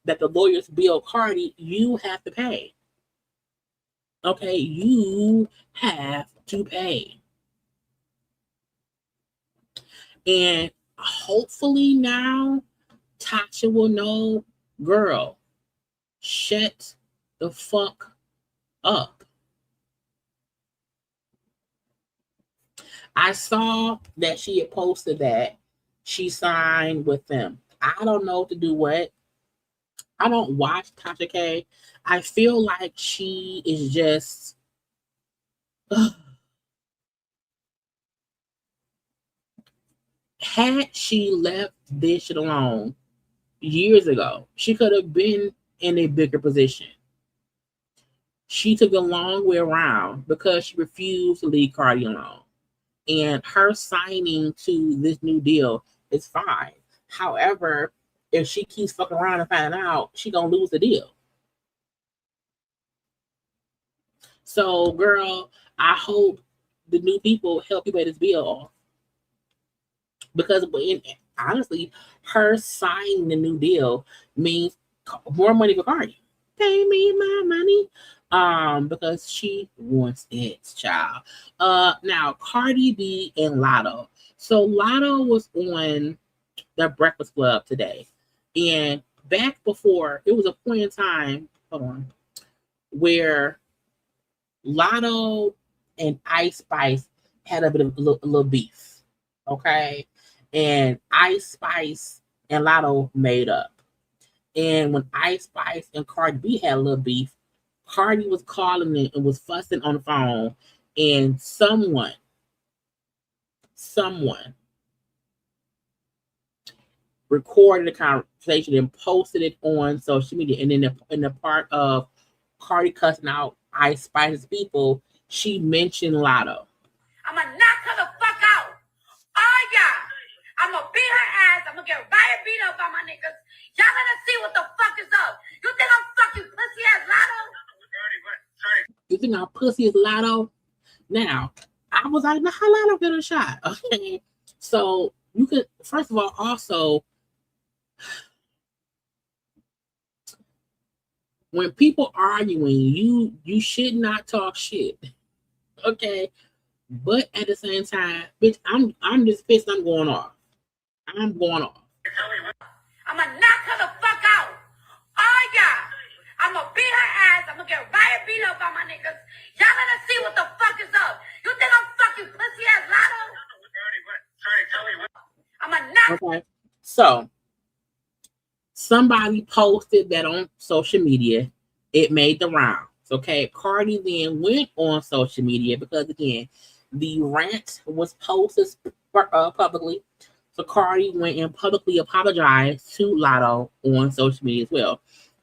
that the lawyers bill Cardi, you have to pay. Okay, you have to pay. And hopefully now Tasha will know, girl, shut the fuck up. I saw that she had posted that she signed with them. I don't know to do what. I don't watch Tasha K. I feel like she is just had she left this shit alone years ago, she could have been in a bigger position. She took the long way around because she refused to leave Cardi alone. And her signing to this new deal is fine. However, if she keeps fucking around and finding out, she gonna lose the deal. So, girl, I hope the new people help you pay this bill off. Because honestly, her signing the new deal means more money for Cardi. Pay me my money. Because she wants it, child. Now Cardi B and Latto. So Latto was on the Breakfast Club today. And back before, it was a point in time, hold on, where Latto and Ice Spice had a bit of a little beef. Okay. And Ice Spice and Latto made up. And when Ice Spice and Cardi B had a little beef, Cardi was calling it and was fussing on the phone, and someone recorded the conversation and posted it on social media. And in the part of Cardi cussing out Ice Spice's people, she mentioned Latto. I'ma knock her the fuck out. Oh yeah. I'ma beat her ass. I'ma get riot beat up by my niggas. Y'all gonna see what the fuck is up. You think I'm fucking pussy ass Latto? You think I'm pussy as Latto? Now, I was like, nah, Latto get a shot. Okay. So you could, first of all, also, when people arguing, you should not talk shit. Okay. But at the same time, bitch, I'm just pissed. I'm going off. I'm going off. I'ma knock her the fuck out. Oh yeah. I'ma beat her ass. I'ma get riot beat up by my niggas. Y'all gonna see what the fuck is up. You think I'm fucking pussy ass Latto? I'ma knock. Okay. So somebody posted that on social media. It made the rounds. Okay. Cardi then went on social media because again, the rant was posted publicly. So Cardi went and publicly apologized to Latto on social media as well.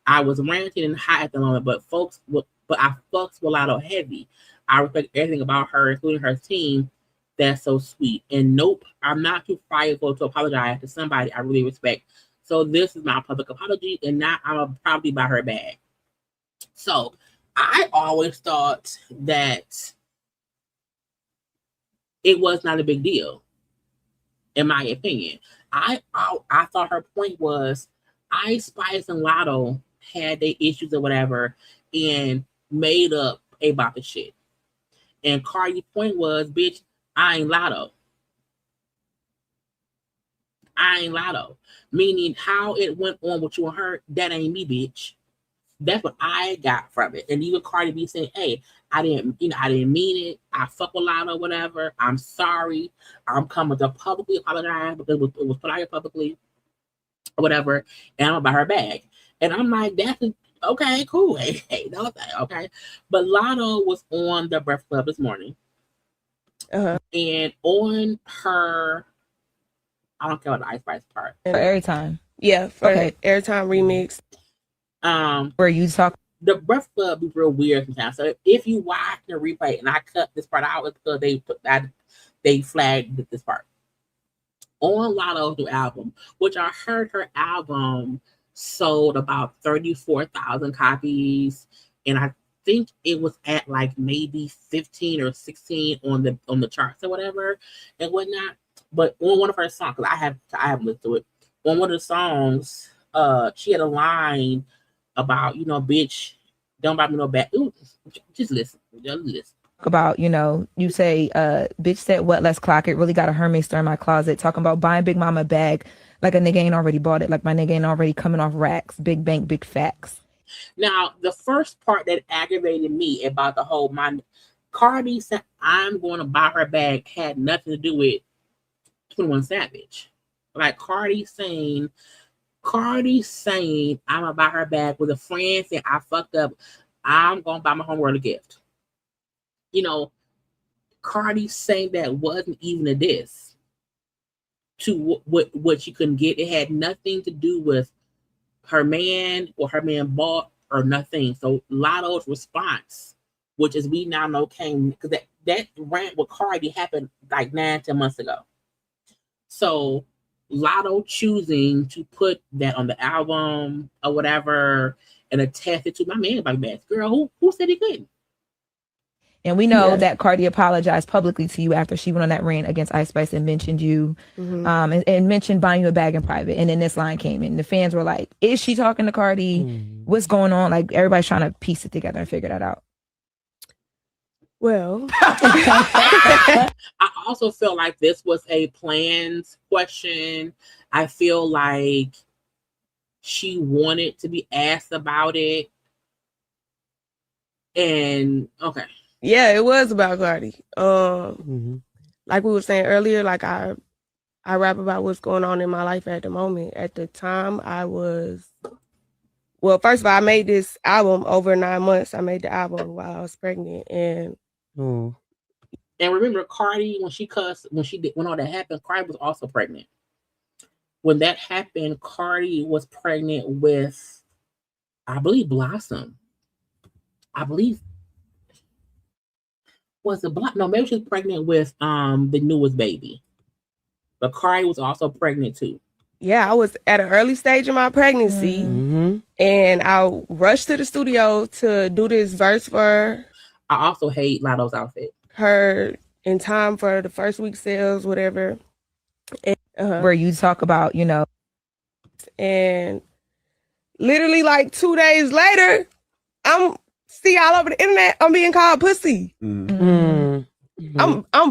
I was ranting and hot at the moment, but I fucks with Latto heavy. I respect everything about her, including her team. That's so sweet. And nope, I'm not too prideful to apologize to somebody I really respect. So this is my public apology, and now I'm probably buy her bag. So I always thought that it was not a big deal, in my opinion. I thought her point was Ice Spice and Latto had their issues or whatever and made up about the shit. And Cardi's point was, bitch, I ain't Latto. I ain't Latto. Meaning how it went on with you and her, that ain't me, bitch. That's what I got from it. And even Cardi B saying, hey, I didn't mean it. I fuck with Latto, whatever. I'm sorry. I'm coming to publicly apologize because it was put out here publicly or whatever. And I'm about her bag. And I'm like, that's okay, cool. Hey, no, okay. But Latto was on the Breakfast Club this morning. And on her, I don't care about the Ice Spice part. For Airtime. Yeah, for Airtime remix. Where you talk. The Breakfast Club is real weird sometimes. So if you watch the replay and I cut this part out, it's because they flagged this part. On Latto's new album, which I heard her album sold about 34,000 copies, and I think it was at like maybe 15 or 16 on the charts or whatever and whatnot. But on one of her songs, because I haven't listened to it, on one of the songs, she had a line about, bitch, don't buy me no bag. Ooh, just listen. About, you say, bitch said what, let's clock it. Really got a Hermes stir in my closet. Talking about buying Big Mama a bag like a nigga ain't already bought it. Like my nigga ain't already coming off racks. Big bank, big facts. Now, the first part that aggravated me about the whole Cardi said, I'm going to buy her bag had nothing to do with 21 Savage. Like Cardi saying, I'm gonna buy her bag with a friend saying I fucked up. I'm gonna buy my homegirl a gift. You know, Cardi saying that wasn't even a diss to what she couldn't get. It had nothing to do with her man or her man bought or nothing. So Latto's response, which as we now know came because that rant with Cardi happened like 9-10 months ago. So Latto choosing to put that on the album or whatever and attach it to my man like that. Girl, who said he couldn't? And we know that Cardi apologized publicly to you after she went on that rant against Ice Spice and mentioned you, and mentioned buying you a bag in private. And then this line came in. The fans were like, is she talking to Cardi? What's going on? Like, everybody's trying to piece it together and figure that out. Well, I also feel like this was a planned question. I feel like she wanted to be asked about it. And okay. Yeah, it was about Cardi. Like we were saying earlier, like I rap about what's going on in my life at the moment. At the time, first of all, I made this album over 9 months. I made the album while I was pregnant, and remember, Cardi, when all that happened, Cardi was also pregnant. When that happened, Cardi was pregnant with, I believe, Blossom. I believe. Was it Blossom? No, maybe she was pregnant with the newest baby. But Cardi was also pregnant too. Yeah, I was at an early stage of my pregnancy, and I rushed to the studio to do this verse for her. I also hate Latto's outfit. Her in time for the first week sales, whatever. And, where you talk about, and literally like 2 days later, I'm all over the internet. I'm being called pussy. I'm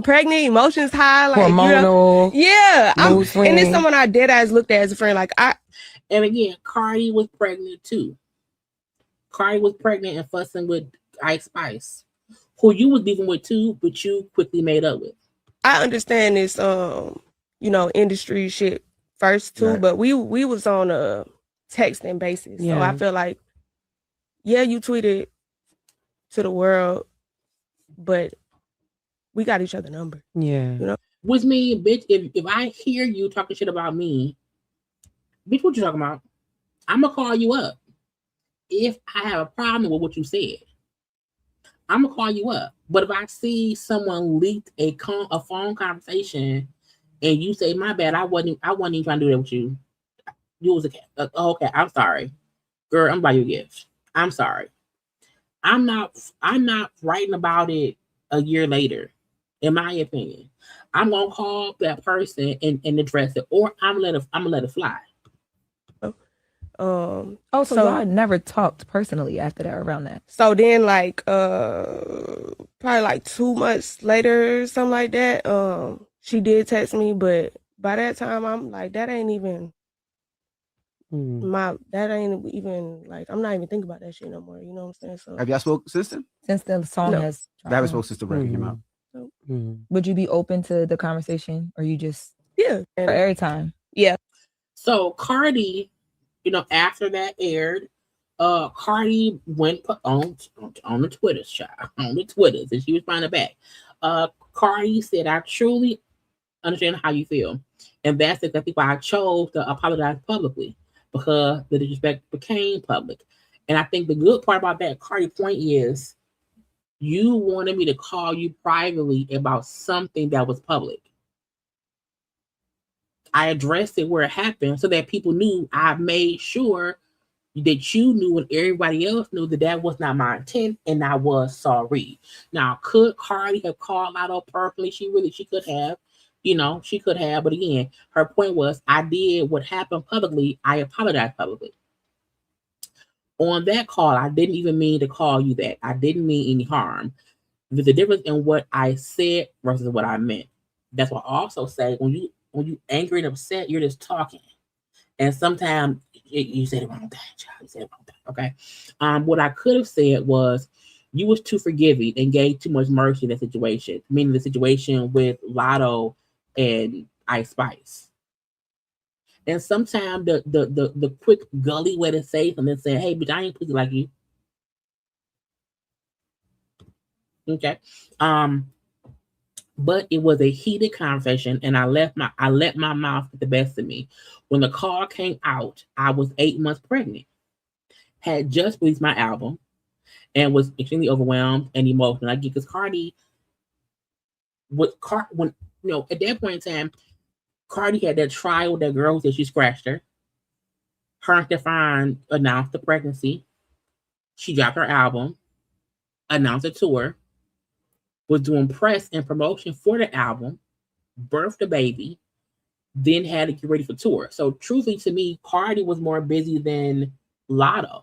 pregnant, emotions high, like hormonal. And it's someone I dead ass looked at as a friend. And again, Cardi was pregnant too. Cardi was pregnant and fussing with Ice Spice, who you was beefing with too, but you quickly made up with. I understand this, industry shit first too, but we was on a texting basis, so I feel like, you tweeted to the world, but we got each other number. With me, bitch, if I hear you talking shit about me, bitch, what you talking about? I'm gonna call you up. If I have a problem with what you said, I'm gonna call you up. But if I see someone leaked a phone conversation and you say, my bad, I wasn't even trying to do that with you. You was a cat. Okay, I'm sorry. Girl, I'm buying you a gift. I'm sorry. I'm not writing about it a year later, in my opinion. I'm gonna call that person and address it, or I'm gonna let it fly. So y'all never talked personally after that, around that. So then probably like 2 months later, something like that, she did text me, but by that time I'm like, that ain't even I'm not even thinking about that shit no more. You know what I'm saying? So have y'all spoke since then? Since the song has I haven't spoke since the record came out. Would you be open to the conversation, or you just for every time? Yeah. So Cardi, after that aired, Cardi went on the Twitter, and she responded back. Cardi said, I truly understand how you feel, and that's exactly why I chose to apologize publicly, because the disrespect became public. And I think the good part about that Cardi point is, you wanted me to call you privately about something that was public. I addressed it where it happened so that people knew. I made sure that you knew and everybody else knew that was not my intent, and I was sorry. Now, could Cardi have called Latto personally? She could have. She could have. But again, her point was, I did what happened publicly. I apologized publicly. On that call, I didn't even mean to call you that. I didn't mean any harm. There's a difference in what I said versus what I meant. That's what I also say. When you angry and upset, you're just talking. And sometimes You said it wrong thing, child. You said it wrong thing. Okay. What I could have said was you was too forgiving and gave too much mercy in that situation, meaning the situation with Latto and Ice Spice. And sometimes the quick gully way to say something, saying, "Hey, but I ain't pussy like you." Okay. But it was a heated conversation, and I let my mouth get the best of me. When the call came out, I was 8 months pregnant, had just released my album, and was extremely overwhelmed and emotional. I get because Cardi, when at that point in time, Cardi had that trial with that girl that she scratched her. Her and Stefan announced the pregnancy. She dropped her album, announced a tour, was doing press and promotion for the album, birthed a baby, then had to get ready for tour. So truthfully to me, Cardi was more busy than Latto.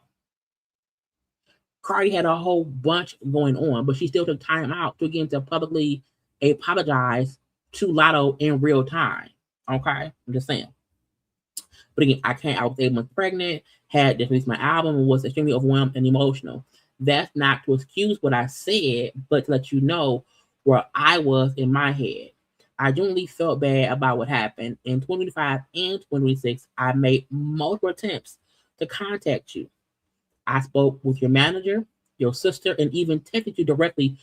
Cardi had a whole bunch going on, but she still took time out to get to publicly apologize to Latto in real time. Okay? I'm just saying. But again, I was 8 months pregnant, had just released my album, and was extremely overwhelmed and emotional. That's not to excuse what I said, but to let you know where I was in my head. I genuinely felt bad about what happened. In 2025 and 2026, I made multiple attempts to contact you. I spoke with your manager, your sister, and even texted you directly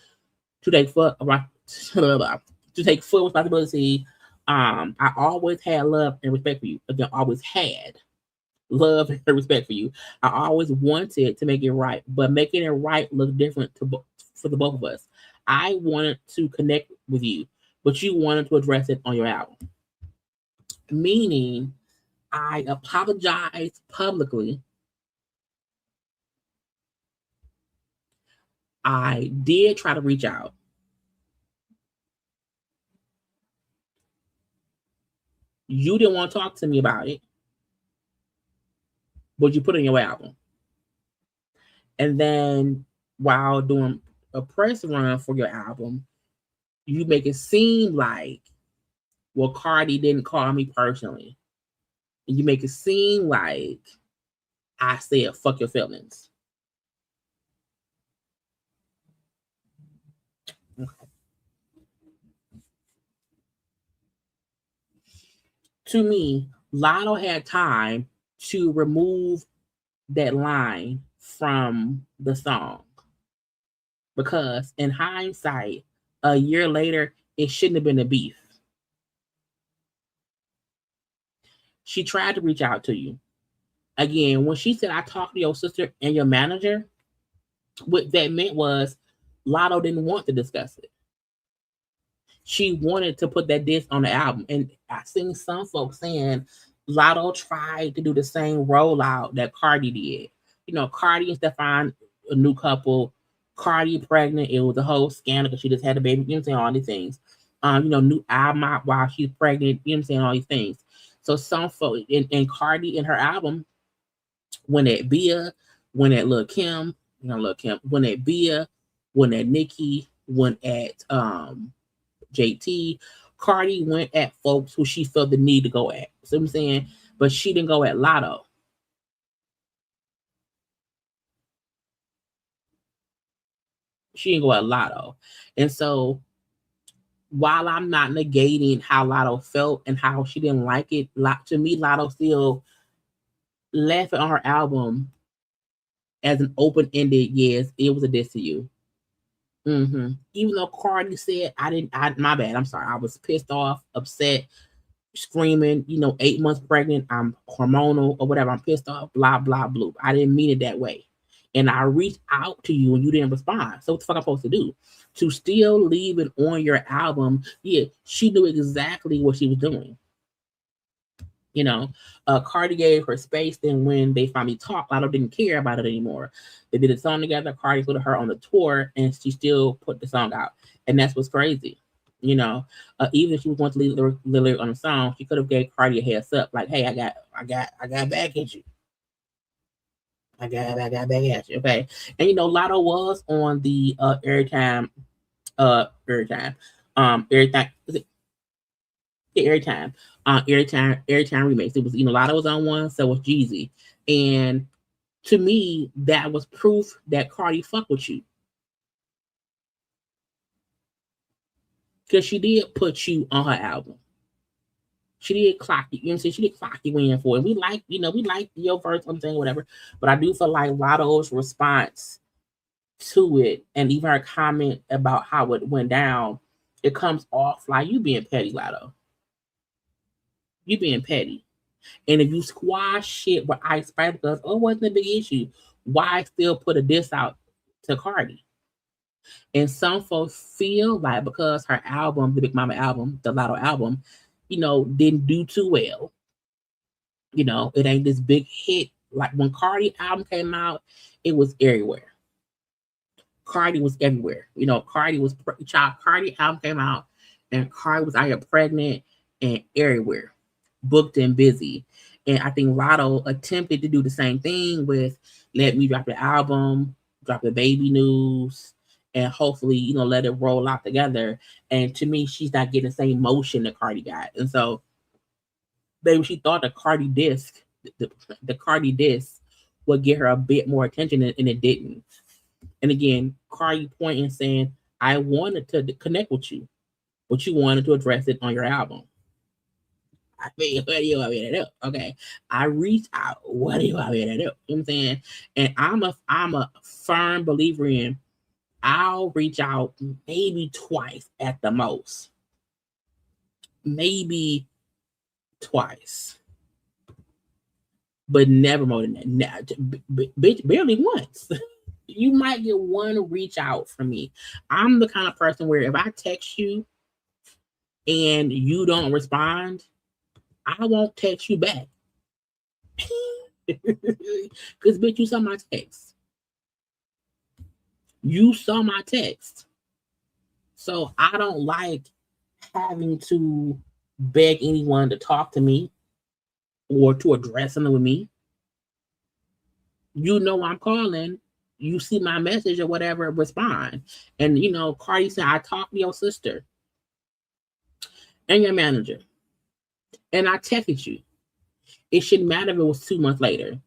to take full responsibility. I always had love and respect for you. Again, always had love and respect for you. I always wanted to make it right, but making it right looked different for the both of us. I wanted to connect with you, but you wanted to address it on your album. Meaning, I apologized publicly. I did try to reach out. You didn't want to talk to me about it, but you put it in your album. And then while doing a press run for your album, you make it seem like, well, Cardi didn't call me personally. And you make it seem like I said, fuck your feelings. Okay. To me, Latto had time to remove that line from the song. Because in hindsight, a year later, it shouldn't have been a beef. She tried to reach out to you. Again, when she said, I talked to your sister and your manager, what that meant was Latto didn't want to discuss it. She wanted to put that disc on the album. And I've seen some folks saying Latto tried to do the same rollout that Cardi did. You know, Cardi and Stefan, a new couple, Cardi pregnant. It was a whole scandal because she just had a baby. You know what I'm saying? All these things. New album out while she's pregnant. You know what I'm saying? All these things. So some folks, and Cardi in her album, when at Bia, when at Lil Kim, when at Bia, when at Nicki, when at JT, Cardi went at folks who she felt the need to go at. See what I'm saying? But she didn't go at Latto. She didn't go at Latto. And so while I'm not negating how Latto felt and how she didn't like it, to me, Latto still left it on her album as an open-ended, yes, it was a diss to you. Even though Cardi said, my bad, I'm sorry. I was pissed off, upset, screaming, 8 months pregnant, I'm hormonal or whatever, I'm pissed off, blah, blah, blah. I didn't mean it that way. And I reached out to you and you didn't respond. So what the fuck I'm supposed to do? To still leave it on your album, yeah, she knew exactly what she was doing. Cardi gave her space. Then when they finally talked, Latto didn't care about it anymore. They did a song together. Cardi put her on the tour, and she still put the song out. And that's what's crazy. Even if she was going to leave the lyric on the song, she could have gave Cardi a heads up, like, "Hey, I got back at you. I got back at you." Okay, and Latto was on the everything. Yeah, every time remix. It was, Latto was on one, so was Jeezy. And to me, that was proof that Cardi fuck with you. Because she did put you on her album. She did clock you. You know what I'm saying? She did clock you in for it. We like, we like your verse, I'm saying, whatever. But I do feel like Latto's response to it, and even her comment about how it went down, it comes off like you being petty, Latto. You being petty. And if you squash shit with Ice Spice because, oh, it wasn't a big issue, why still put a diss out to Cardi? And some folks feel like because her album, the Big Mama album, the Latto album, didn't do too well. It ain't this big hit. Like when Cardi album came out, it was everywhere. Cardi was everywhere. Cardi was Cardi album came out, and Cardi was out here pregnant and everywhere, booked and busy. And I think Latto attempted to do the same thing with Let Me Drop the Album, drop the baby news, and hopefully, let it roll out together. And to me, she's not getting the same motion that Cardi got. And so maybe she thought the Cardi disc, the Cardi disc would get her a bit more attention, and it didn't. And again, Cardi pointing saying, I wanted to connect with you, but you wanted to address it on your album. I mean, what do you want me to do? Okay. I reached out. What do you want me to do? You know what I'm saying? And I'm a firm believer in I'll reach out maybe twice at the most. Maybe twice. But never more than that. Barely once. You might get one reach out from me. I'm the kind of person where if I text you and you don't respond, I won't text you back. Because, bitch, you saw my text. You saw my text. So I don't like having to beg anyone to talk to me or to address something with me. I'm calling. You see my message or whatever, respond. And, Cardi said, I talked to your sister and your manager. And I texted you. It shouldn't matter if it was 2 months later.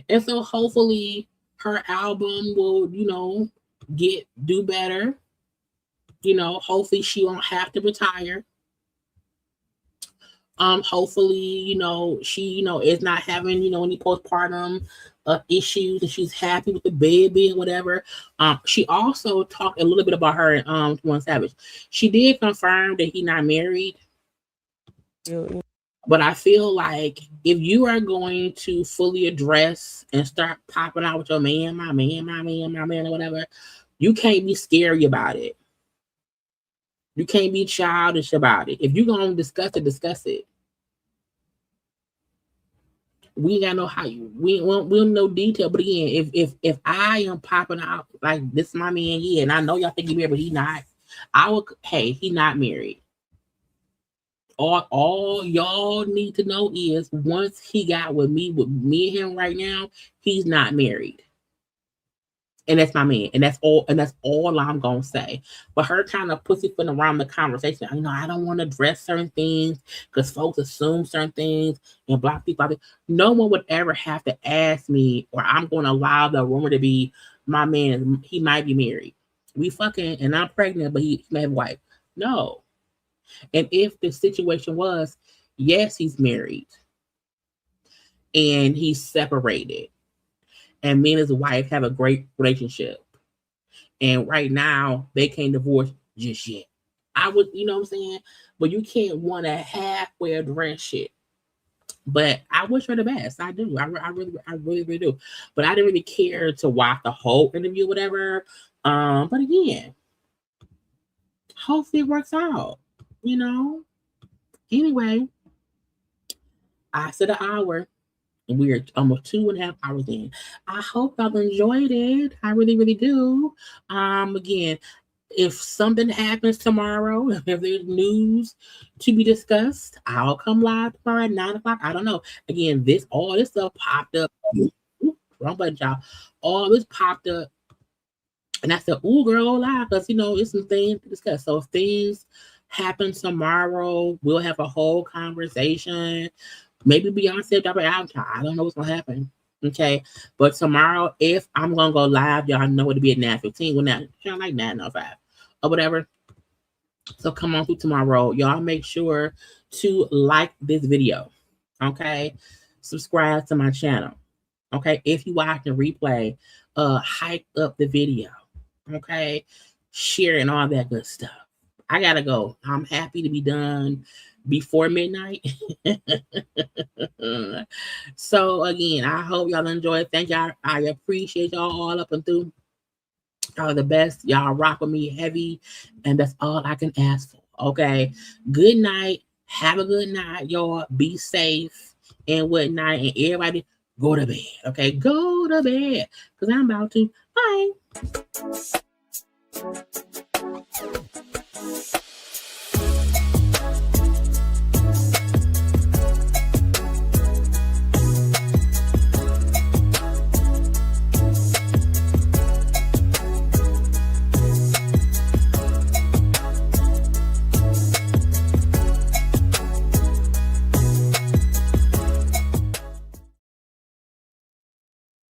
And so hopefully her album will, do better. Hopefully she won't have to retire. Hopefully, she, is not having, any postpartum issues, and she's happy with the baby and whatever. She also talked a little bit about her 21 Savage. She did confirm that he's not married. But I feel like if you are going to fully address and start popping out with your man, my man, or whatever, you can't be scary about it. You can't be childish about it. If you're going to discuss it. We gotta know how you. We don't know detail. But again, if I am popping out like this, is my man, yeah, and I know y'all think he's married, but he's not. I would. Hey, he's not married. All y'all need to know is once he got with me and him right now, he's not married. And that's my man. And that's all I'm gonna say. But her kind of pussyfooting around the conversation, I don't want to address certain things because folks assume certain things and block people. No one would ever have to ask me, or I'm gonna allow the rumor to be my man, he might be married. We fucking, and I'm pregnant, but he may have a wife. No. And if the situation was, yes, he's married and he's separated, and me and his wife have a great relationship, and right now they can't divorce just yet. I would, you know what I'm saying? But you can't want to halfway address shit. But I wish her the best. I do. I really do. But I didn't really care to watch the whole interview, whatever. But again, hopefully it works out. Anyway, I said an hour. And we're almost 2.5 hours in. I hope y'all enjoyed it. I really, really do. Again, if something happens tomorrow, if there's news to be discussed, I'll come live tomorrow at 9 o'clock. I don't know. Again, all this stuff popped up wrong button, y'all. All this popped up. And I said, ooh, girl, go live, because, you know, it's some things to discuss. So if things happen tomorrow, we'll have a whole conversation. Maybe Beyonce drop an album. I don't know what's going to happen. Okay. But tomorrow, if I'm going to go live, y'all know it'll be at 9:15. Well, now, y'all like 9:05 or whatever. So come on through tomorrow. Y'all make sure to like this video. Okay. Subscribe to my channel. Okay. If you watch the replay, hype up the video. Okay, share and all that good stuff. I gotta go. I'm happy to be done before midnight. So again, I hope y'all enjoy it. Thank y'all. I appreciate y'all all up and through. Y'all are the best. Y'all rock with me heavy, and that's all I can ask for. Okay, good night. Have a good night, y'all. Be safe and whatnot, and everybody go to bed. Okay, go to bed because I'm about to. Bye.